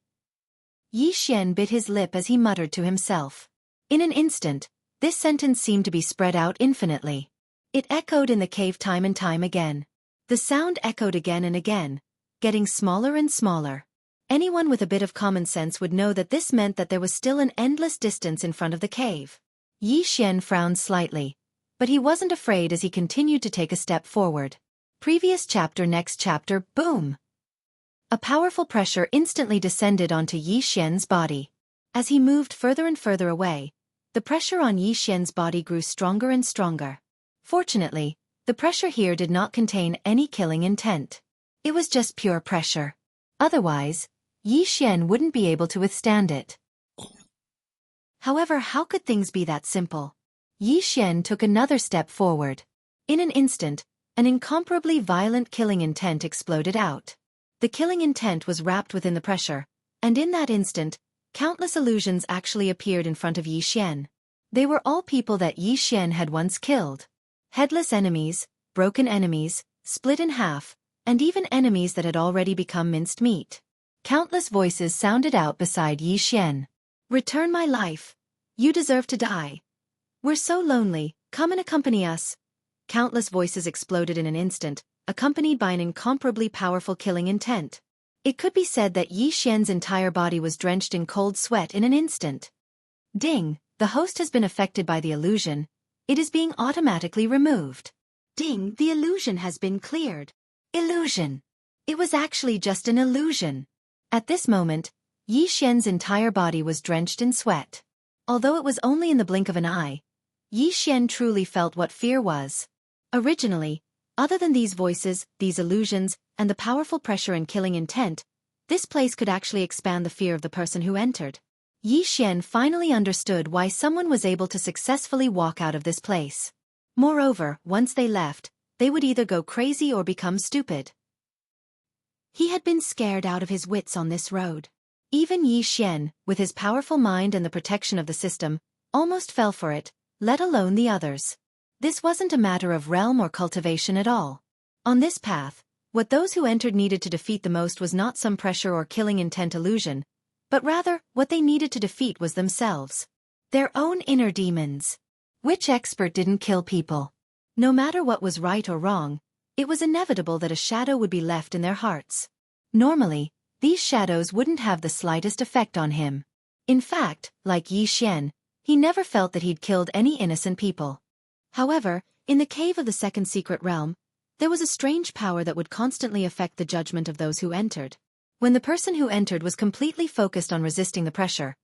Speaker 1: Yi Xian bit his lip as he muttered to himself. In an instant, this sentence seemed to be spread out infinitely. It echoed in the cave time and time again. The sound echoed again and again, getting smaller and smaller. Anyone with a bit of common sense would know that this meant that there was still an endless distance in front of the cave. Yi Xian frowned slightly, but he wasn't afraid as he continued to take a step forward. Previous chapter, next chapter, boom! A powerful pressure instantly descended onto Yi Xian's body. As he moved further and further away, the pressure on Yi Xian's body grew stronger and stronger. Fortunately, the pressure here did not contain any killing intent. It was just pure pressure. Otherwise, Yi Xian wouldn't be able to withstand it. However, how could things be that simple? Yi Xian took another step forward. In an instant, an incomparably violent killing intent exploded out. The killing intent was wrapped within the pressure, and in that instant, countless illusions actually appeared in front of Yi Xian. They were all people that Yi Xian had once killed. Headless enemies, broken enemies, split in half, and even enemies that had already become minced meat. Countless voices sounded out beside Yi Xian. Return my life. You deserve to die. We're so lonely, come and accompany us. Countless voices exploded in an instant, accompanied by an incomparably powerful killing intent. It could be said that Yi Xian's entire body was drenched in cold sweat in an instant. Ding, the host has been affected by the illusion. It is being automatically removed. Ding, the illusion has been cleared. Illusion. It was actually just an illusion. At this moment, Yi Xian's entire body was drenched in sweat. Although it was only in the blink of an eye, Yi Xian truly felt what fear was. Originally, other than these voices, these illusions, and the powerful pressure and killing intent, this place could actually expand the fear of the person who entered. Yi Xian finally understood why someone was able to successfully walk out of this place. Moreover, once they left, they would either go crazy or become stupid. He had been scared out of his wits on this road. Even Yi Xian, with his powerful mind and the protection of the system, almost fell for it, let alone the others. This wasn't a matter of realm or cultivation at all. On this path, what those who entered needed to defeat the most was not some pressure or killing intent illusion, but rather, what they needed to defeat was themselves. Their own inner demons. Which expert didn't kill people? No matter what was right or wrong, it was inevitable that a shadow would be left in their hearts. Normally, these shadows wouldn't have the slightest effect on him. In fact, like Yi Xian, he never felt that he'd killed any innocent people. However, in the cave of the second secret realm, There was a strange power that would constantly affect the judgment of those who entered. When the person who entered was completely focused on resisting the pressure,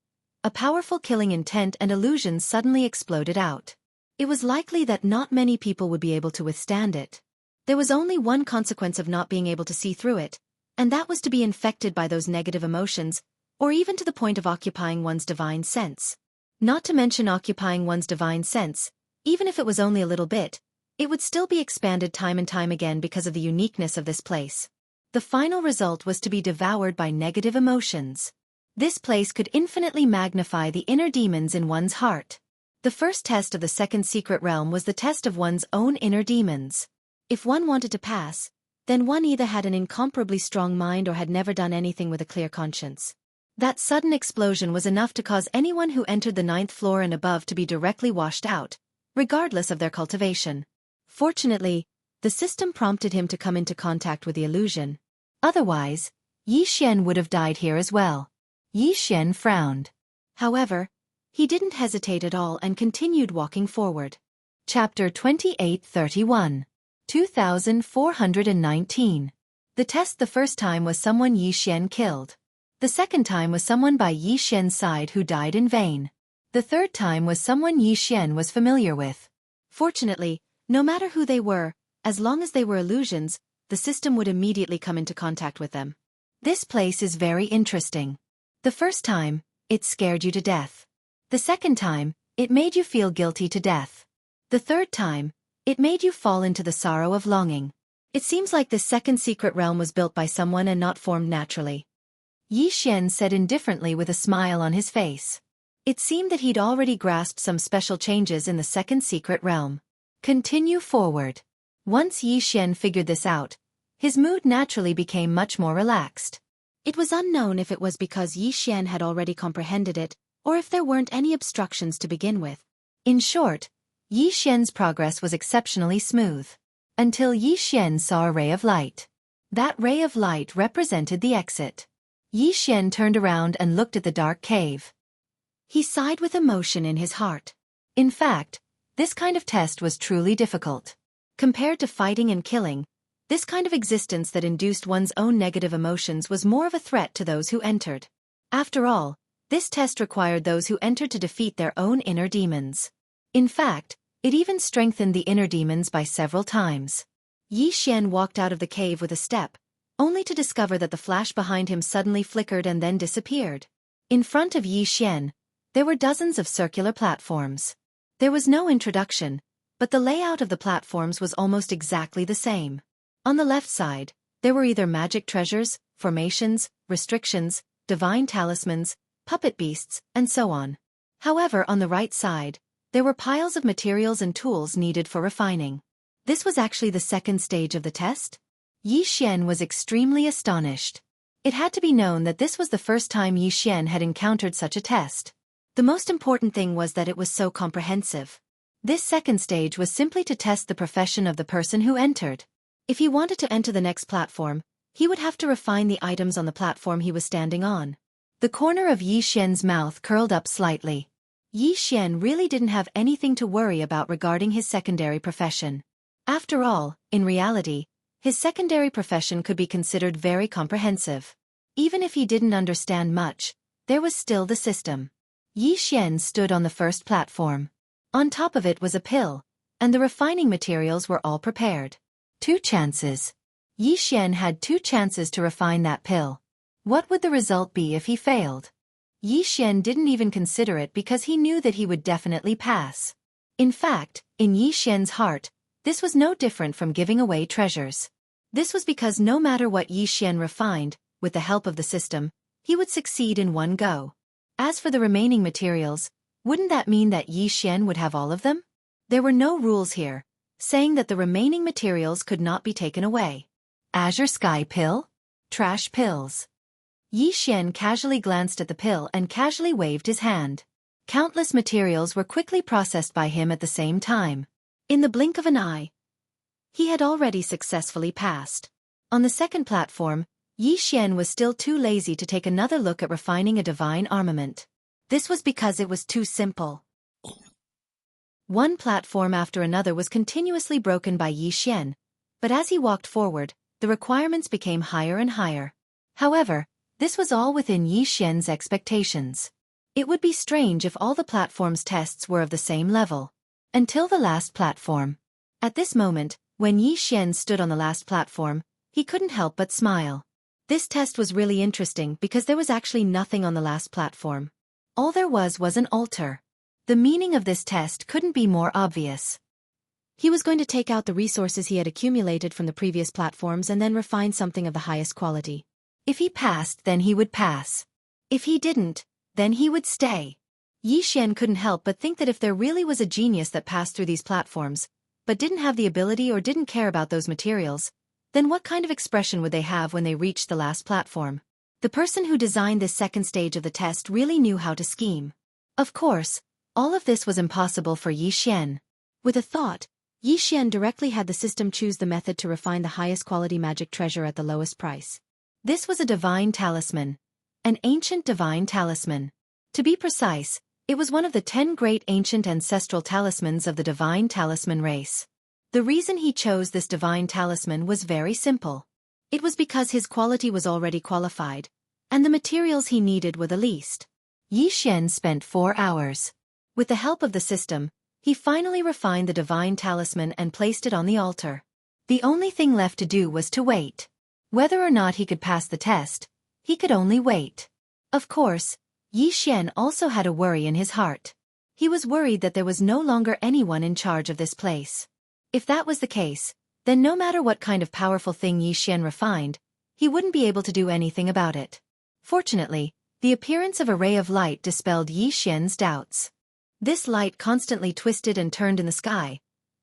Speaker 1: a powerful killing intent and illusions suddenly exploded out. It was likely that not many people would be able to withstand it. There was only one consequence of not being able to see through it, and that was to be infected by those negative emotions, or even to the point of occupying one's divine sense. Not to mention occupying one's divine sense, even if it was only a little bit, it would still be expanded time and time again because of the uniqueness of this place. The final result was to be devoured by negative emotions. This place could infinitely magnify the inner demons in one's heart. The first test of the second secret realm was the test of one's own inner demons. If one wanted to pass, then one either had an incomparably strong mind or had never done anything with a clear conscience. That sudden explosion was enough to cause anyone who entered the 9th floor and above to be directly washed out, regardless of their cultivation. Fortunately, the system prompted him to come into contact with the illusion. Otherwise, Yi Xian would have died here as well. Yi Xian frowned. However, he didn't hesitate at all and continued walking forward. Chapter 2831. 2419. The test the first time was someone Yi Xian killed. The second time was someone by Yi Xian's side who died in vain. The third time was someone Yi Xian was familiar with. Fortunately, no matter who they were, as long as they were illusions, the system would immediately come into contact with them. This place is very interesting. The first time, it scared you to death. The second time, it made you feel guilty to death. The third time, it made you fall into the sorrow of longing. It seems like this second secret realm was built by someone and not formed naturally. Yi Xian said indifferently with a smile on his face. It seemed that he'd already grasped some special changes in the second secret realm. Continue forward. Once Yi Xian figured this out, his mood naturally became much more relaxed. It was unknown if it was because Yi Xian had already comprehended it, or if there weren't any obstructions to begin with. In short, Yi Xian's progress was exceptionally smooth. Until Yi Xian saw a ray of light. That ray of light represented the exit. Yi Xian turned around and looked at the dark cave. He sighed with emotion in his heart. In fact, this kind of test was truly difficult. Compared to fighting and killing, this kind of existence that induced one's own negative emotions was more of a threat to those who entered. After all, this test required those who entered to defeat their own inner demons. In fact, it even strengthened the inner demons by several times. Yi Xian walked out of the cave with a step, only to discover that the flash behind him suddenly flickered and then disappeared. In front of Yi Xian, there were dozens of circular platforms. There was no introduction, but the layout of the platforms was almost exactly the same. On the left side, there were either magic treasures, formations, restrictions, divine talismans, puppet beasts, and so on. However, on the right side, there were piles of materials and tools needed for refining. This was actually the second stage of the test? Yi Xian was extremely astonished. It had to be known that this was the first time Yi Xian had encountered such a test. The most important thing was that it was so comprehensive. This second stage was simply to test the profession of the person who entered. If he wanted to enter the next platform, he would have to refine the items on the platform he was standing on. The corner of Yi Xian's mouth curled up slightly. Yi Xian really didn't have anything to worry about regarding his secondary profession. After all, in reality, his secondary profession could be considered very comprehensive. Even if he didn't understand much, there was still the system. Yi Xian stood on the first platform. On top of it was a pill, and the refining materials were all prepared. 2 chances. Yi Xian had 2 chances to refine that pill. What would the result be if he failed? Yi Xian didn't even consider it because he knew that he would definitely pass. In fact, in Yi Xian's heart, this was no different from giving away treasures. This was because no matter what Yi Xian refined, with the help of the system, he would succeed in one go. As for the remaining materials, wouldn't that mean that Yi Xian would have all of them? There were no rules here, saying that the remaining materials could not be taken away. Azure Sky Pill? Trash pills. Yi Xian casually glanced at the pill and casually waved his hand. Countless materials were quickly processed by him at the same time. In the blink of an eye, he had already successfully passed. On the second platform, Yi Xian was still too lazy to take another look at refining a divine armament. This was because it was too simple. One platform after another was continuously broken by Yi Xian, But as he walked forward, the requirements became higher and higher. However, this was all within Yi Xian's expectations. It would be strange if all the platform's tests were of the same level. Until the last platform. At this moment, when Yi Xian stood on the last platform, he couldn't help but smile. This test was really interesting because there was actually nothing on the last platform. All there was an altar. The meaning of this test couldn't be more obvious. He was going to take out the resources he had accumulated from the previous platforms and then refine something of the highest quality. If he passed, then he would pass. If he didn't, then he would stay. Yi Xian couldn't help but think that if there really was a genius that passed through these platforms, but didn't have the ability or didn't care about those materials, then what kind of expression would they have when they reached the last platform? The person who designed this second stage of the test really knew how to scheme. Of course, all of this was impossible for Yi Xian. With a thought, Yi Xian directly had the system choose the method to refine the highest quality magic treasure at the lowest price. This was a divine talisman. An ancient divine talisman. To be precise, it was one of the 10 great ancient ancestral talismans of the divine talisman race. The reason he chose this divine talisman was very simple. It was because his quality was already qualified, and the materials he needed were the least. Yi Xian spent 4 hours. With the help of the system, he finally refined the divine talisman and placed it on the altar. The only thing left to do was to wait. Whether or not he could pass the test, he could only wait. Of course, Yi Xian also had a worry in his heart. He was worried that there was no longer anyone in charge of this place. If that was the case, then no matter what kind of powerful thing Yi Xian refined, he wouldn't be able to do anything about it. Fortunately, the appearance of a ray of light dispelled Yi Xian's doubts. This light constantly twisted and turned in the sky,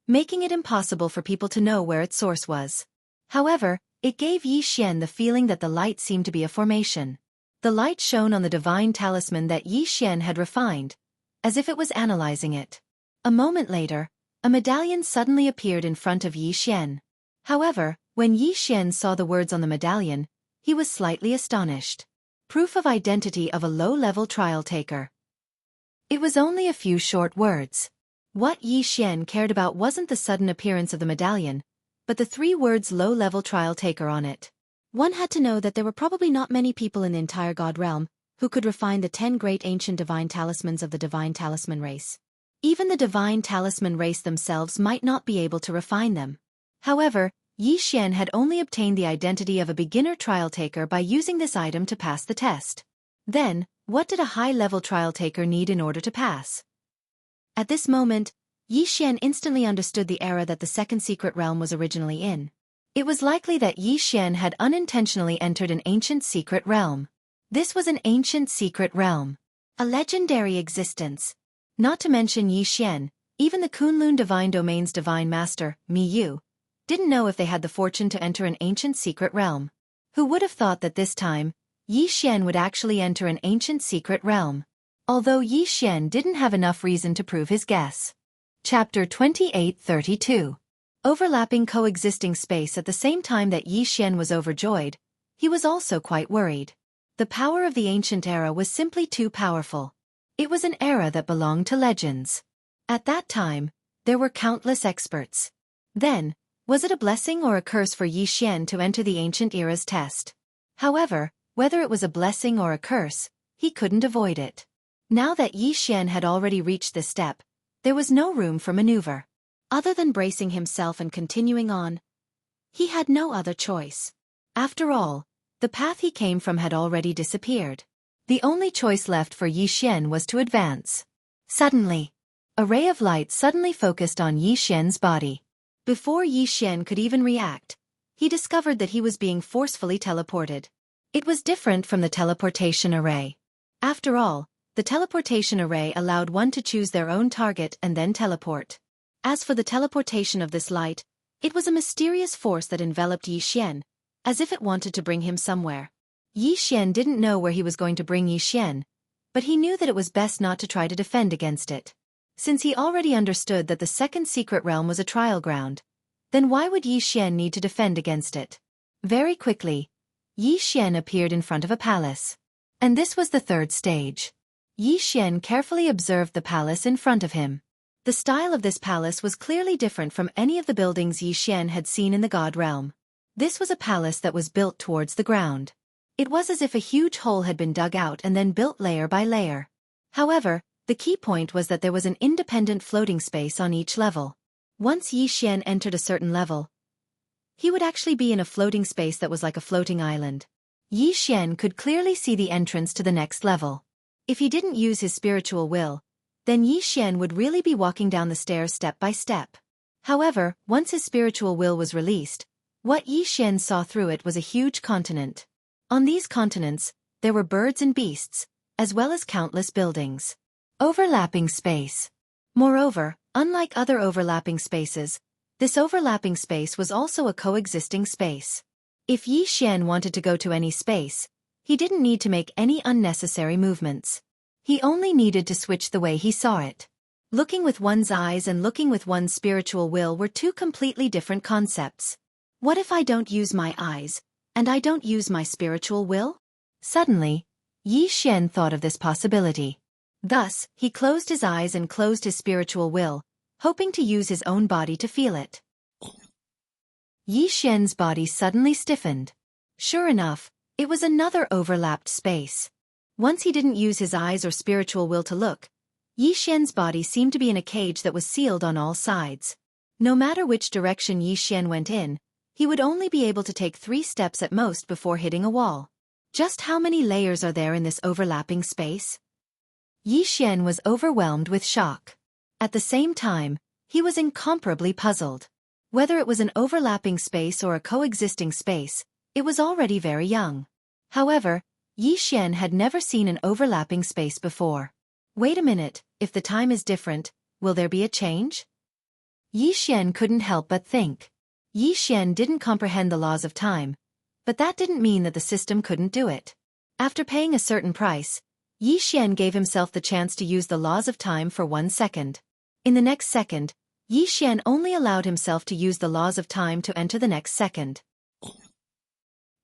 Speaker 1: making it impossible for people to know where its source was. However, it gave Yi Xian the feeling that the light seemed to be a formation. The light shone on the divine talisman that Yi Xian had refined, as if it was analyzing it. A moment later, a medallion suddenly appeared in front of Yi Xian. However, when Yi Xian saw the words on the medallion, he was slightly astonished. Proof of identity of a low-level trial taker. It was only a few short words. What Yi Xian cared about wasn't the sudden appearance of the medallion, but the 3 words low-level trial taker on it. One had to know that there were probably not many people in the entire God realm who could refine the 10 great ancient divine talismans of the divine talisman race. Even the divine talisman race themselves might not be able to refine them. However, Yi Xian had only obtained the identity of a beginner trial taker by using this item to pass the test. Then, what did a high-level trial taker need in order to pass? At this moment, Yi Xian instantly understood the era that the second secret realm was originally in. It was likely that Yi Xian had unintentionally entered an ancient secret realm. This was an ancient secret realm. A legendary existence. Not to mention Yi Xian, even the Kunlun Divine Domain's Divine Master, Mi Yu, didn't know if they had the fortune to enter an ancient secret realm. Who would have thought that this time, Yi Xian would actually enter an ancient secret realm? Although Yi Xian didn't have enough reason to prove his guess. Chapter 2832. Overlapping coexisting space. At the same time that Yi Xian was overjoyed, he was also quite worried. The power of the ancient era was simply too powerful. It was an era that belonged to legends. At that time, there were countless experts. Then, was it a blessing or a curse for Yi Xian to enter the ancient era's test? However, whether it was a blessing or a curse, he couldn't avoid it. Now that Yi Xian had already reached this step, there was no room for maneuver. Other than bracing himself and continuing on, he had no other choice. After all, the path he came from had already disappeared. The only choice left for Yi Xian was to advance. Suddenly, a ray of light suddenly focused on Yi Xian's body. Before Yi Xian could even react, he discovered that he was being forcefully teleported. It was different from the teleportation array. After all, the teleportation array allowed one to choose their own target and then teleport. As for the teleportation of this light, it was a mysterious force that enveloped Yi Xian, as if it wanted to bring him somewhere. Yi Xian didn't know where he was going to bring Yi Xian, but he knew that it was best not to try to defend against it. Since he already understood that the second secret realm was a trial ground, then why would Yi Xian need to defend against it? Very quickly, Yi Xian appeared in front of a palace. And this was the third stage. Yi Xian carefully observed the palace in front of him. The style of this palace was clearly different from any of the buildings Yi Xian had seen in the God realm. This was a palace that was built towards the ground. It was as if a huge hole had been dug out and then built layer by layer. However, the key point was that there was an independent floating space on each level. Once Yi Xian entered a certain level, he would actually be in a floating space that was like a floating island. Yi Xian could clearly see the entrance to the next level. If he didn't use his spiritual will, then Yi Xian would really be walking down the stairs step by step. However, once his spiritual will was released, what Yi Xian saw through it was a huge continent. On these continents, there were birds and beasts, as well as countless buildings. Overlapping space. Moreover, unlike other overlapping spaces, this overlapping space was also a coexisting space. If Yi Xian wanted to go to any space, he didn't need to make any unnecessary movements. He only needed to switch the way he saw it. Looking with one's eyes and looking with one's spiritual will were two completely different concepts. What if I don't use my eyes, and I don't use my spiritual will? Suddenly, Yi Xian thought of this possibility. Thus, he closed his eyes and closed his spiritual will, hoping to use his own body to feel it. Yi Xian's body suddenly stiffened. Sure enough, it was another overlapped space. Once he didn't use his eyes or spiritual will to look, Yi Xian's body seemed to be in a cage that was sealed on all sides. No matter which direction Yi Xian went in, he would only be able to take 3 steps at most before hitting a wall. Just how many layers are there in this overlapping space? Yi Xian was overwhelmed with shock. At the same time, he was incomparably puzzled. Whether it was an overlapping space or a coexisting space, it was already very young. However, Yi Xian had never seen an overlapping space before. Wait a minute, if the time is different, will there be a change? Yi Xian couldn't help but think. Yi Xian didn't comprehend the laws of time, but that didn't mean that the system couldn't do it. After paying a certain price, Yi Xian gave himself the chance to use the laws of time for 1 second. In the next second, Yi Xian only allowed himself to use the laws of time to enter the next second.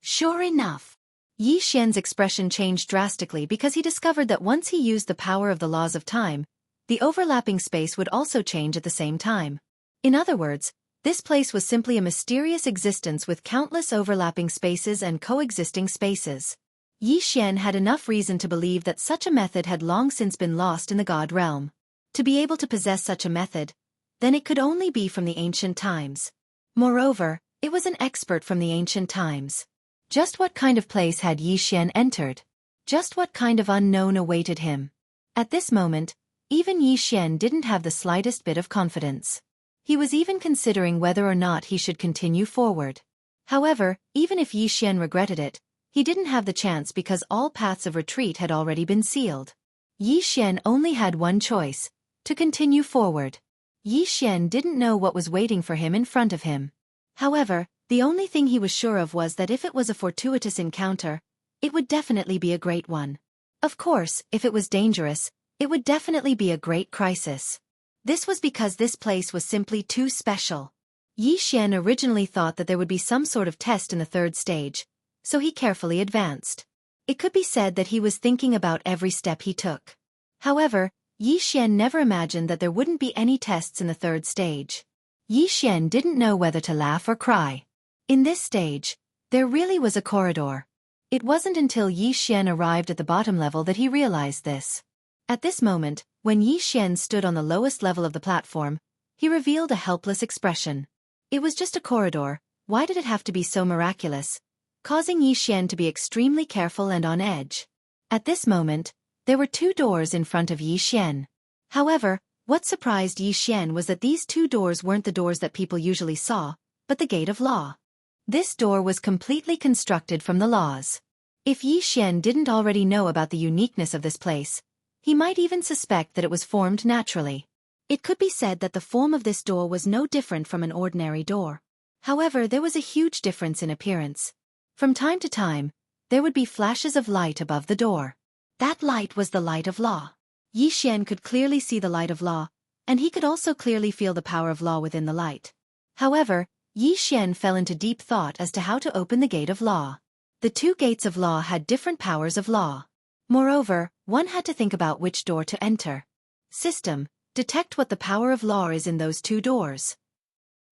Speaker 1: Sure enough, Yi Xian's expression changed drastically because he discovered that once he used the power of the laws of time, the overlapping space would also change at the same time. In other words, this place was simply a mysterious existence with countless overlapping spaces and coexisting spaces. Yi Xian had enough reason to believe that such a method had long since been lost in the God realm. To be able to possess such a method, then it could only be from the ancient times. Moreover, it was an expert from the ancient times. Just what kind of place had Yi Xian entered? Just what kind of unknown awaited him? At this moment, even Yi Xian didn't have the slightest bit of confidence. He was even considering whether or not he should continue forward. However, even if Yi Xian regretted it, he didn't have the chance because all paths of retreat had already been sealed. Yi Xian only had one choice: to continue forward. Yi Xian didn't know what was waiting for him in front of him. However, the only thing he was sure of was that if it was a fortuitous encounter, it would definitely be a great one. Of course, if it was dangerous, it would definitely be a great crisis. This was because this place was simply too special. Yi Xian originally thought that there would be some sort of test in the 3rd stage, so he carefully advanced. It could be said that he was thinking about every step he took. However, Yi Xian never imagined that there wouldn't be any tests in the 3rd stage. Yi Xian didn't know whether to laugh or cry. In this stage, there really was a corridor. It wasn't until Yi Xian arrived at the bottom level that he realized this. At this moment, when Yi Xian stood on the lowest level of the platform, he revealed a helpless expression. It was just a corridor, why did it have to be so miraculous? Causing Yi Xian to be extremely careful and on edge. At this moment, there were 2 doors in front of Yi Xian. However, what surprised Yi Xian was that these 2 doors weren't the doors that people usually saw, but the Gate of Law. This door was completely constructed from the laws. If Yi Xian didn't already know about the uniqueness of this place, he might even suspect that it was formed naturally. It could be said that the form of this door was no different from an ordinary door. However, there was a huge difference in appearance. From time to time, there would be flashes of light above the door. That light was the light of law. Yi Xian could clearly see the light of law, and he could also clearly feel the power of law within the light. However, Yi Xian fell into deep thought as to how to open the Gate of Law. The 2 gates of law had different powers of law. Moreover, one had to think about which door to enter. System, Detect what the power of law is in those two doors.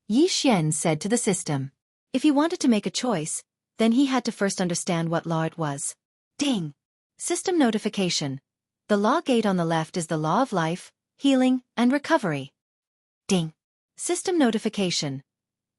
Speaker 1: Yi Xian said to the system. If he wanted to make a choice, then he had to first understand what law it was. Ding! System notification. The law gate on the left is the law of life, healing, and recovery. Ding! System notification.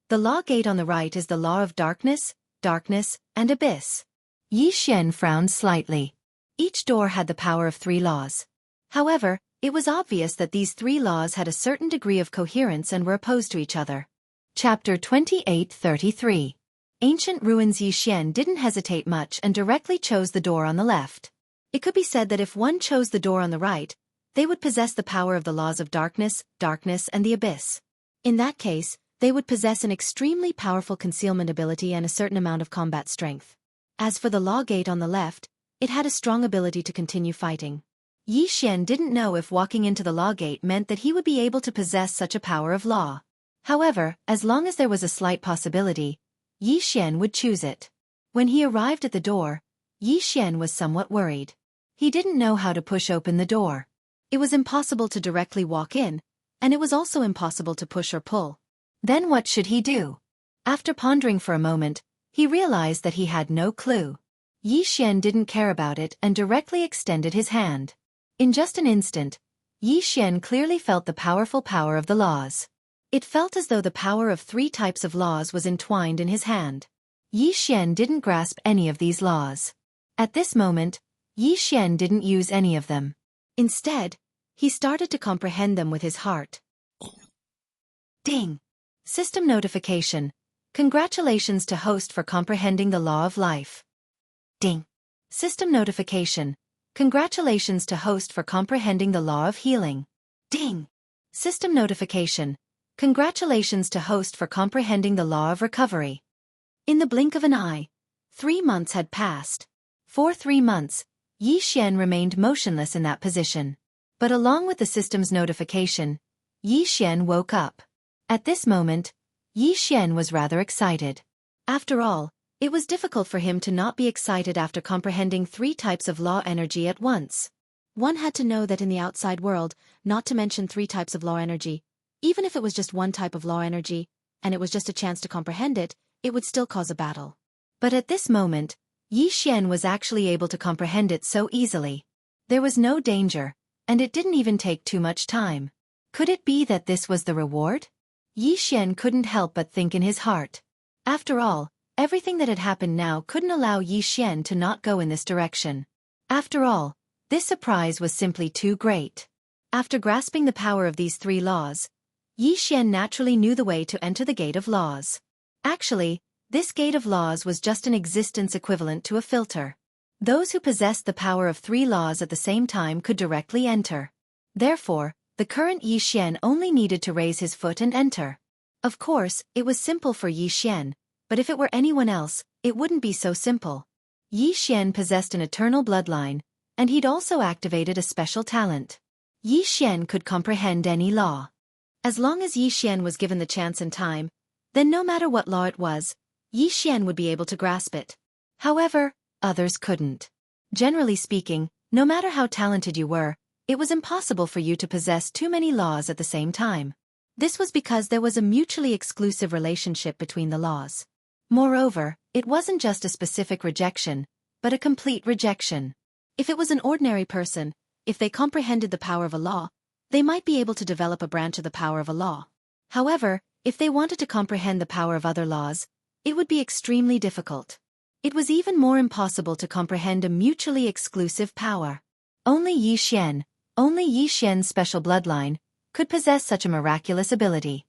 Speaker 1: The law gate on the right is the law of darkness, and abyss. Yi Xian frowned slightly. Each door had the power of 3 laws. However, it was obvious that these 3 laws had a certain degree of coherence and were opposed to each other. Chapter 28:33. Ancient Ruins. Yi Xian didn't hesitate much and directly chose the door on the left. It could be said that if one chose the door on the right, they would possess the power of the laws of darkness, and the abyss. In that case, they would possess an extremely powerful concealment ability and a certain amount of combat strength. As for the law gate on the left, it had a strong ability to continue fighting. Yi Xian didn't know if walking into the law gate meant that he would be able to possess such a power of law. However, as long as there was a slight possibility, Yi Xian would choose it. When he arrived at the door, Yi Xian was somewhat worried. He didn't know how to push open the door. It was impossible to directly walk in, and it was also impossible to push or pull. Then what should he do? After pondering for a moment, he realized that he had no clue. Yi Xian didn't care about it and directly extended his hand. In just an instant, Yi Xian clearly felt the powerful power of the laws. It felt as though the power of 3 types of laws was entwined in his hand. Yi Xian didn't grasp any of these laws. At this moment, Yi Xian didn't use any of them. Instead, he started to comprehend them with his heart. Ding! System notification. Congratulations to host for comprehending the law of life. Ding! System notification. Congratulations to host for comprehending the law of healing. Ding! System notification. Congratulations to host for comprehending the law of recovery. In the blink of an eye, 3 months had passed. For 3 months, Yi Xian remained motionless in that position. But along with the system's notification, Yi Xian woke up. At this moment, Yi Xian was rather excited. After all, it was difficult for him to not be excited after comprehending 3 types of law energy at once. One had to know that in the outside world, not to mention 3 types of law energy, even if it was just one type of law energy, and it was just a chance to comprehend it, it would still cause a battle. But at this moment, Yi Xian was actually able to comprehend it so easily. There was no danger, and it didn't even take too much time. Could it be that this was the reward? Yi Xian couldn't help but think in his heart. After all, everything that had happened now couldn't allow Yi Xian to not go in this direction. After all, this surprise was simply too great. After grasping the power of these 3 laws, Yi Xian naturally knew the way to enter the Gate of Laws. Actually, this Gate of Laws was just an existence equivalent to a filter. Those who possessed the power of 3 laws at the same time could directly enter. Therefore, the current Yi Xian only needed to raise his foot and enter. Of course, it was simple for Yi Xian, but if it were anyone else, it wouldn't be so simple. Yi Xian possessed an eternal bloodline, and he'd also activated a special talent. Yi Xian could comprehend any law. As long as Yi Xian was given the chance and time, then no matter what law it was, Yi Xian would be able to grasp it. However, others couldn't. Generally speaking, no matter how talented you were, it was impossible for you to possess too many laws at the same time. This was because there was a mutually exclusive relationship between the laws. Moreover, it wasn't just a specific rejection, but a complete rejection. If it was an ordinary person, if they comprehended the power of a law, they might be able to develop a branch of the power of a law. However, if they wanted to comprehend the power of other laws, it would be extremely difficult. It was even more impossible to comprehend a mutually exclusive power. Only Yi Xian's special bloodline, could possess such a miraculous ability.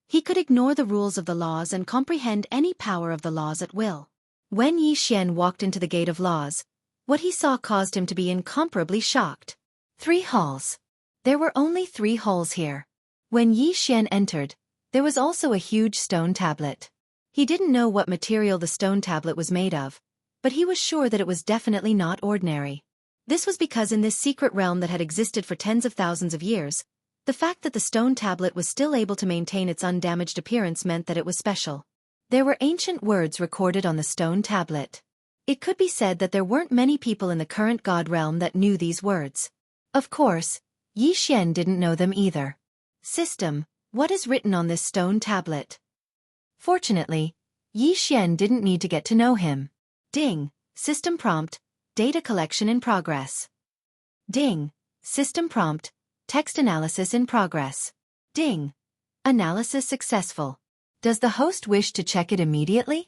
Speaker 1: He could ignore the rules of the laws and comprehend any power of the laws at will. When Yi Xian walked into the Gate of Laws, what he saw caused him to be incomparably shocked. 3 halls. There were only 3 halls here. When Yi Xian entered, there was also a huge stone tablet. He didn't know what material the stone tablet was made of, but he was sure that it was definitely not ordinary. This was because in this secret realm that had existed for tens of thousands of years, the fact that the stone tablet was still able to maintain its undamaged appearance meant that it was special. There were ancient words recorded on the stone tablet. It could be said that there weren't many people in the current god realm that knew these words. Of course, Yi Xian didn't know them either. System, what is written on this stone tablet? Fortunately, Yi Xian didn't need to get to know him. Ding, system prompt, data collection in progress. Ding, system prompt, text analysis in progress. Ding, analysis successful. Does the host wish to check it immediately?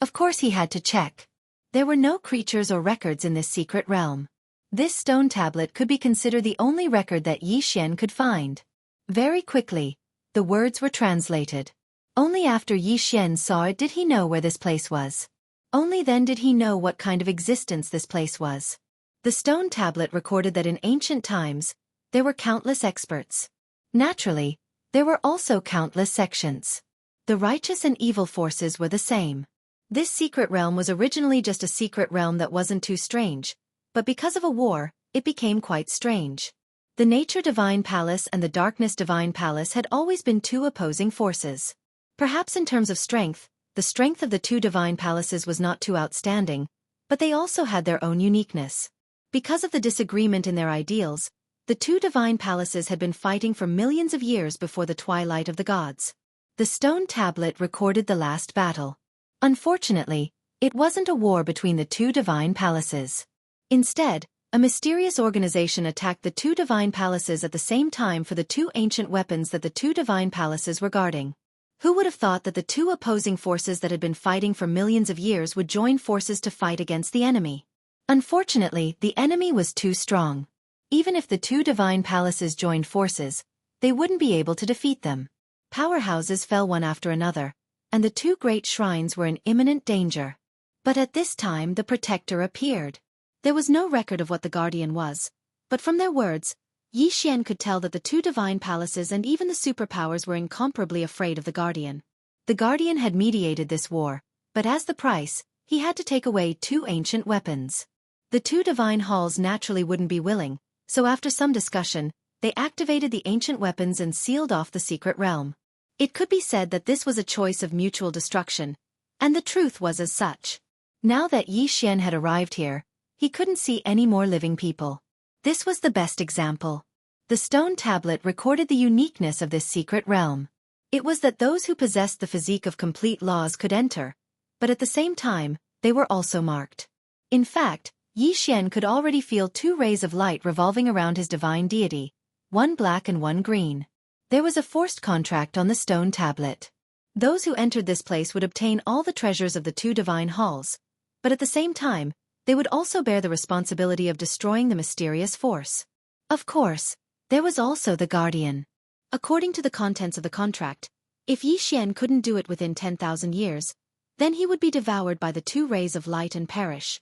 Speaker 1: Of course he had to check. There were no creatures or records in this secret realm. This stone tablet could be considered the only record that Yi Xian could find. Very quickly, the words were translated. Only after Yi Xian saw it did he know where this place was. Only then did he know what kind of existence this place was. The stone tablet recorded that in ancient times, there were countless experts. Naturally, there were also countless sections. The righteous and evil forces were the same. This secret realm was originally just a secret realm that wasn't too strange, but because of a war, it became quite strange. The Nature Divine Palace and the Darkness Divine Palace had always been two opposing forces. Perhaps in terms of strength, the strength of the two divine palaces was not too outstanding, but they also had their own uniqueness. Because of the disagreement in their ideals, the two divine palaces had been fighting for millions of years before the twilight of the gods. The stone tablet recorded the last battle. Unfortunately, it wasn't a war between the two divine palaces. Instead, a mysterious organization attacked the two divine palaces at the same time for the two ancient weapons that the two divine palaces were guarding. Who would have thought that the two opposing forces that had been fighting for millions of years would join forces to fight against the enemy? Unfortunately, the enemy was too strong. Even if the two divine palaces joined forces, they wouldn't be able to defeat them. Powerhouses fell one after another, and the two great shrines were in imminent danger. But at this time the protector appeared. There was no record of what the guardian was, but from their words, Yi Xian could tell that the two divine palaces and even the superpowers were incomparably afraid of the guardian. The guardian had mediated this war, but as the price, he had to take away two ancient weapons. The two divine halls naturally wouldn't be willing, so after some discussion, they activated the ancient weapons and sealed off the secret realm. It could be said that this was a choice of mutual destruction, and the truth was as such. Now that Yi Xian had arrived here, he couldn't see any more living people. This was the best example. The stone tablet recorded the uniqueness of this secret realm. It was that those who possessed the physique of complete laws could enter, but at the same time, they were also marked. In fact, Yi Xian could already feel two rays of light revolving around his divine deity, one black and one green. There was a forced contract on the stone tablet. Those who entered this place would obtain all the treasures of the two divine halls, but at the same time, they would also bear the responsibility of destroying the mysterious force. Of course, there was also the guardian. According to the contents of the contract, if Yi Xian couldn't do it within 10,000 years, then he would be devoured by the two rays of light and perish.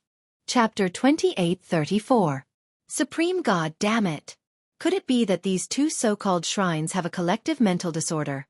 Speaker 1: Chapter 28:34. Supreme God, damn it! Could it be that these two so-called shrines have a collective mental disorder?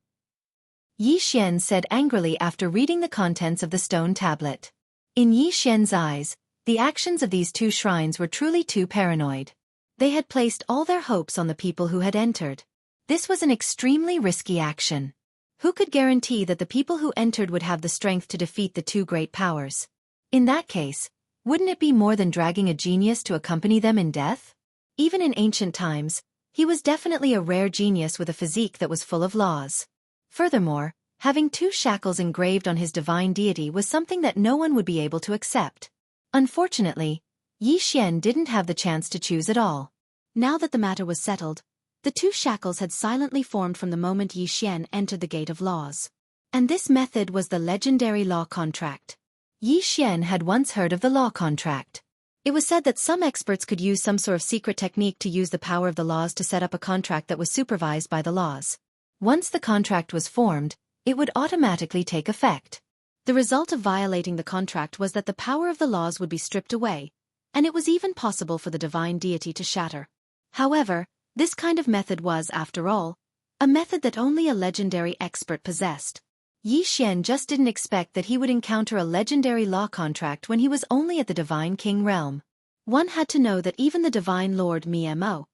Speaker 1: Yi Xian said angrily after reading the contents of the stone tablet. In Yi Xian's eyes, the actions of these two shrines were truly too paranoid. They had placed all their hopes on the people who had entered. This was an extremely risky action. Who could guarantee that the people who entered would have the strength to defeat the two great powers? In that case, wouldn't it be more than dragging a genius to accompany them in death? Even in ancient times, he was definitely a rare genius with a physique that was full of laws. Furthermore, having two shackles engraved on his divine deity was something that no one would be able to accept. Unfortunately, Yi Xian didn't have the chance to choose at all. Now that the matter was settled, the two shackles had silently formed from the moment Yi Xian entered the Gate of Laws. And this method was the legendary law contract. Yi Xian had once heard of the law contract. It was said that some experts could use some sort of secret technique to use the power of the laws to set up a contract that was supervised by the laws. Once the contract was formed, it would automatically take effect. The result of violating the contract was that the power of the laws would be stripped away, and it was even possible for the divine deity to shatter. However, this kind of method was, after all, a method that only a legendary expert possessed. Yi Xian just didn't expect that he would encounter a legendary law contract when he was only at the Divine King realm. One had to know that even the Divine Lord Mimo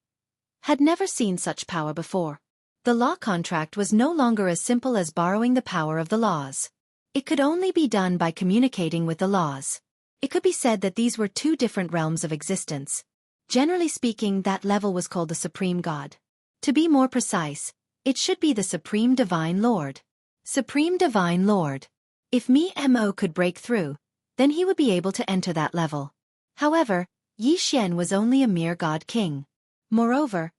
Speaker 1: had never seen such power before. The law contract was no longer as simple as borrowing the power of the laws. It could only be done by communicating with the laws. It could be said that these were two different realms of existence. Generally speaking, that level was called the Supreme God. To be more precise, it should be the Supreme Divine Lord. Supreme Divine Lord. If Mo could break through, then he would be able to enter that level. However, Yi Xian was only a mere God King. Moreover,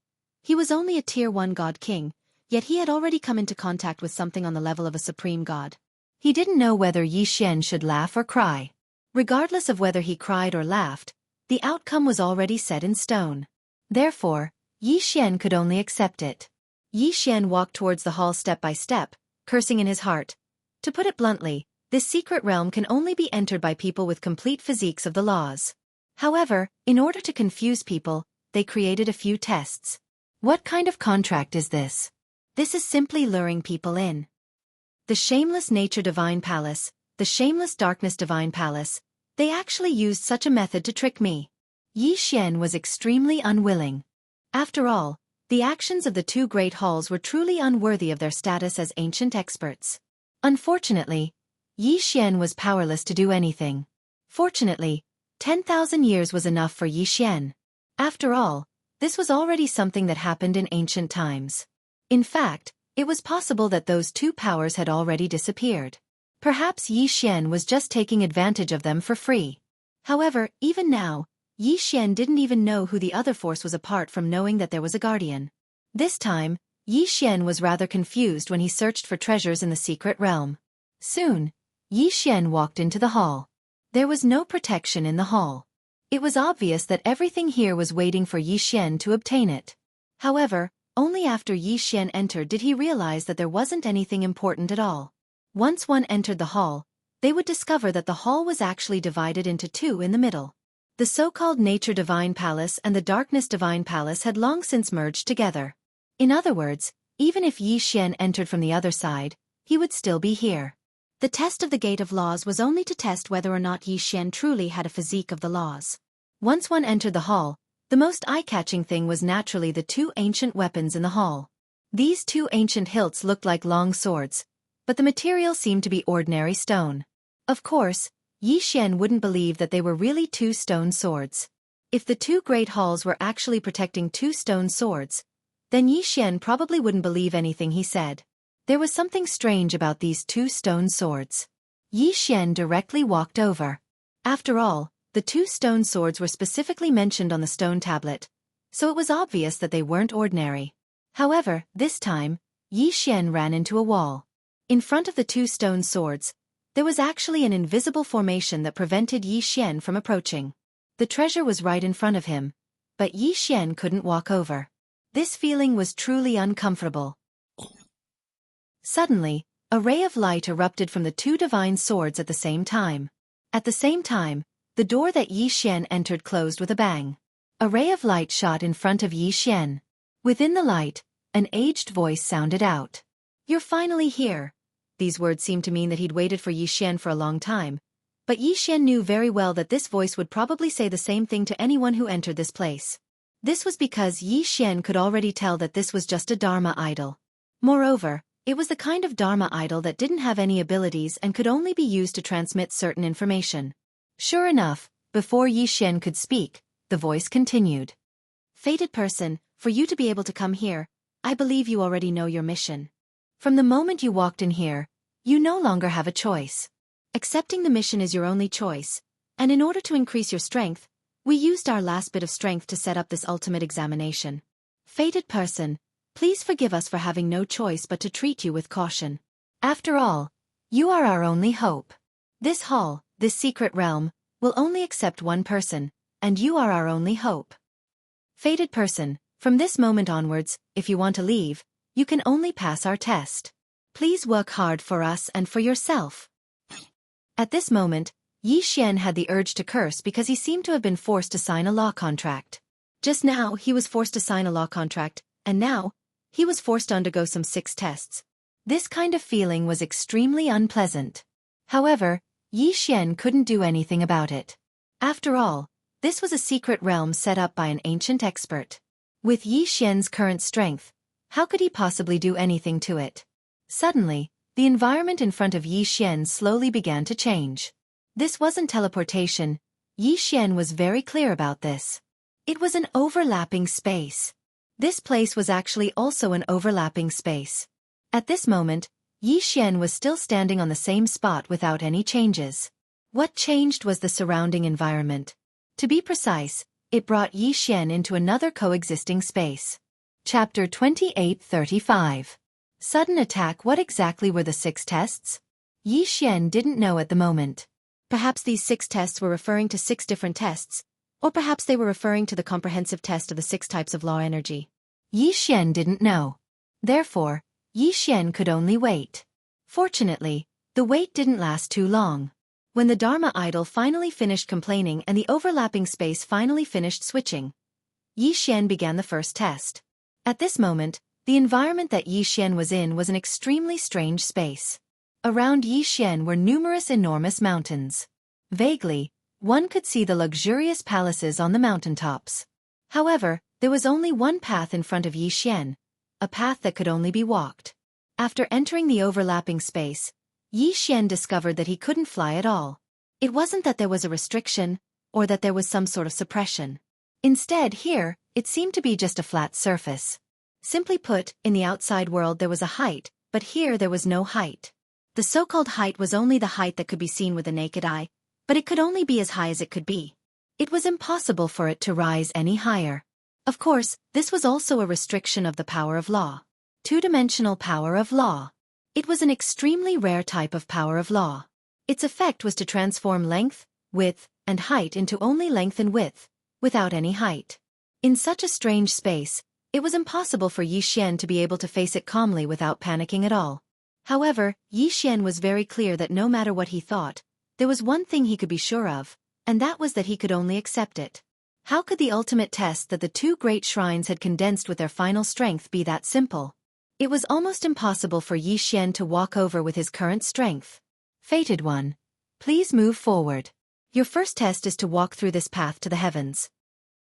Speaker 1: he was only a Tier 1 God King, yet he had already come into contact with something on the level of a Supreme God. He didn't know whether Yi Xian should laugh or cry. Regardless of whether he cried or laughed, the outcome was already set in stone. Therefore, Yi Xian could only accept it. Yi Xian walked towards the hall step by step, cursing in his heart. To put it bluntly, this secret realm can only be entered by people with complete physiques of the laws. However, in order to confuse people, they created a few tests. What kind of contract is this? This is simply luring people in. The Shameless Nature Divine Palace, the Shameless Darkness Divine Palace, they actually used such a method to trick me. Yi Xian was extremely unwilling. After all, the actions of the two great halls were truly unworthy of their status as ancient experts. Unfortunately, Yi Xian was powerless to do anything. Fortunately, 10,000 years was enough for Yi Xian. After all, this was already something that happened in ancient times. In fact, it was possible that those two powers had already disappeared. Perhaps Yi Xian was just taking advantage of them for free. However, even now, Yi Xian didn't even know who the other force was apart from knowing that there was a guardian. This time, Yi Xian was rather confused when he searched for treasures in the secret realm. Soon, Yi Xian walked into the hall. There was no protection in the hall. It was obvious that everything here was waiting for Yi Xian to obtain it. However, only after Yi Xian entered did he realize that there wasn't anything important at all. Once one entered the hall, they would discover that the hall was actually divided into two in the middle. The so-called Nature Divine Palace and the Darkness Divine Palace had long since merged together. In other words, even if Yi Xian entered from the other side, he would still be here. The test of the Gate of Laws was only to test whether or not Yi Xian truly had a physique of the laws. Once one entered the hall, the most eye-catching thing was naturally the two ancient weapons in the hall. These two ancient hilts looked like long swords, but the material seemed to be ordinary stone. Of course, Yi Xian wouldn't believe that they were really two stone swords. If the two great halls were actually protecting two stone swords, then Yi Xian probably wouldn't believe anything he said. There was something strange about these two stone swords. Yi Xian directly walked over. After all, the two stone swords were specifically mentioned on the stone tablet, so it was obvious that they weren't ordinary. However, this time, Yi Xian ran into a wall. In front of the two stone swords, there was actually an invisible formation that prevented Yi Xian from approaching. The treasure was right in front of him, but Yi Xian couldn't walk over. This feeling was truly uncomfortable. Suddenly, a ray of light erupted from the two divine swords at the same time. At the same time, the door that Yi Xian entered closed with a bang. A ray of light shot in front of Yi Xian. Within the light, an aged voice sounded out. "You're finally here." These words seemed to mean that he'd waited for Yi Xian for a long time, but Yi Xian knew very well that this voice would probably say the same thing to anyone who entered this place. This was because Yi Xian could already tell that this was just a Dharma idol. Moreover, it was the kind of Dharma idol that didn't have any abilities and could only be used to transmit certain information. Sure enough, before Yi Xian could speak, the voice continued. "Fated person, for you to be able to come here, I believe you already know your mission. From the moment you walked in here, you no longer have a choice. Accepting the mission is your only choice, and in order to increase your strength, we used our last bit of strength to set up this ultimate examination. Fated person, please forgive us for having no choice but to treat you with caution. After all, you are our only hope. This hall, this secret realm, will only accept one person, and you are our only hope. Fated person, from this moment onwards, if you want to leave, you can only pass our test. Please work hard for us and for yourself." At this moment, Yi Xian had the urge to curse because he seemed to have been forced to sign a law contract. Just now, he was forced to sign a law contract, and now, he was forced to undergo some 6 tests. This kind of feeling was extremely unpleasant. However, Yi Xian couldn't do anything about it. After all, this was a secret realm set up by an ancient expert. With Yi Xian's current strength, how could he possibly do anything to it? Suddenly, the environment in front of Yi Xian slowly began to change. This wasn't teleportation. Yi Xian was very clear about this. It was an overlapping space. This place was actually also an overlapping space. At this moment, Yi Xian was still standing on the same spot without any changes. What changed was the surrounding environment. To be precise, it brought Yi Xian into another coexisting space. Chapter 28:35. Sudden attack. What exactly were the 6 tests? Yi Xian didn't know at the moment. Perhaps these 6 tests were referring to 6 different tests, or perhaps they were referring to the comprehensive test of the 6 types of law energy. Yi Xian didn't know. Therefore, Yi Xian could only wait. Fortunately, the wait didn't last too long. When the Dharma idol finally finished complaining and the overlapping space finally finished switching, Yi Xian began the first test. At this moment, the environment that Yi Xian was in was an extremely strange space. Around Yi Xian were numerous enormous mountains. Vaguely, one could see the luxurious palaces on the mountaintops. However, there was only one path in front of Yi Xian, a path that could only be walked. After entering the overlapping space, Yi Xian discovered that he couldn't fly at all. It wasn't that there was a restriction, or that there was some sort of suppression. Instead, here, it seemed to be just a flat surface. Simply put, in the outside world there was a height, but here there was no height. The so-called height was only the height that could be seen with the naked eye, but it could only be as high as it could be. It was impossible for it to rise any higher. Of course, this was also a restriction of the power of law. Two-dimensional power of law. It was an extremely rare type of power of law. Its effect was to transform length, width, and height into only length and width, without any height. In such a strange space, it was impossible for Yi Xian to be able to face it calmly without panicking at all. However, Yi Xian was very clear that no matter what he thought, there was one thing he could be sure of, and that was that he could only accept it. How could the ultimate test that the 2 great shrines had condensed with their final strength be that simple? It was almost impossible for Yi Xian to walk over with his current strength. Fated one, please move forward. Your first test is to walk through this path to the heavens.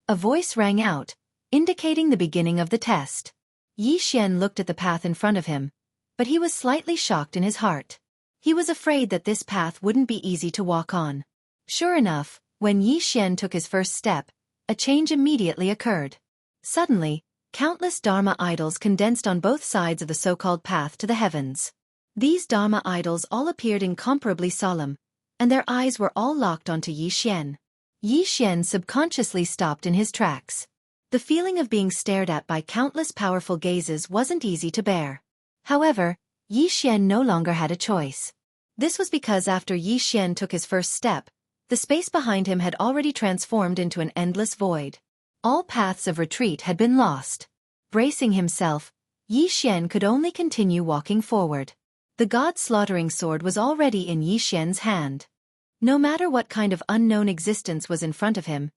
Speaker 1: A voice rang out, indicating the beginning of the test. Yi Xian looked at the path in front of him, but he was slightly shocked in his heart. He was afraid that this path wouldn't be easy to walk on. Sure enough, when Yi Xian took his first step, a change immediately occurred. Suddenly, countless Dharma idols condensed on both sides of the so-called path to the heavens. These Dharma idols all appeared incomparably solemn, and their eyes were all locked onto Yi Xian. Yi Xian subconsciously stopped in his tracks. The feeling of being stared at by countless powerful gazes wasn't easy to bear. However, Yi Xian no longer had a choice. This was because after Yi Xian took his first step, the space behind him had already transformed into an endless void. All paths of retreat had been lost. Bracing himself, Yi Xian could only continue walking forward. The god-slaughtering sword was already in Yi Xian's hand. No matter what kind of unknown existence was in front of him,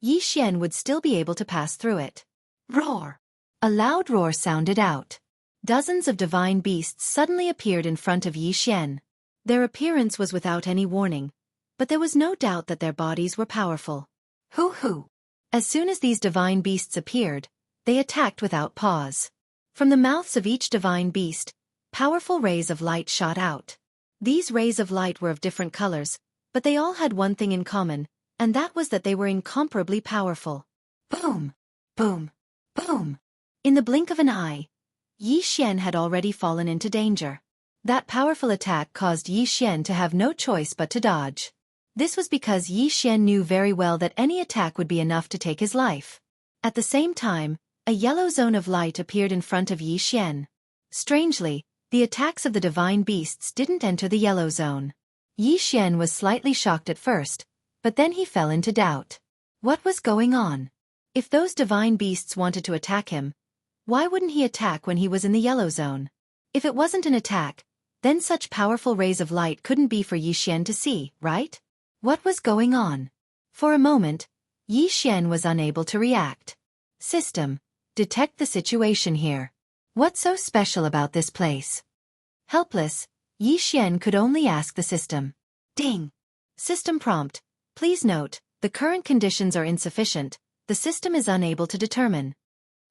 Speaker 1: Yi Xian would still be able to pass through it. Roar! A loud roar sounded out. Dozens of divine beasts suddenly appeared in front of Yi Xian. Their appearance was without any warning, but there was no doubt that their bodies were powerful. Hoo-hoo! As soon as these divine beasts appeared, they attacked without pause. From the mouths of each divine beast, powerful rays of light shot out. These rays of light were of different colors, but they all had one thing in common, and that was that they were incomparably powerful. Boom! Boom! Boom! In the blink of an eye, Yi Xian had already fallen into danger. That powerful attack caused Yi Xian to have no choice but to dodge. This was because Yi Xian knew very well that any attack would be enough to take his life. At the same time, a yellow zone of light appeared in front of Yi Xian. Strangely, the attacks of the divine beasts didn't enter the yellow zone. Yi Xian was slightly shocked at first, but then he fell into doubt. What was going on? If those divine beasts wanted to attack him, why wouldn't he attack when he was in the yellow zone? If it wasn't an attack, then such powerful rays of light couldn't be for Yi Xian to see, right? What was going on? For a moment, Yi Xian was unable to react. System, detect the situation here. What's so special about this place? Helpless, Yi Xian could only ask the system. Ding! System prompt. Please note, the current conditions are insufficient. The system is unable to determine.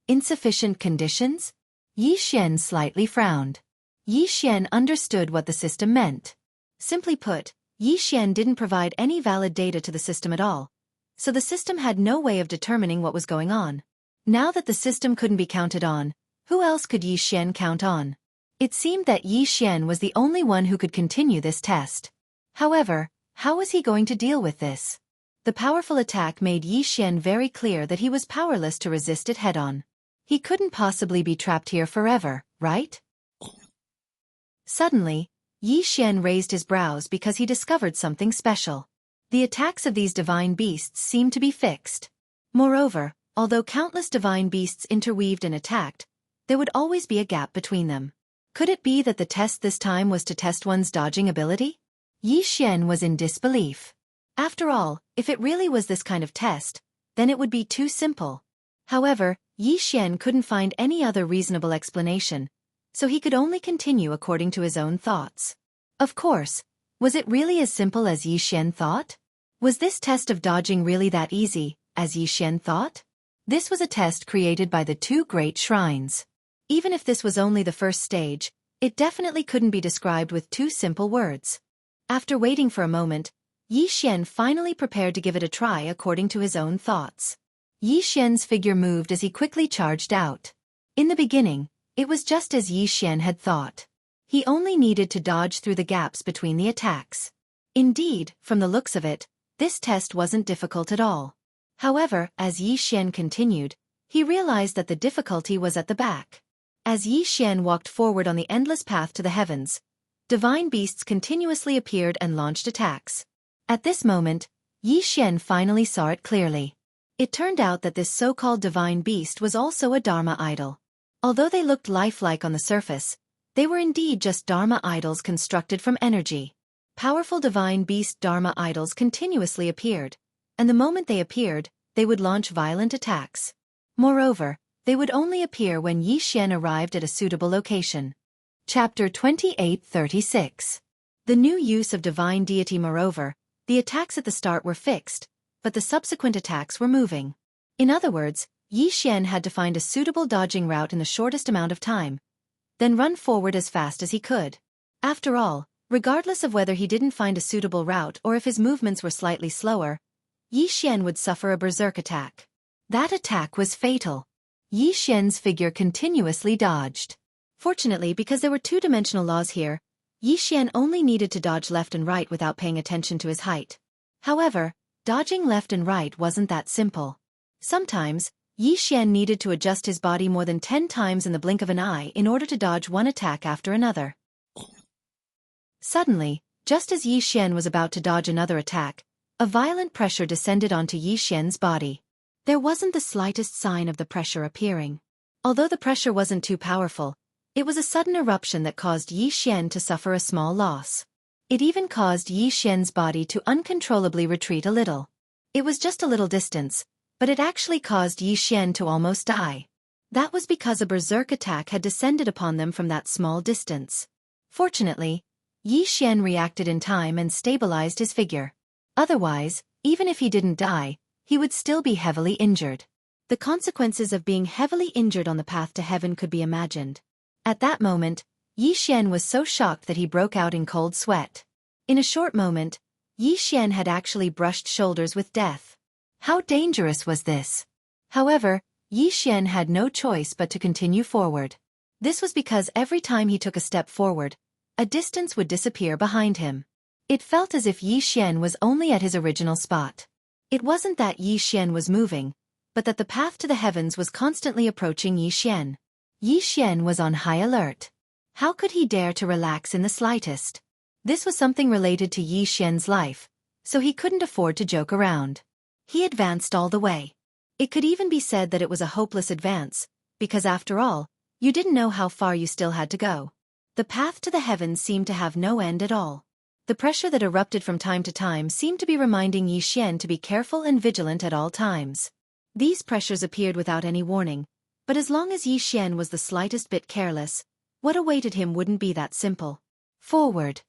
Speaker 1: Insufficient conditions? Yi Xian slightly frowned. Yi Xian understood what the system meant. Simply put, Yi Xian didn't provide any valid data to the system at all, so the system had no way of determining what was going on. Now that the system couldn't be counted on, who else could Yi Xian count on? It seemed that Yi Xian was the only one who could continue this test. However, how was he going to deal with this? The powerful attack made Yi Xian very clear that he was powerless to resist it head-on. He couldn't possibly be trapped here forever, right? Suddenly, Yi Xian raised his brows because he discovered something special. The attacks of these divine beasts seemed to be fixed. Moreover, although countless divine beasts interweaved and attacked, there would always be a gap between them. Could it be that the test this time was to test one's dodging ability? Yi Xian was in disbelief. After all, if it really was this kind of test, then it would be too simple. However, Yi Xian couldn't find any other reasonable explanation, so he could only continue according to his own thoughts. Of course, was it really as simple as Yi Xian thought? Was this test of dodging really that easy, as Yi Xian thought? This was a test created by the two great shrines. Even if this was only the first stage, it definitely couldn't be described with two simple words. After waiting for a moment, Yi Xian finally prepared to give it a try according to his own thoughts. Yi Xian's figure moved as he quickly charged out. In the beginning, it was just as Yi Xian had thought. He only needed to dodge through the gaps between the attacks. Indeed, from the looks of it, this test wasn't difficult at all. However, as Yi Xian continued, he realized that the difficulty was at the back. As Yi Xian walked forward on the endless path to the heavens, divine beasts continuously appeared and launched attacks. At this moment, Yi Xian finally saw it clearly. It turned out that this so-called divine beast was also a Dharma idol. Although they looked lifelike on the surface, they were indeed just Dharma idols constructed from energy. Powerful divine beast Dharma idols continuously appeared, and the moment they appeared, they would launch violent attacks. Moreover, they would only appear when Yi Xian arrived at a suitable location. Chapter 28:36. The new use of divine deity. Moreover, the attacks at the start were fixed, but the subsequent attacks were moving. In other words, Yi Xian had to find a suitable dodging route in the shortest amount of time, then run forward as fast as he could. After all, regardless of whether he didn't find a suitable route or if his movements were slightly slower, Yi Xian would suffer a berserk attack. That attack was fatal. Yi Xian's figure continuously dodged. Fortunately, because there were two-dimensional laws here, Yi Xian only needed to dodge left and right without paying attention to his height. However, dodging left and right wasn't that simple. Sometimes, Yi Xian needed to adjust his body more than 10 times in the blink of an eye in order to dodge one attack after another. Suddenly, just as Yi Xian was about to dodge another attack, a violent pressure descended onto Yi Xian's body. There wasn't the slightest sign of the pressure appearing. Although the pressure wasn't too powerful, it was a sudden eruption that caused Yi Xian to suffer a small loss. It even caused Yi Xian's body to uncontrollably retreat a little. It was just a little distance, but it actually caused Yi Xian to almost die. That was because a berserk attack had descended upon them from that small distance. Fortunately, Yi Xian reacted in time and stabilized his figure. Otherwise, even if he didn't die, he would still be heavily injured. The consequences of being heavily injured on the path to heaven could be imagined. At that moment, Yi Xian was so shocked that he broke out in cold sweat. In a short moment, Yi Xian had actually brushed shoulders with death. How dangerous was this? However, Yi Xian had no choice but to continue forward. This was because every time he took a step forward, a distance would disappear behind him. It felt as if Yi Xian was only at his original spot. It wasn't that Yi Xian was moving, but that the path to the heavens was constantly approaching Yi Xian. Yi Xian was on high alert. How could he dare to relax in the slightest? This was something related to Yi Xian's life, so he couldn't afford to joke around. He advanced all the way. It could even be said that it was a hopeless advance, because after all, you didn't know how far you still had to go. The path to the heavens seemed to have no end at all. The pressure that erupted from time to time seemed to be reminding Yi Xian to be careful and vigilant at all times. These pressures appeared without any warning, but as long as Yi Xian was the slightest bit careless, what awaited him wouldn't be that simple. Forward.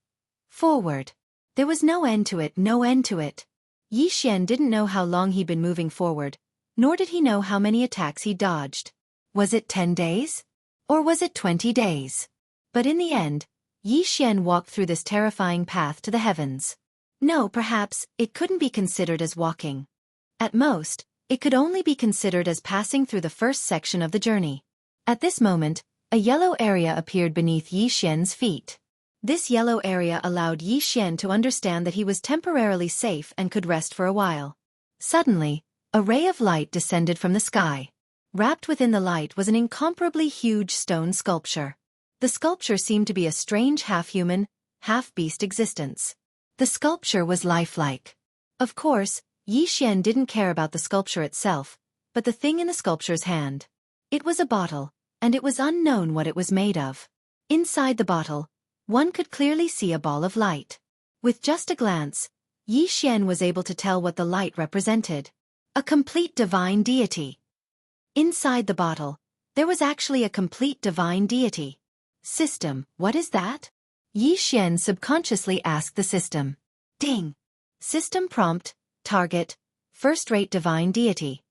Speaker 1: Forward. There was no end to it, no end to it. Yi Xian didn't know how long he'd been moving forward, nor did he know how many attacks he dodged. Was it 10 days? Or was it 20 days? But in the end, Yi Xian walked through this terrifying path to the heavens. No, perhaps, it couldn't be considered as walking. At most, it could only be considered as passing through the first section of the journey. At this moment, a yellow area appeared beneath Yi Xian's feet. This yellow area allowed Yi Xian to understand that he was temporarily safe and could rest for a while. Suddenly, a ray of light descended from the sky. Wrapped within the light was an incomparably huge stone sculpture. The sculpture seemed to be a strange half-human, half-beast existence. The sculpture was lifelike. Of course, Yi Xian didn't care about the sculpture itself, but the thing in the sculpture's hand. It was a bottle, and it was unknown what it was made of. Inside the bottle, one could clearly see a ball of light. With just a glance, Yi Xian was able to tell what the light represented. A complete divine deity. Inside the bottle, there was actually a complete divine deity. System, what is that? Yi Xian subconsciously asked the system. Ding! System prompt, target, first-rate divine deity.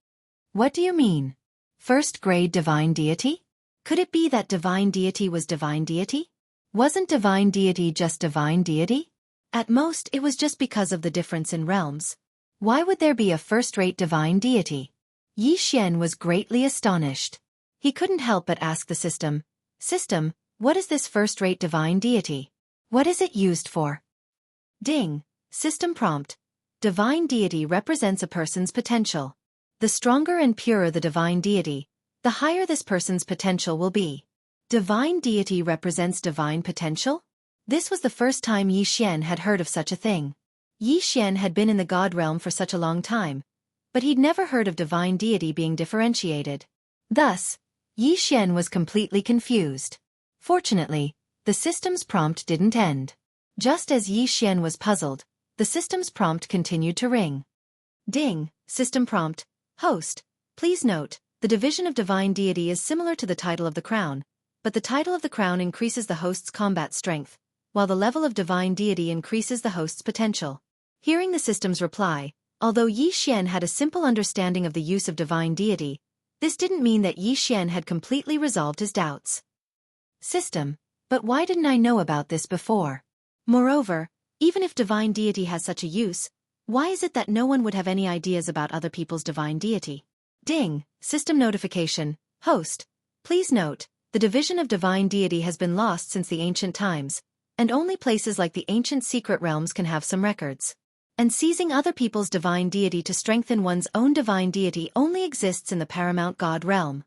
Speaker 1: What do you mean? First-grade divine deity? Could it be that divine deity was divine deity? Wasn't divine deity just divine deity? At most, it was just because of the difference in realms. Why would there be a first-rate divine deity? Yi Xian was greatly astonished. He couldn't help but ask the system, System, what is this first-rate divine deity? What is it used for? Ding! System prompt. Divine deity represents a person's potential. The stronger and purer the divine deity, the higher this person's potential will be. Divine deity represents divine potential? This was the first time Yi Xian had heard of such a thing. Yi Xian had been in the God realm for such a long time, but he'd never heard of divine deity being differentiated. Thus, Yi Xian was completely confused. Fortunately, the system's prompt didn't end. Just as Yi Xian was puzzled, the system's prompt continued to ring. Ding! System prompt. Host, please note, the division of divine deity is similar to the title of the crown, but the title of the crown increases the host's combat strength, while the level of divine deity increases the host's potential. Hearing the system's reply, although Yi Xian had a simple understanding of the use of divine deity, this didn't mean that Yi Xian had completely resolved his doubts. System, but why didn't I know about this before? Moreover, even if divine deity has such a use, why is it that no one would have any ideas about other people's divine deity? Ding! System notification. Host, please note, the division of divine deity has been lost since the ancient times, and only places like the ancient secret realms can have some records. And seizing other people's divine deity to strengthen one's own divine deity only exists in the paramount God realm.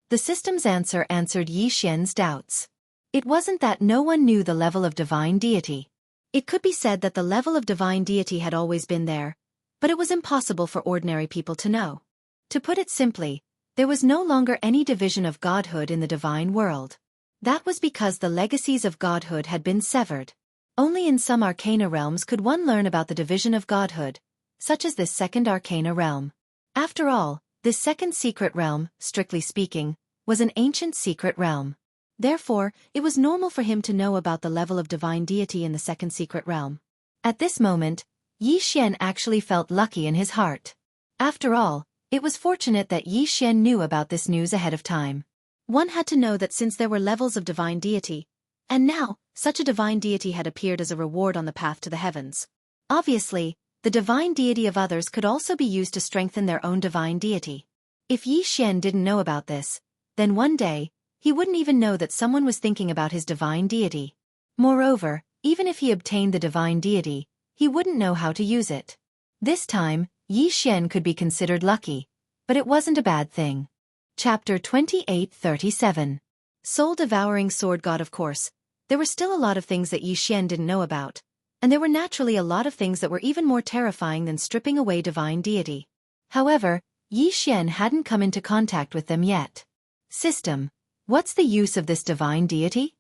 Speaker 1: The system's answer answered Yi Xian's doubts. It wasn't that no one knew the level of divine deity. It could be said that the level of divine deity had always been there, but it was impossible for ordinary people to know. To put it simply, there was no longer any division of godhood in the divine world. That was because the legacies of godhood had been severed. Only in some arcana realms could one learn about the division of godhood, such as this second arcana realm. After all, this second secret realm, strictly speaking, was an ancient secret realm. Therefore, it was normal for him to know about the level of divine deity in the second secret realm. At this moment, Yi Xian actually felt lucky in his heart. After all, it was fortunate that Yi Xian knew about this news ahead of time. One had to know that since there were levels of divine deity, and now, such a divine deity had appeared as a reward on the path to the heavens. Obviously, the divine deity of others could also be used to strengthen their own divine deity. If Yi Xian didn't know about this, then one day, he wouldn't even know that someone was thinking about his divine deity. Moreover, even if he obtained the divine deity, he wouldn't know how to use it. This time, Yi Xian could be considered lucky, but it wasn't a bad thing. Chapter 2837. Soul-devouring sword god. Of course, there were still a lot of things that Yi Xian didn't know about, and there were naturally a lot of things that were even more terrifying than stripping away divine deity. However, Yi Xian hadn't come into contact with them yet. System, what's the use of this divine deity?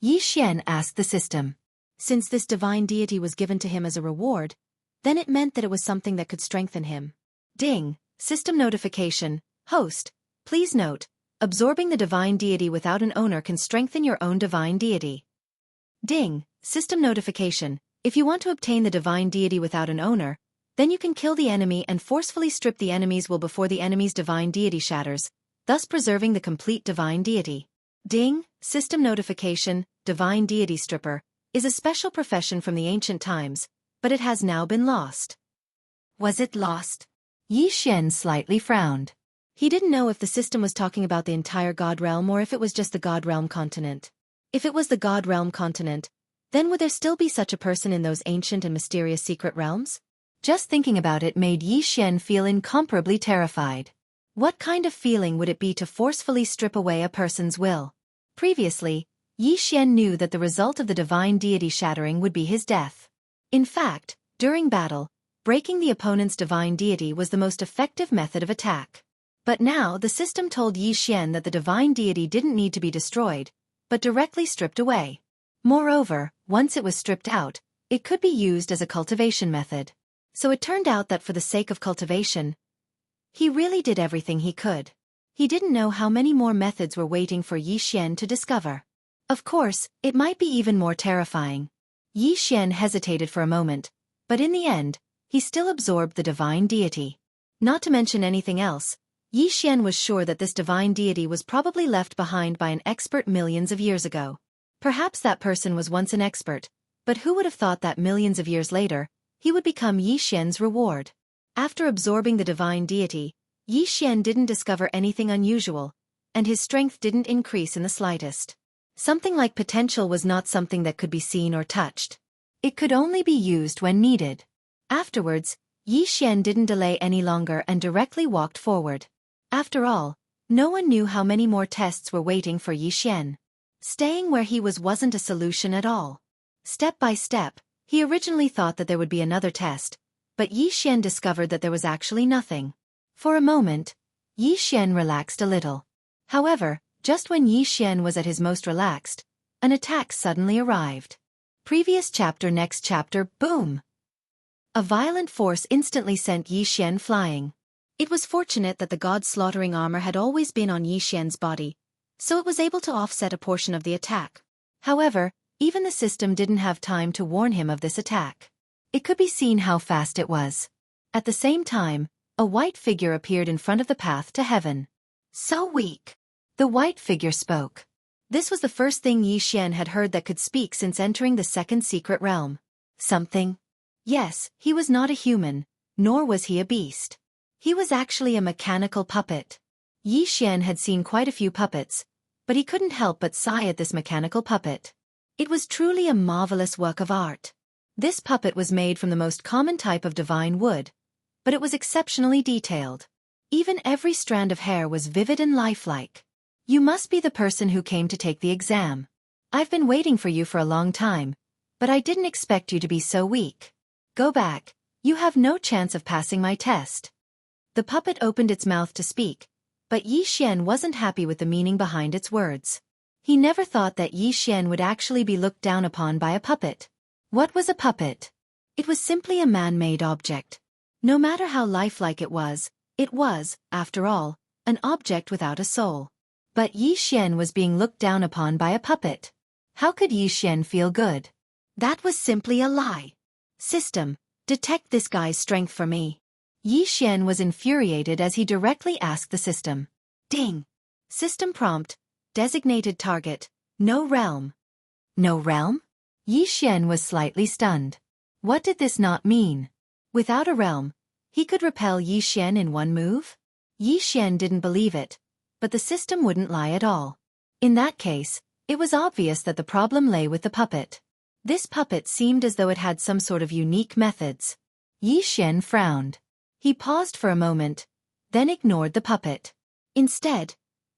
Speaker 1: Yi Xian asked the system. Since this divine deity was given to him as a reward, then it meant that it was something that could strengthen him. Ding! System notification. Host, please note, absorbing the divine deity without an owner can strengthen your own divine deity. Ding! System notification. If you want to obtain the divine deity without an owner, then you can kill the enemy and forcefully strip the enemy's will before the enemy's divine deity shatters, thus preserving the complete divine deity. Ding! System notification. Divine deity stripper is a special profession from the ancient times, but it has now been lost. Was it lost? Yi Xian slightly frowned. He didn't know if the system was talking about the entire God Realm or if it was just the God Realm continent. If it was the God Realm continent, then would there still be such a person in those ancient and mysterious secret realms? Just thinking about it made Yi Xian feel incomparably terrified. What kind of feeling would it be to forcefully strip away a person's will? Previously, Yi Xian knew that the result of the divine deity shattering would be his death. In fact, during battle, breaking the opponent's divine deity was the most effective method of attack. But now the system told Yi Xian that the divine deity didn't need to be destroyed, but directly stripped away. Moreover, once it was stripped out, it could be used as a cultivation method. So it turned out that for the sake of cultivation, he really did everything he could. He didn't know how many more methods were waiting for Yi Xian to discover. Of course, it might be even more terrifying. Yi Xian hesitated for a moment, but in the end, he still absorbed the divine deity. Not to mention anything else, Yi Xian was sure that this divine deity was probably left behind by an expert millions of years ago. Perhaps that person was once an expert, but who would have thought that millions of years later, he would become Yi Xian's reward? After absorbing the divine deity, Yi Xian didn't discover anything unusual, and his strength didn't increase in the slightest. Something like potential was not something that could be seen or touched. It could only be used when needed. Afterwards, Yi Xian didn't delay any longer and directly walked forward. After all, no one knew how many more tests were waiting for Yi Xian. Staying where he was wasn't a solution at all. Step by step, he originally thought that there would be another test, but Yi Xian discovered that there was actually nothing. For a moment, Yi Xian relaxed a little. However, just when Yi Xian was at his most relaxed, an attack suddenly arrived. Previous chapter, next chapter, boom! A violent force instantly sent Yi Xian flying. It was fortunate that the god-slaughtering armor had always been on Yi Xian's body, so it was able to offset a portion of the attack. However, even the system didn't have time to warn him of this attack. It could be seen how fast it was. At the same time, a white figure appeared in front of the path to heaven. So weak. The white figure spoke. This was the first thing Yi Xian had heard that could speak since entering the second secret realm. Something? Yes, he was not a human, nor was he a beast. He was actually a mechanical puppet. Yi Xian had seen quite a few puppets, but he couldn't help but sigh at this mechanical puppet. It was truly a marvelous work of art. This puppet was made from the most common type of divine wood, but it was exceptionally detailed. Even every strand of hair was vivid and lifelike. You must be the person who came to take the exam. I've been waiting for you for a long time, but I didn't expect you to be so weak. Go back, you have no chance of passing my test. The puppet opened its mouth to speak, but Yi Xian wasn't happy with the meaning behind its words. He never thought that Yi Xian would actually be looked down upon by a puppet. What was a puppet? It was simply a man-made object. No matter how lifelike it was, after all, an object without a soul. But Yi Xian was being looked down upon by a puppet. How could Yi Xian feel good? That was simply a lie. System, detect this guy's strength for me. Yi Xian was infuriated as he directly asked the system. Ding! System prompt, designated target, no realm. No realm? Yi Xian was slightly stunned. What did this not mean? Without a realm, he could repel Yi Xian in one move? Yi Xian didn't believe it, but the system wouldn't lie at all. In that case, it was obvious that the problem lay with the puppet. This puppet seemed as though it had some sort of unique methods. Yi Xian frowned. He paused for a moment, then ignored the puppet. Instead,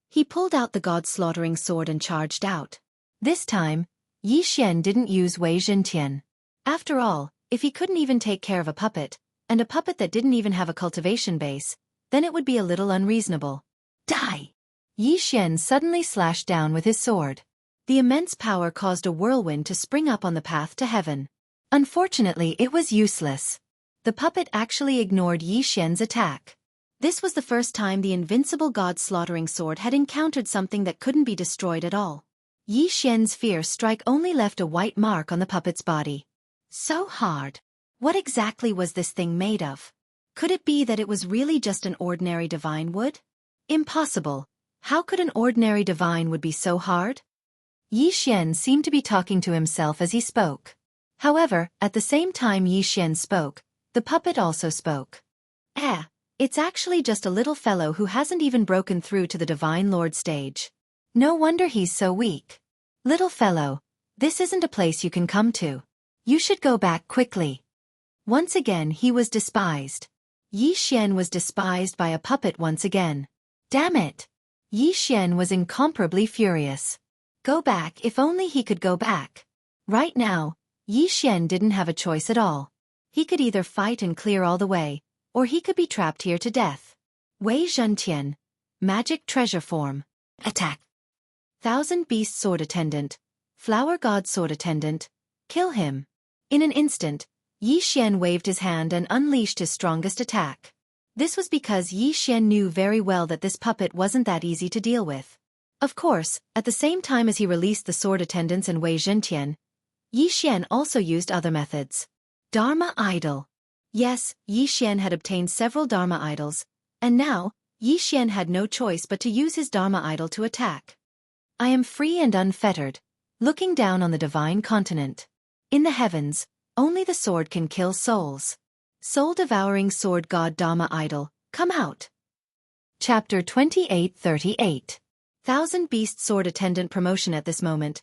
Speaker 1: he pulled out the god-slaughtering sword and charged out. This time, Yi Xian didn't use Wei Zhentian. After all, if he couldn't even take care of a puppet, and a puppet that didn't even have a cultivation base, then it would be a little unreasonable. Die! Yi Xian suddenly slashed down with his sword. The immense power caused a whirlwind to spring up on the path to heaven. Unfortunately, it was useless. The puppet actually ignored Yi Xian's attack. This was the first time the invincible god-slaughtering sword had encountered something that couldn't be destroyed at all. Yi Xian's fierce strike only left a white mark on the puppet's body. So hard. What exactly was this thing made of? Could it be that it was really just an ordinary divine wood? Impossible. How could an ordinary divine wood be so hard? Yi Xian seemed to be talking to himself as he spoke. However, at the same time Yi Xian spoke, the puppet also spoke. It's actually just a little fellow who hasn't even broken through to the Divine Lord stage. No wonder he's so weak. Little fellow, this isn't a place you can come to. You should go back quickly. Once again he was despised. Yi Xian was despised by a puppet once again. Damn it! Yi Xian was incomparably furious. Go back, if only he could go back. Right now, Yi Xian didn't have a choice at all. He could either fight and clear all the way, or he could be trapped here to death. Wei Zhentian. Magic treasure form. Attack. Thousand Beast Sword Attendant. Flower God Sword Attendant. Kill him. In an instant, Yi Xian waved his hand and unleashed his strongest attack. This was because Yi Xian knew very well that this puppet wasn't that easy to deal with. Of course, at the same time as he released the sword attendants and Wei Zhentian, Yi Xian also used other methods. Dharma Idol. Yes, Yi Xian had obtained several Dharma idols, and now, Yi Xian had no choice but to use his Dharma idol to attack. I am free and unfettered, looking down on the divine continent. In the heavens, only the sword can kill souls. Soul-devouring sword god Dharma idol, come out. Chapter 2838. Thousand Beast Sword Attendant promotion. At this moment,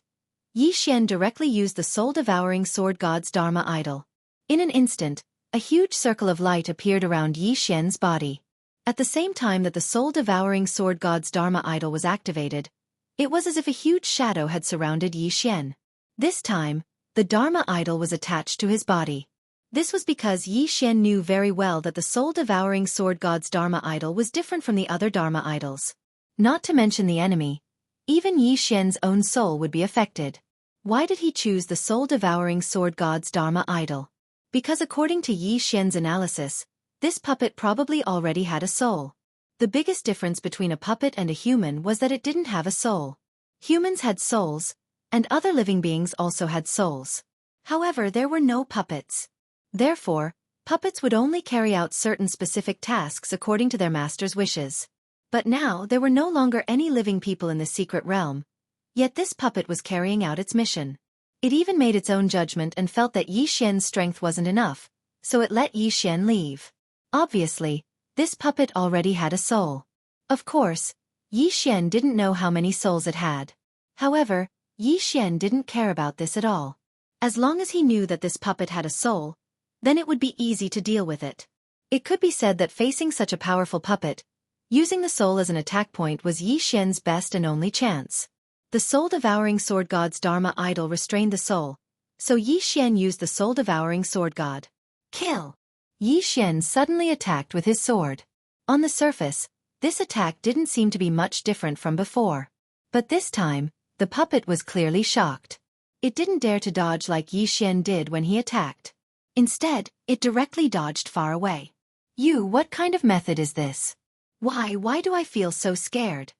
Speaker 1: Yi Xian directly used the soul-devouring sword god's Dharma idol. In an instant, a huge circle of light appeared around Yi Xian's body. At the same time that the soul-devouring sword god's Dharma idol was activated, it was as if a huge shadow had surrounded Yi Xian. This time, the Dharma idol was attached to his body. This was because Yi Xian knew very well that the soul-devouring sword god's Dharma idol was different from the other Dharma idols. Not to mention the enemy, even Yi Xian's own soul would be affected. Why did he choose the soul-devouring sword god's Dharma idol? Because according to Yi Xian's analysis, this puppet probably already had a soul. The biggest difference between a puppet and a human was that it didn't have a soul. Humans had souls, and other living beings also had souls. However, there were no puppets. Therefore, puppets would only carry out certain specific tasks according to their master's wishes. But now there were no longer any living people in the secret realm, yet this puppet was carrying out its mission. It even made its own judgment and felt that Yi Xian's strength wasn't enough, so it let Yi Xian leave. Obviously, this puppet already had a soul. Of course, Yi Xian didn't know how many souls it had. However, Yi Xian didn't care about this at all. As long as he knew that this puppet had a soul, then it would be easy to deal with it. It could be said that facing such a powerful puppet, using the soul as an attack point was Yi Xian's best and only chance. The soul-devouring sword god's Dharma idol restrained the soul, so Yi Xian used the soul-devouring sword god. Kill! Yi Xian suddenly attacked with his sword. On the surface, this attack didn't seem to be much different from before. But this time, the puppet was clearly shocked. It didn't dare to dodge like Yi Xian did when he attacked. Instead, it directly dodged far away. What kind of method is this? Why do I feel so scared?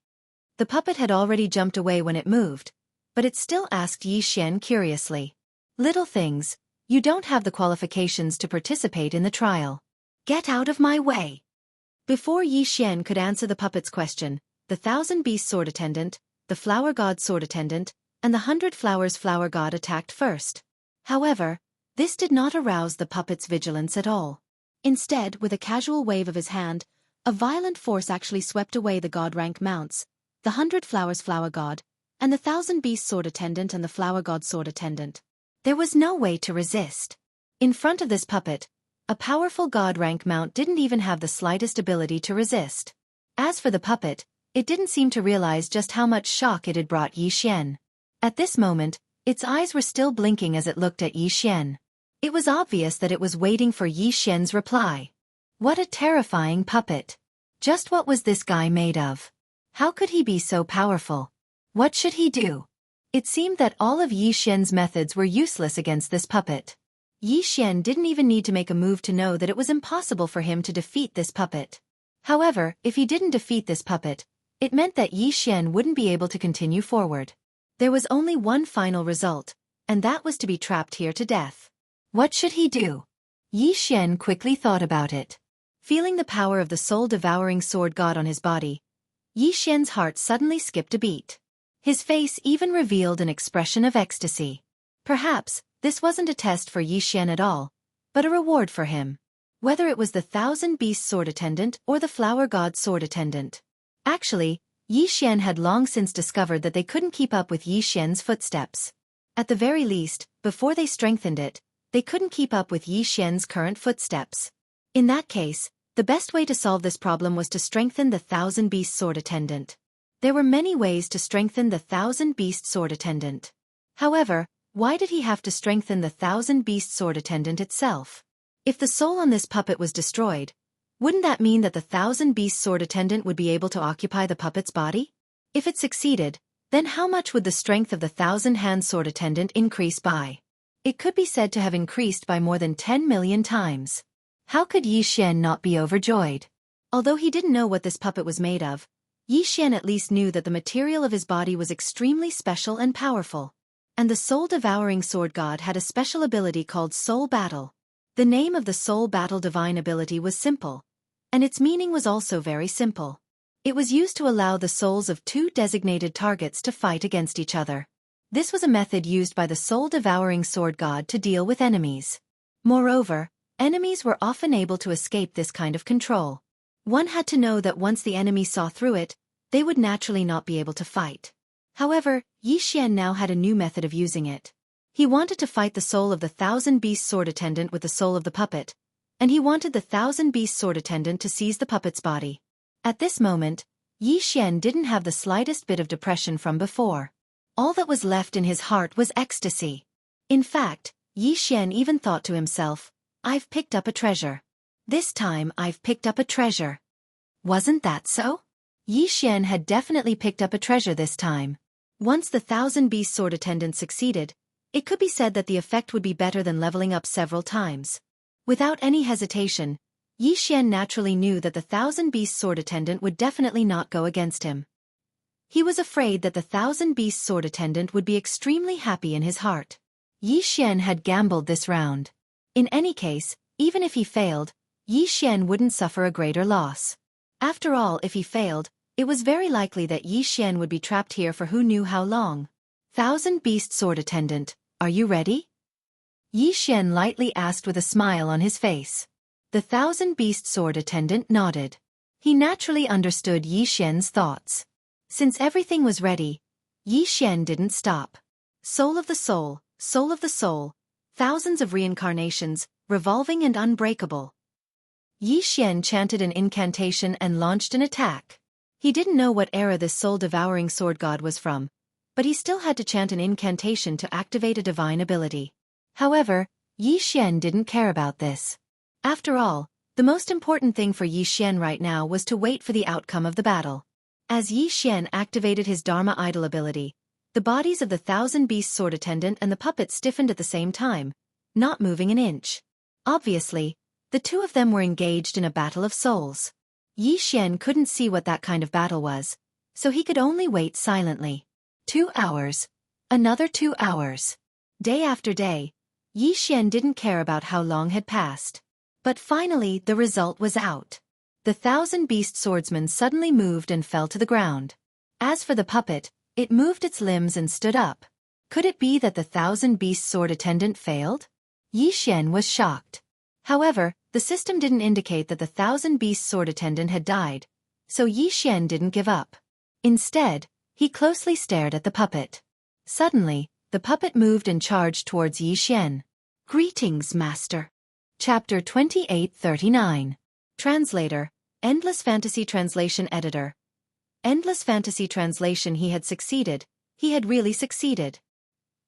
Speaker 1: The puppet had already jumped away when it moved, but it still asked Yi Xian curiously. Little things, you don't have the qualifications to participate in the trial. Get out of my way. Before Yi Xian could answer the puppet's question, the Thousand Beast Sword Attendant, the Flower God Sword Attendant, and the 100 Flowers Flower God attacked first. However, this did not arouse the puppet's vigilance at all. Instead, with a casual wave of his hand, a violent force actually swept away the god rank mounts, the 100 Flowers Flower God, and the 1,000 Beast Sword Attendant and the Flower God Sword Attendant. There was no way to resist. In front of this puppet, a powerful god rank mount didn't even have the slightest ability to resist. As for the puppet, it didn't seem to realize just how much shock it had brought Yi Xian. At this moment, its eyes were still blinking as it looked at Yi Xian. It was obvious that it was waiting for Yi Xian's reply. What a terrifying puppet. Just what was this guy made of? How could he be so powerful? What should he do? It seemed that all of Yi Xian's methods were useless against this puppet. Yi Xian didn't even need to make a move to know that it was impossible for him to defeat this puppet. However, if he didn't defeat this puppet, it meant that Yi Xian wouldn't be able to continue forward. There was only one final result, and that was to be trapped here to death. What should he do? Yi Xian quickly thought about it. Feeling the power of the soul-devouring sword god on his body, Yi Xian's heart suddenly skipped a beat. His face even revealed an expression of ecstasy. Perhaps, this wasn't a test for Yi Xian at all, but a reward for him. whether it was the Thousand Beasts Sword Attendant or the Flower God's Sword Attendant. Actually, Yi Xian had long since discovered that they couldn't keep up with Yi Xian's footsteps. At the very least, before they strengthened it, they couldn't keep up with Yi Xian's current footsteps. In that case, the best way to solve this problem was to strengthen the Thousand Beast Sword Attendant. There were many ways to strengthen the Thousand Beast Sword Attendant. However, why did he have to strengthen the Thousand Beast Sword Attendant itself? If the soul on this puppet was destroyed, wouldn't that mean that the Thousand Beast Sword Attendant would be able to occupy the puppet's body? If it succeeded, then how much would the strength of the Thousand Hand Sword Attendant increase by? It could be said to have increased by more than 10 million times. How could Yi Xian not be overjoyed? Although he didn't know what this puppet was made of, Yi Xian at least knew that the material of his body was extremely special and powerful. And the soul-devouring sword god had a special ability called Soul Battle. The name of the Soul Battle divine ability was simple, and its meaning was also very simple. It was used to allow the souls of two designated targets to fight against each other. This was a method used by the soul-devouring sword god to deal with enemies. Moreover, enemies were often able to escape this kind of control. One had to know that once the enemy saw through it, they would naturally not be able to fight. However, Yi Xian now had a new method of using it. He wanted to fight the soul of the Thousand Beast Sword Attendant with the soul of the puppet, and he wanted the Thousand Beast Sword Attendant to seize the puppet's body. At this moment, Yi Xian didn't have the slightest bit of depression from before. All that was left in his heart was ecstasy. In fact, Yi Xian even thought to himself, "I've picked up a treasure. This time I've picked up a treasure." Wasn't that so? Yi Xian had definitely picked up a treasure this time. Once the Thousand Beast Sword Attendant succeeded, it could be said that the effect would be better than leveling up several times. Without any hesitation, Yi Xian naturally knew that the Thousand Beast Sword Attendant would definitely not go against him. He was afraid that the Thousand Beast Sword Attendant would be extremely happy in his heart. Yi Xian had gambled this round. In any case, even if he failed, Yi Xian wouldn't suffer a greater loss. After all, if he failed, it was very likely that Yi Xian would be trapped here for who knew how long. "Thousand Beast Sword Attendant, are you ready?" Yi Xian lightly asked with a smile on his face. The Thousand Beast Sword Attendant nodded. He naturally understood Yi Xian's thoughts. Since everything was ready, Yi Xian didn't stop. Soul of the soul, soul of the soul, thousands of reincarnations, revolving and unbreakable. Yi Xian chanted an incantation and launched an attack. He didn't know what era this soul-devouring sword god was from, but he still had to chant an incantation to activate a divine ability. However, Yi Xian didn't care about this. After all, the most important thing for Yi Xian right now was to wait for the outcome of the battle. As Yi Xian activated his Dharma Idol ability, the bodies of the Thousand Beast Sword Attendant and the puppet stiffened at the same time, not moving an inch. Obviously, the two of them were engaged in a battle of souls. Yi Xian couldn't see what that kind of battle was, so he could only wait silently. 2 hours. Another 2 hours. Day after day, Yi Xian didn't care about how long had passed. But finally the result was out. The Thousand Beast Swordsman suddenly moved and fell to the ground. As for the puppet, it moved its limbs and stood up. Could it be that the Thousand Beast Sword Attendant failed? Yi Xian was shocked. However, the system didn't indicate that the Thousand Beast Sword Attendant had died, so Yi Xian didn't give up. Instead, he closely stared at the puppet. Suddenly, the puppet moved and charged towards Yi Xian. "Greetings, Master." Chapter 2839. Translator, Endless Fantasy Translation Editor. Endless Fantasy Translation. He had succeeded. He had really succeeded.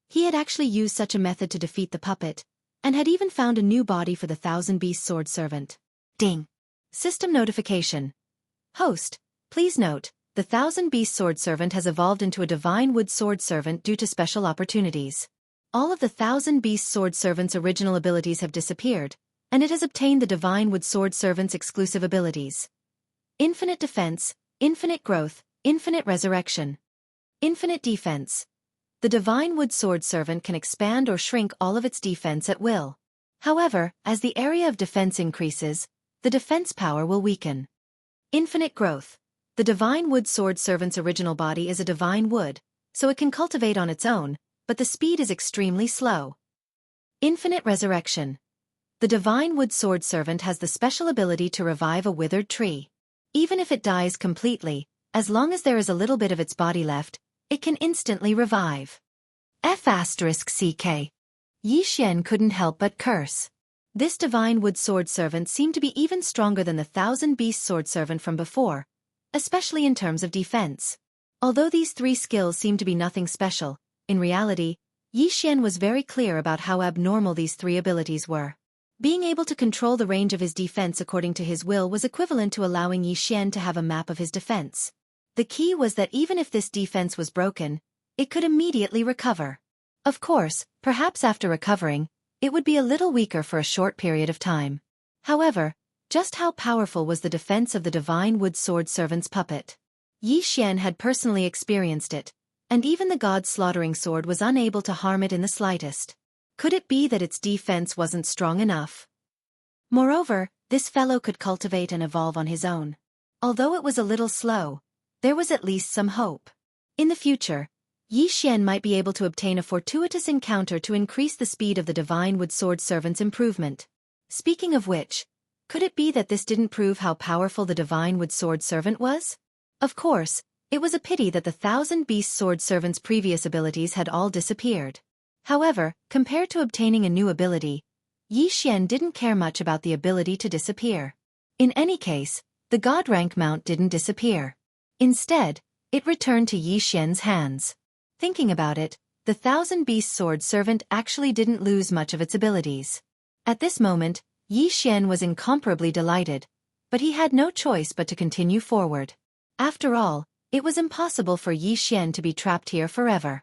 Speaker 1: He had actually used such a method to defeat the puppet, and had even found a new body for the Thousand Beast Sword Servant. Ding! System notification. Host, please note, the Thousand Beast Sword Servant has evolved into a Divine Wood Sword Servant due to special opportunities. All of the Thousand Beast Sword Servant's original abilities have disappeared, and it has obtained the Divine Wood Sword Servant's exclusive abilities. Infinite Defense, Infinite Growth, Infinite Resurrection. Infinite Defense. The Divine Wood Sword Servant can expand or shrink all of its defense at will. However, as the area of defense increases, the defense power will weaken. Infinite Growth. The Divine Wood Sword Servant's original body is a divine wood, so it can cultivate on its own, but the speed is extremely slow. Infinite Resurrection. The divine wood sword servant has the special ability to revive a withered tree. Even if it dies completely, as long as there is a little bit of its body left, it can instantly revive. F***CK. Yi Xian couldn't help but curse. This divine wood sword servant seemed to be even stronger than the Thousand Beast sword servant from before, especially in terms of defense. Although these three skills seemed to be nothing special, in reality, Yi Xian was very clear about how abnormal these three abilities were. Being able to control the range of his defense according to his will was equivalent to allowing Yi Xian to have a map of his defense. The key was that even if this defense was broken, it could immediately recover. Of course, perhaps after recovering, it would be a little weaker for a short period of time. However, just how powerful was the defense of the divine wood sword servant's puppet? Yi Xian had personally experienced it, and even the god slaughtering sword was unable to harm it in the slightest. Could it be that its defense wasn't strong enough? Moreover, this fellow could cultivate and evolve on his own. Although it was a little slow, there was at least some hope. In the future, Yi Xian might be able to obtain a fortuitous encounter to increase the speed of the divine wood sword servant's improvement. Speaking of which, could it be that this didn't prove how powerful the divine wood sword servant was? Of course, it was a pity that the Thousand Beast sword servant's previous abilities had all disappeared. However, compared to obtaining a new ability, Yi Xian didn't care much about the ability to disappear. In any case, the god rank mount didn't disappear. Instead, it returned to Yi Xian's hands. Thinking about it, the Thousand Beast sword servant actually didn't lose much of its abilities. At this moment, Yi Xian was incomparably delighted, but he had no choice but to continue forward. After all, it was impossible for Yi Xian to be trapped here forever.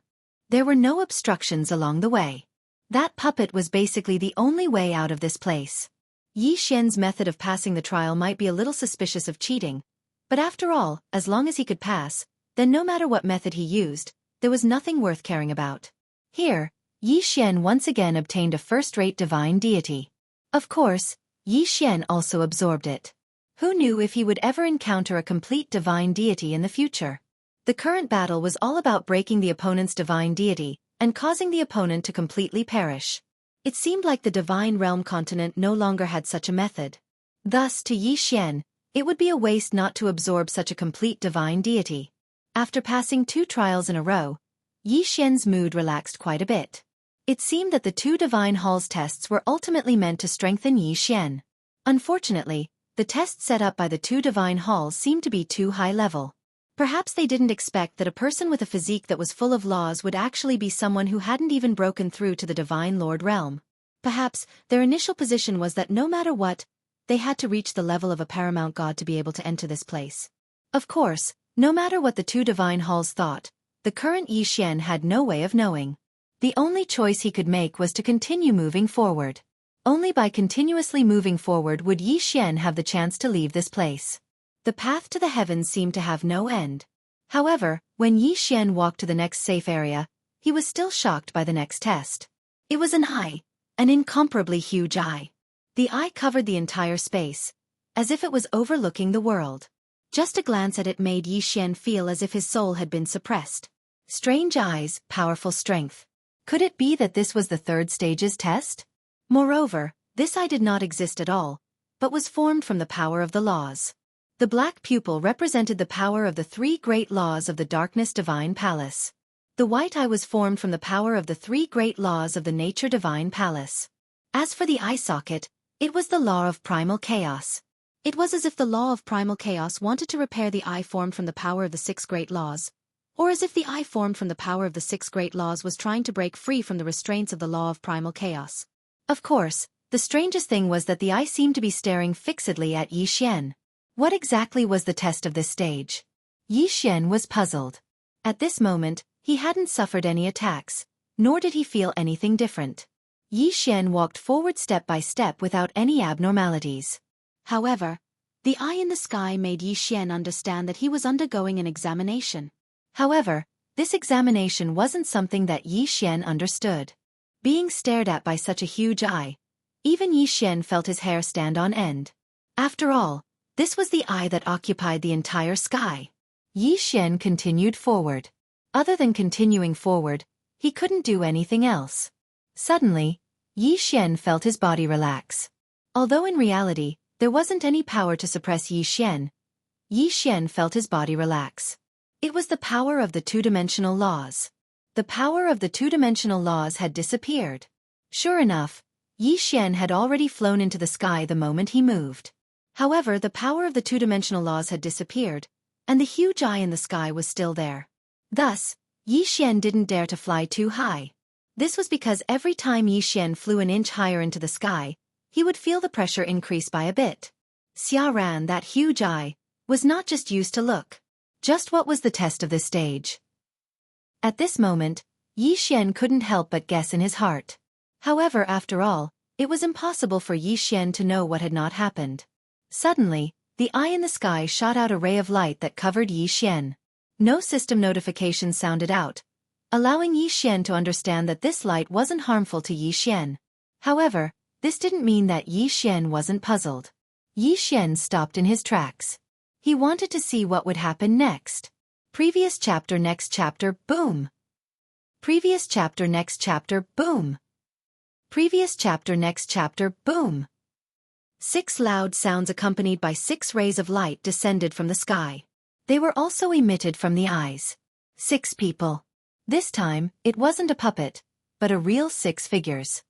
Speaker 1: There were no obstructions along the way. That puppet was basically the only way out of this place. Yi Xian's method of passing the trial might be a little suspicious of cheating, but after all, as long as he could pass, then no matter what method he used, there was nothing worth caring about. Here, Yi Xian once again obtained a first-rate divine deity. Of course, Yi Xian also absorbed it. Who knew if he would ever encounter a complete divine deity in the future? The current battle was all about breaking the opponent's divine deity, and causing the opponent to completely perish. It seemed like the divine realm continent no longer had such a method. Thus, to Yi Xian, it would be a waste not to absorb such a complete divine deity. After passing 2 trials in a row, Yi Xian's mood relaxed quite a bit. It seemed that the 2 divine halls tests were ultimately meant to strengthen Yi Xian. Unfortunately, the tests set up by the 2 divine halls seemed to be too high level. Perhaps they didn't expect that a person with a physique that was full of laws would actually be someone who hadn't even broken through to the divine lord realm. Perhaps their initial position was that no matter what, they had to reach the level of a paramount god to be able to enter this place. Of course, no matter what the 2 divine halls thought, the current Yi Xian had no way of knowing. The only choice he could make was to continue moving forward. Only by continuously moving forward would Yi Xian have the chance to leave this place. The path to the heavens seemed to have no end. However, when Yi Xian walked to the next safe area, he was still shocked by the next test. It was an eye, an incomparably huge eye. The eye covered the entire space, as if it was overlooking the world. Just a glance at it made Yi Xian feel as if his soul had been suppressed. Strange eyes, powerful strength. Could it be that this was the 3rd stage's test? Moreover, this eye did not exist at all, but was formed from the power of the laws. The black pupil represented the power of the 3 great laws of the Darkness Divine Palace. The white eye was formed from the power of the 3 great laws of the Nature Divine Palace. As for the eye socket, it was the law of primal chaos. It was as if the law of primal chaos wanted to repair the eye formed from the power of the 6 great laws, or as if the eye formed from the power of the 6 great laws was trying to break free from the restraints of the law of primal chaos. Of course, the strangest thing was that the eye seemed to be staring fixedly at Yi Xian. What exactly was the test of this stage? Yi Xian was puzzled. At this moment, he hadn't suffered any attacks, nor did he feel anything different. Yi Xian walked forward step by step without any abnormalities. However, the eye in the sky made Yi Xian understand that he was undergoing an examination. However, this examination wasn't something that Yi Xian understood. Being stared at by such a huge eye, even Yi Xian felt his hair stand on end. After all, this was the eye that occupied the entire sky. Yi Xian continued forward. Other than continuing forward, he couldn't do anything else. Suddenly, Yi Xian felt his body relax. Although in reality, there wasn't any power to suppress Yi Xian felt his body relax. It was the power of the two-dimensional laws. The power of the two-dimensional laws had disappeared. Sure enough, Yi Xian had already flown into the sky the moment he moved. However, the power of the two-dimensional laws had disappeared, and the huge eye in the sky was still there. Thus, Yi Xian didn't dare to fly too high. This was because every time Yi Xian flew an inch higher into the sky, he would feel the pressure increase by a bit. Xia Ran, that huge eye, was not just used to look. Just what was the test of this stage? At this moment, Yi Xian couldn't help but guess in his heart. However, after all, it was impossible for Yi Xian to know what had not happened. Suddenly, the eye in the sky shot out a ray of light that covered Yi Xian. No system notification sounded out, allowing Yi Xian to understand that this light wasn't harmful to Yi Xian. However, this didn't mean that Yi Xian wasn't puzzled. Yi Xian stopped in his tracks. He wanted to see what would happen next. Previous chapter, next chapter, boom. Previous chapter, next chapter, boom. Previous chapter, next chapter, boom. 6 loud sounds accompanied by 6 rays of light descended from the sky. They were also emitted from the eyes. 6 people. This time, it wasn't a puppet, but a real 6 figures.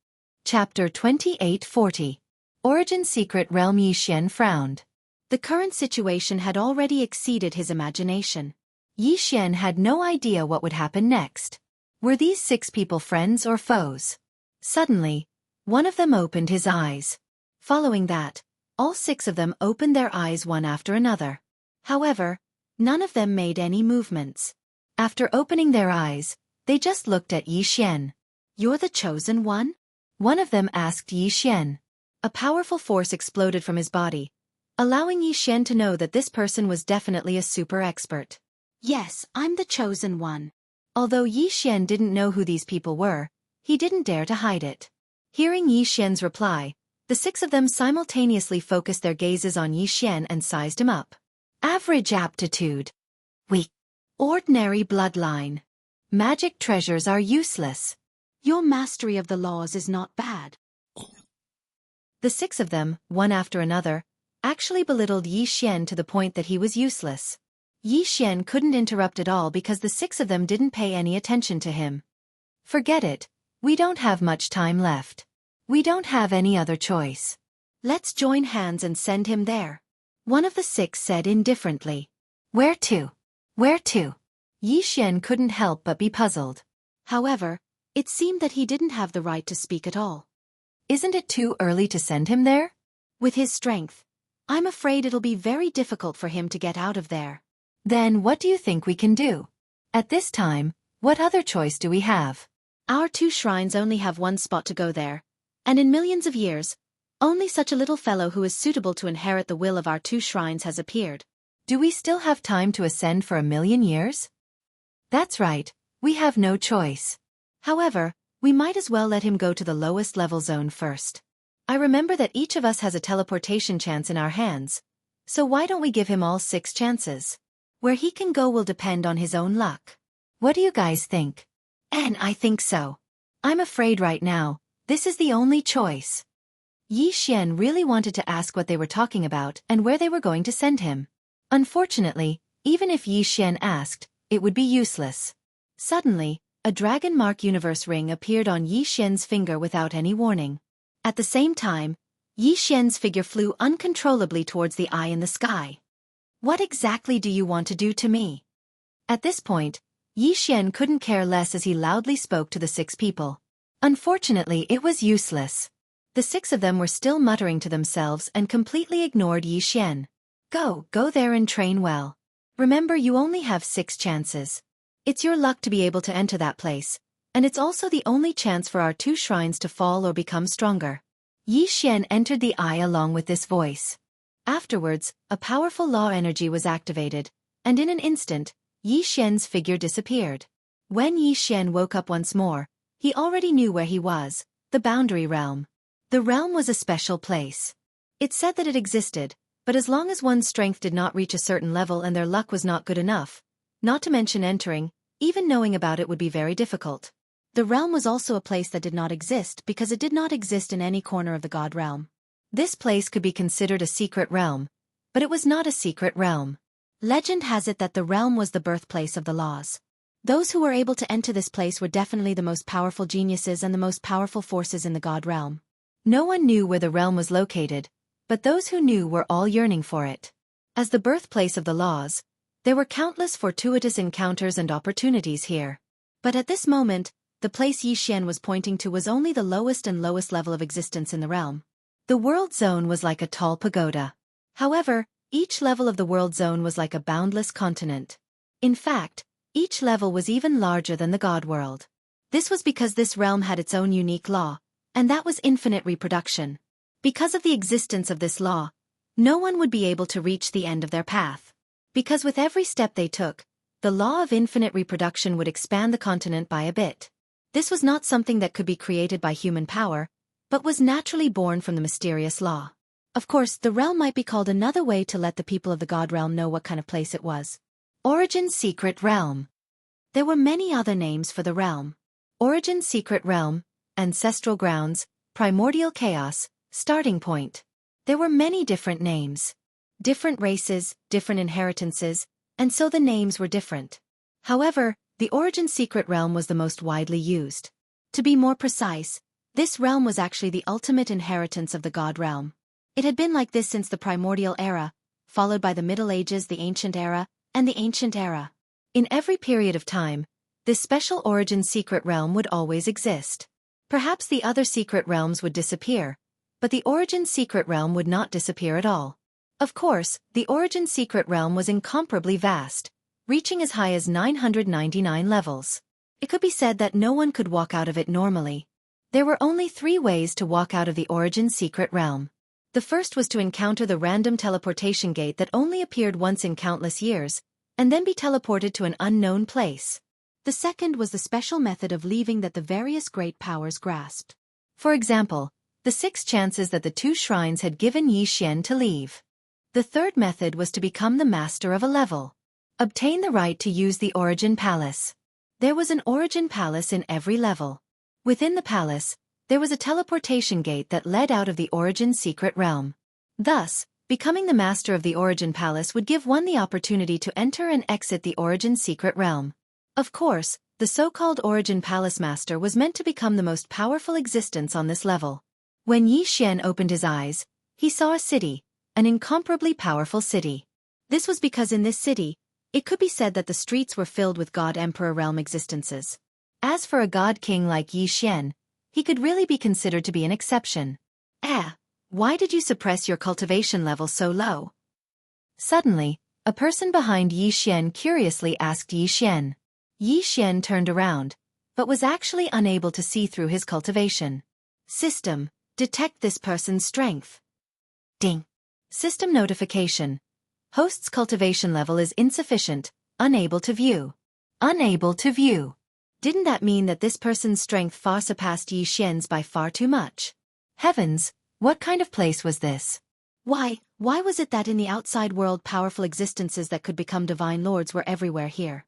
Speaker 1: Chapter 2840. Origin Secret Realm. Yi Xian frowned. The current situation had already exceeded his imagination. Yi Xian had no idea what would happen next. Were these 6 people friends or foes? Suddenly, one of them opened his eyes. Following that, all 6 of them opened their eyes one after another. However, none of them made any movements. After opening their eyes, they just looked at Yi Xian. "You're the chosen one?" One of them asked Yi Xian. A powerful force exploded from his body, allowing Yi Xian to know that this person was definitely a super expert. "Yes, I'm the chosen one." Although Yi Xian didn't know who these people were, he didn't dare to hide it. Hearing Yi Xian's reply, the 6 of them simultaneously focused their gazes on Yi Xian and sized him up. Average aptitude. Weak. Ordinary bloodline. Magic treasures are useless. Your mastery of the laws is not bad. The 6 of them, one after another, actually belittled Yi Xian to the point that he was useless. Yi Xian couldn't interrupt at all because the 6 of them didn't pay any attention to him. "Forget it. We don't have much time left. We don't have any other choice. Let's join hands and send him there," one of the 6 said indifferently. "Where to? Where to?" Yi Xian couldn't help but be puzzled. However, it seemed that he didn't have the right to speak at all. "Isn't it too early to send him there? With his strength, I'm afraid it'll be very difficult for him to get out of there." "Then what do you think we can do? At this time, what other choice do we have? Our 2 shrines only have one spot to go there, and in millions of years, only such a little fellow who is suitable to inherit the will of our 2 shrines has appeared. Do we still have time to ascend for 1,000,000 years? That's right, we have no choice. However, we might as well let him go to the lowest level zone first. I remember that each of us has a teleportation chance in our hands, so why don't we give him all 6 chances? Where he can go will depend on his own luck. What do you guys think?" "And I think so. I'm afraid right now, this is the only choice." Yi Xian really wanted to ask what they were talking about and where they were going to send him. Unfortunately, even if Yi Xian asked, it would be useless. Suddenly, a dragon mark universe ring appeared on Yi Xian's finger without any warning. At the same time, Yi Xian's figure flew uncontrollably towards the eye in the sky. "What exactly do you want to do to me?" At this point, Yi Xian couldn't care less as he loudly spoke to the 6 people. Unfortunately, it was useless. The 6 of them were still muttering to themselves and completely ignored Yi Xian. Go there and train well. Remember, you only have 6 chances. It's your luck to be able to enter that place, and it's also the only chance for our 2 shrines to fall or become stronger." Yi Xian entered the eye along with this voice. Afterwards, a powerful law energy was activated, and in an instant, Yi Xian's figure disappeared. When Yi Xian woke up once more, he already knew where he was, the Boundary Realm. The realm was a special place. It said that it existed, but as long as one's strength did not reach a certain level and their luck was not good enough, not to mention entering, even knowing about it would be very difficult. the realm was also a place that did not exist because it did not exist in any corner of the god realm. This place could be considered a secret realm, but it was not a secret realm. Legend has it that the realm was the birthplace of the laws. Those who were able to enter this place were definitely the most powerful geniuses and the most powerful forces in the god realm. No one knew where the realm was located, but those who knew were all yearning for it. As the birthplace of the laws, there were countless fortuitous encounters and opportunities here. But at this moment, the place Yi Xian was pointing to was only the lowest and lowest level of existence in the realm. The world zone was like a tall pagoda. However, each level of the world zone was like a boundless continent. In fact, each level was even larger than the god world. This was because this realm had its own unique law, and that was infinite reproduction. Because of the existence of this law, no one would be able to reach the end of their path. Because with every step they took, the law of infinite reproduction would expand the continent by a bit. This was not something that could be created by human power, but was naturally born from the mysterious law. Of course, the realm might be called another way to let the people of the god realm know what kind of place it was. Origin Secret Realm. There were many other names for the realm. Origin Secret Realm, Ancestral Grounds, Primordial Chaos, Starting Point. There were many different names. Different races, different inheritances, and so the names were different. However, the Origin Secret Realm was the most widely used. To be more precise, this realm was actually the ultimate inheritance of the god realm. It had been like this since the Primordial Era, followed by the Middle Ages, the Ancient Era, and the Ancient Era. In every period of time, this special Origin Secret Realm would always exist. Perhaps the other secret realms would disappear, but the Origin Secret Realm would not disappear at all. Of course, the Origin Secret Realm was incomparably vast, reaching as high as 999 levels. It could be said that no one could walk out of it normally. There were only 3 ways to walk out of the Origin Secret Realm. The first was to encounter the random teleportation gate that only appeared once in countless years, and then be teleported to an unknown place. The second was the special method of leaving that the various great powers grasped. For example, the 6 chances that the 2 shrines had given Yi Xian to leave. The third method was to become the master of a level. Obtain the right to use the Origin Palace. There was an Origin Palace in every level. Within the palace, there was a teleportation gate that led out of the Origin Secret Realm. Thus, becoming the master of the Origin Palace would give one the opportunity to enter and exit the Origin Secret Realm. Of course, the so-called Origin Palace Master was meant to become the most powerful existence on this level. When Yi Xian opened his eyes, he saw a city, an incomparably powerful city. This was because in this city, it could be said that the streets were filled with God-Emperor realm existences. As for a god-king like Yi Xian, he could really be considered to be an exception. Why did you suppress your cultivation level so low? Suddenly, a person behind Yi Xian curiously asked Yi Xian. Yi Xian turned around, but was actually unable to see through his cultivation. System, detect this person's strength. Ding. System notification. Host's cultivation level is insufficient, unable to view. Unable to view. Didn't that mean that this person's strength far surpassed Yi Xian's by far too much? Heavens, what kind of place was this? Why was it that in the outside world powerful existences that could become divine lords were everywhere here?